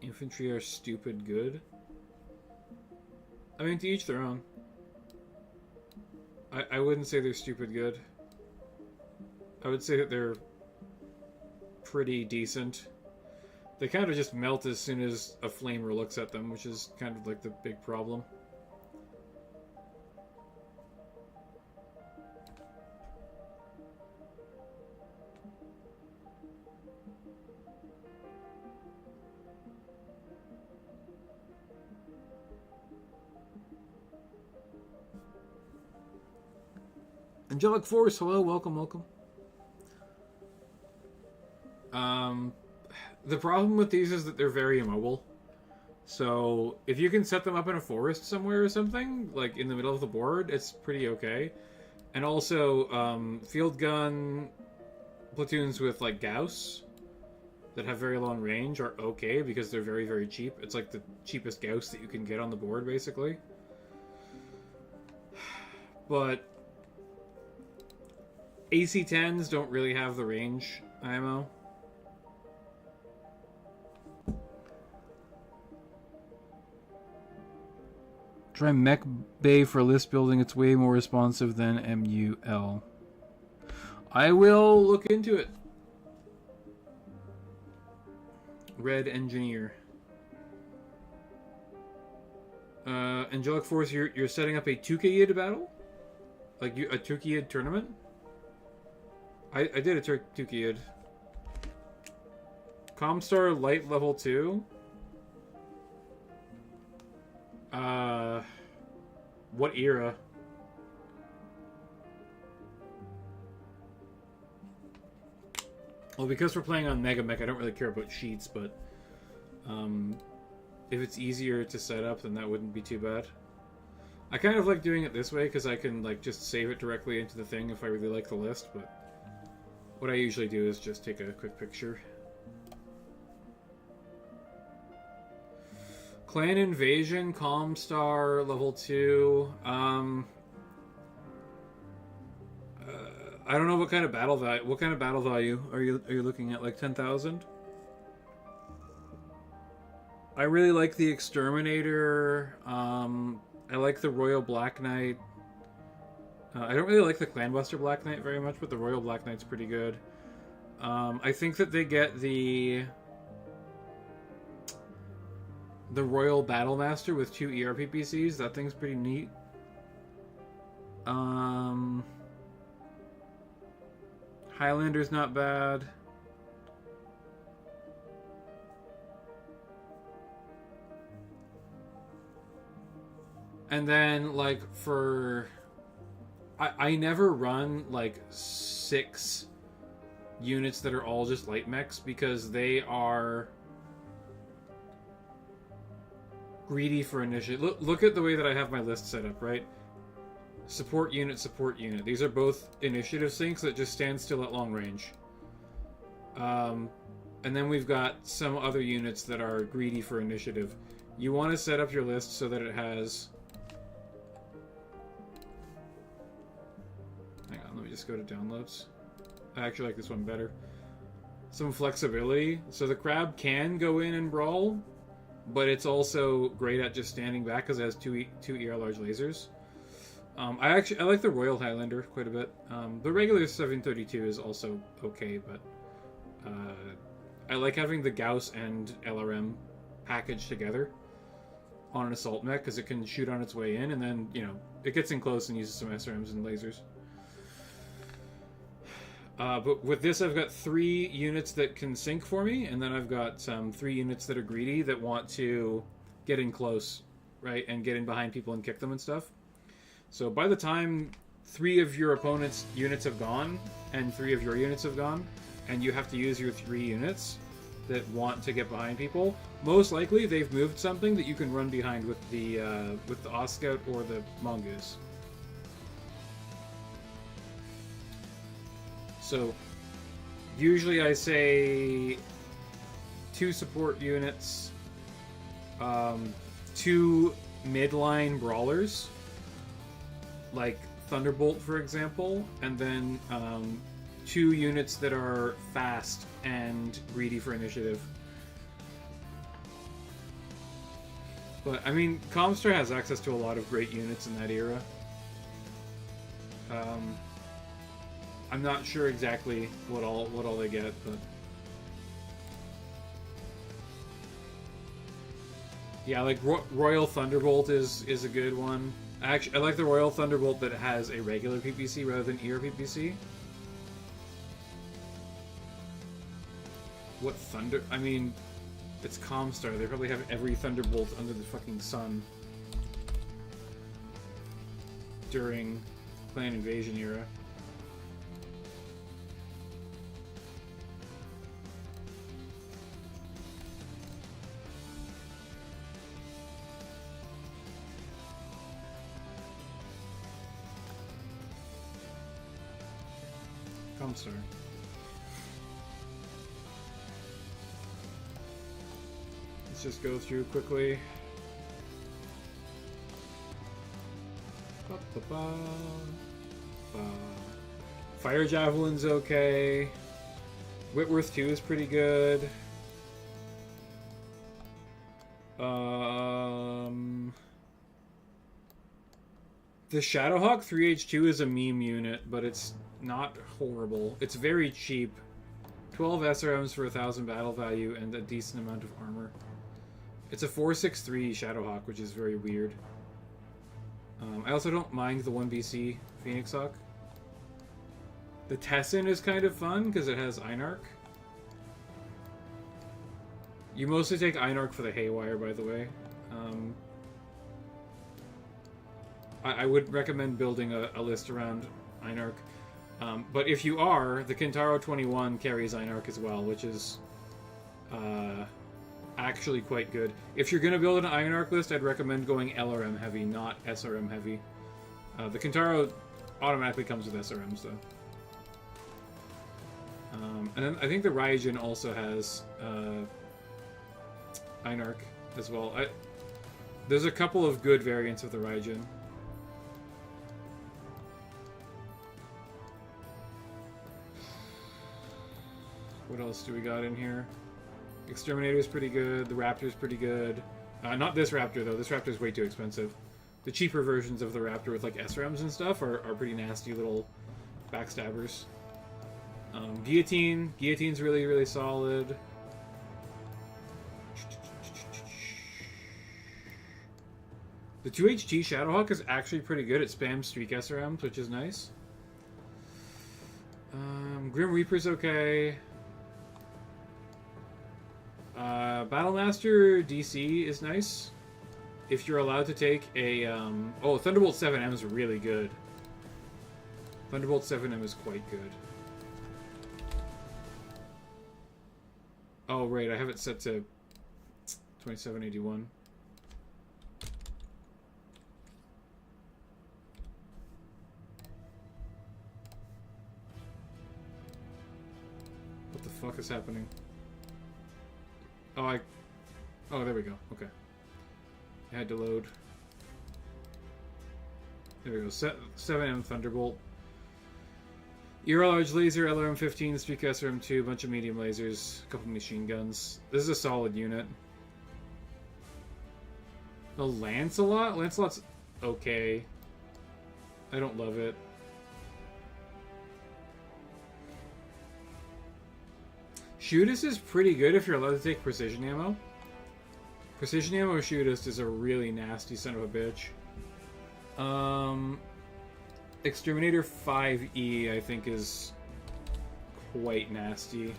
Infantry are stupid good. I mean, to each their own. I wouldn't say they're stupid good. I would say that they're pretty decent. They kind of just melt as soon as a flamer looks at them, which is kind of like the big problem. Angelic Force, hello, welcome, welcome. The problem with these is that they're very immobile. So, if you can set them up in a forest somewhere or something, like in the middle of the board, it's pretty okay. And also, field gun platoons with, like, Gauss that have very long range are okay because they're very, very cheap. It's like the cheapest Gauss that you can get on the board, basically. But AC-10s don't really have the range IMO. Try Mech Bay for list building. It's way more responsive than MUL. I will look into it. Red Engineer. Angelic Force, you're setting up a Tukeyid battle? Like a Tukeyid tournament? I did a Tukeyid. Comstar Light Level 2? What era? Well, because we're playing on Mega Mech, I don't really care about sheets, but if it's easier to set up, then that wouldn't be too bad. I kind of like doing it this way because I can like just save it directly into the thing if I really like the list, but what I usually do is just take a quick picture. Clan Invasion, Comstar, level 2. I don't know what kind of battle value. What kind of battle value are you looking at? Like 10,000? I really like the Exterminator. I like the Royal Black Knight. I don't really like the Clanbuster Black Knight very much, but the Royal Black Knight's pretty good. I think that they get the Royal Battlemaster with 2 ERPPCs. That thing's pretty neat. Highlander's not bad. And then, like, for... I never run, like, 6 units that are all just light mechs because they are greedy for initiative. Look at the way that I have my list set up, right? Support unit, support unit. These are both initiative sinks that just stand still at long range. And then we've got some other units that are greedy for initiative. You want to set up your list so that it has... Hang on, let me just go to downloads. I actually like this one better. Some flexibility. So the crab can go in and brawl, but it's also great at just standing back because it has two ER large lasers. I like the Royal Highlander quite a bit. The regular 732 is also okay, but I like having the Gauss and LRM packaged together on an assault mech because it can shoot on its way in, and then, you know, it gets in close and uses some SRMs and lasers. But with this, I've got 3 units that can sink for me, and then I've got 3 units that are greedy that want to get in close, right, and get in behind people and kick them and stuff. So by the time 3 of your opponent's units have gone, and 3 of your units have gone, and you have to use your 3 units that want to get behind people, most likely they've moved something that you can run behind with the Oscout or the Mongoose. So usually I say 2 support units, 2 midline brawlers, like Thunderbolt, for example, and then 2 units that are fast and greedy for initiative. But, I mean, Comstar has access to a lot of great units in that era. I'm not sure exactly what all they get, but... Yeah, like, Royal Thunderbolt is a good one. Actually, I like the Royal Thunderbolt that has a regular PPC rather than ER PPC. What Thunder... I mean, it's Comstar. They probably have every Thunderbolt under the fucking sun. During Clan Invasion era. Comstar. Let's just go through quickly. Fire Javelin's okay. Whitworth 2 is pretty good. The Shadowhawk 3H2 is a meme unit, but it's not horrible. It's very cheap. 12 SRMs for 1,000 battle value and a decent amount of armor. It's a 463 Shadowhawk, which is very weird. I also don't mind the 1BC Phoenix Hawk. The Tessin is kind of fun because it has Einarch. You mostly take Einarch for the Haywire, by the way. I would recommend building a list around Einarch. But if you are, the Kintaro 21 carries Einarch as well, which is actually quite good. If you're going to build an Einarch list, I'd recommend going LRM heavy, not SRM heavy. The Kintaro automatically comes with SRMs, though. And then I think the Raijin also has Einarch as well. There's a couple of good variants of the Raijin. What else do we got in here? Exterminator's pretty good. The Raptor's pretty good. Not this Raptor, though. This Raptor's way too expensive. The cheaper versions of the Raptor with, like, SRMs and stuff are pretty nasty little backstabbers. Guillotine. Guillotine's really, really solid. The 2HT Shadowhawk is actually pretty good. It spams streak SRMs, which is nice. Grim Reaper's okay. Battlemaster DC is nice. If you're allowed to take a... Oh, Thunderbolt 7M is really good. Thunderbolt 7M is quite good. Oh, right, I have it set to 2781. What the fuck is happening? Oh, Oh, there we go. Okay. I had to load. There we go. 7M Thunderbolt. Euro Large Laser, LRM-15, Streak SRM-2, a bunch of medium lasers, a couple machine guns. This is a solid unit. The Lancelot? Lancelot's okay. I don't love it. Shootist is pretty good if you're allowed to take precision ammo. Precision ammo Shootist is a really nasty son of a bitch. Exterminator 5E, I think, is quite nasty.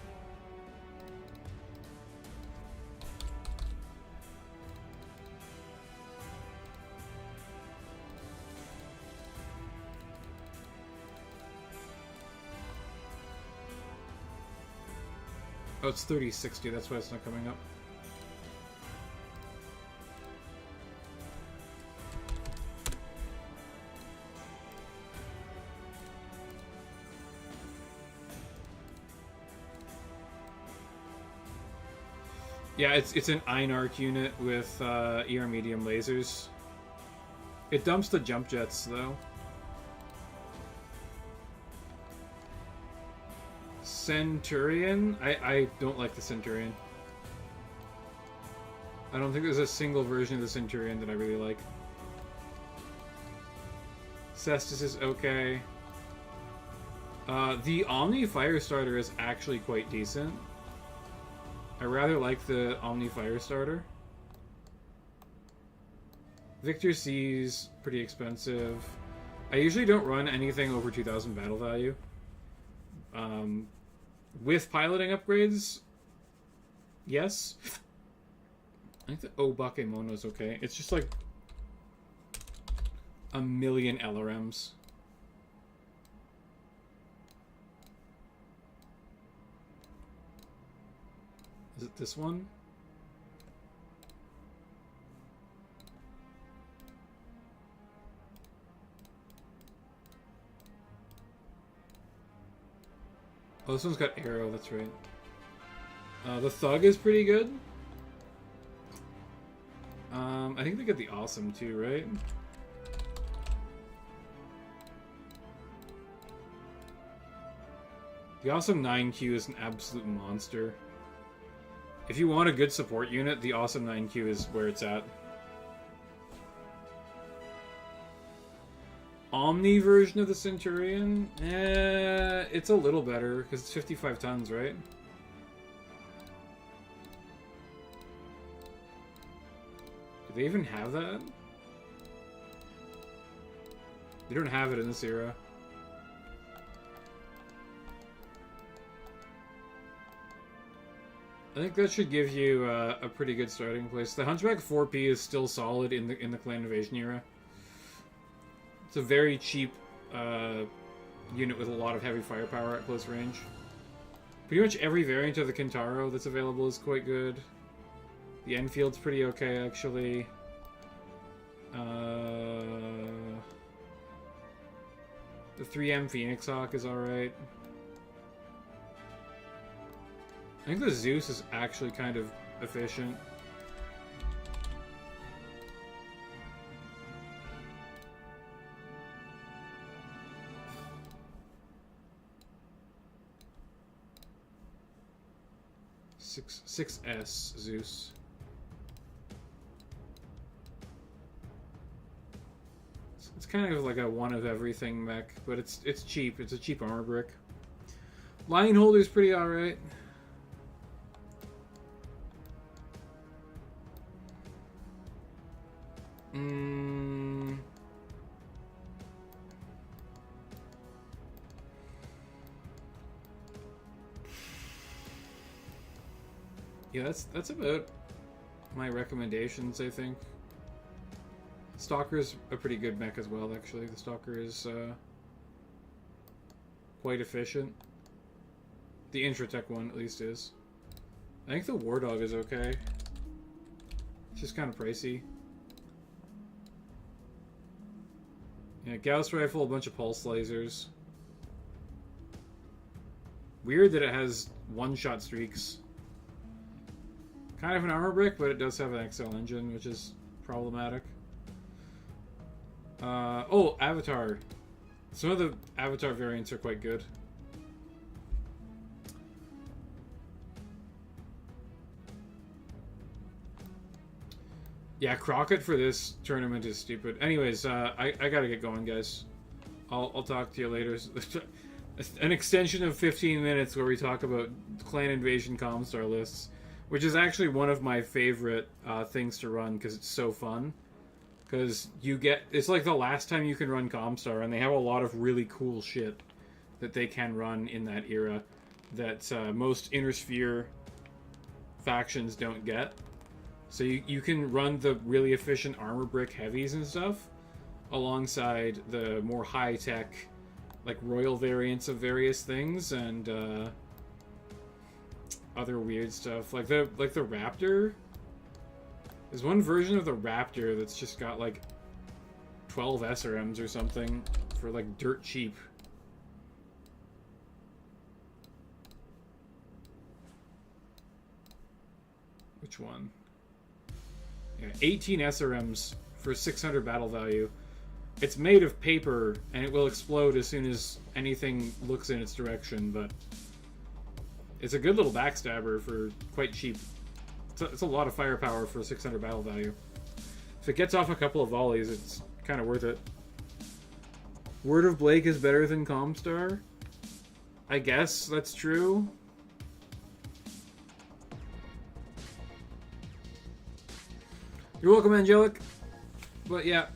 Oh, it's 3060, that's why it's not coming up. Yeah, it's an Einarch unit with ER medium lasers. It dumps the jump jets, though. Centurion? I don't like the Centurion. I don't think there's a single version of the Centurion that I really like. Cestus is okay. The Omni Firestarter is actually quite decent. I rather like the Omni Firestarter. Victor C's pretty expensive. I usually don't run anything over 2,000 battle value. With piloting upgrades, yes. I think the Obakemono is okay. It's just like a million LRMs. Is it this one? Oh, this one's got arrow, that's right. The Thug is pretty good. I think they get the Awesome too, right? The Awesome 9Q is an absolute monster. If you want a good support unit, the Awesome 9Q is where it's at. Omni version of the Centurion? It's a little better, because it's 55 tons, right? Do they even have that? They don't have it in this era. I think that should give you a pretty good starting place. The Hunchback 4P is still solid in the Clan Invasion era. It's a very cheap unit with a lot of heavy firepower at close range. Pretty much every variant of the Kintaro that's available is quite good. The Enfield's pretty okay, actually. The 3M Phoenix Hawk is alright. I think the Zeus is actually kind of efficient. Six S Zeus. It's kind of like a one of everything mech, but it's cheap. It's a cheap armor brick. Lion Holder's pretty alright. Yeah, that's about my recommendations, I think. Stalker's a pretty good mech as well, actually. The Stalker is quite efficient. The Intratech one, at least, is. I think the War Dog is okay. It's just kind of pricey. Yeah, Gauss Rifle, a bunch of pulse lasers. Weird that it has one-shot streaks. Kind of an armor brick, but it does have an XL engine, which is problematic. Oh, Avatar. Some of the Avatar variants are quite good. Yeah, Crockett for this tournament is stupid. Anyways, I gotta get going, guys. I'll talk to you later. An extension of 15 minutes where we talk about Clan Invasion Comstar lists, which is actually one of my favorite things to run because it's so fun. Because it's like the last time you can run Comstar, and they have a lot of really cool shit that they can run in that era that most Inner-Sphere factions don't get. So you can run the really efficient armor brick heavies and stuff alongside the more high-tech, like, royal variants of various things, and other weird stuff. Like the Raptor. There's one version of the Raptor that's just got like 12 SRMs or something for like dirt cheap. Which one? Yeah, 18 SRMs for 600 battle value. It's made of paper, and it will explode as soon as anything looks in its direction, but it's a good little backstabber for quite cheap. It's a lot of firepower for 600 battle value. If it gets off a couple of volleys, it's kind of worth it. Word of Blake is better than Comstar? I guess that's true. You're welcome, Angelic. But yeah,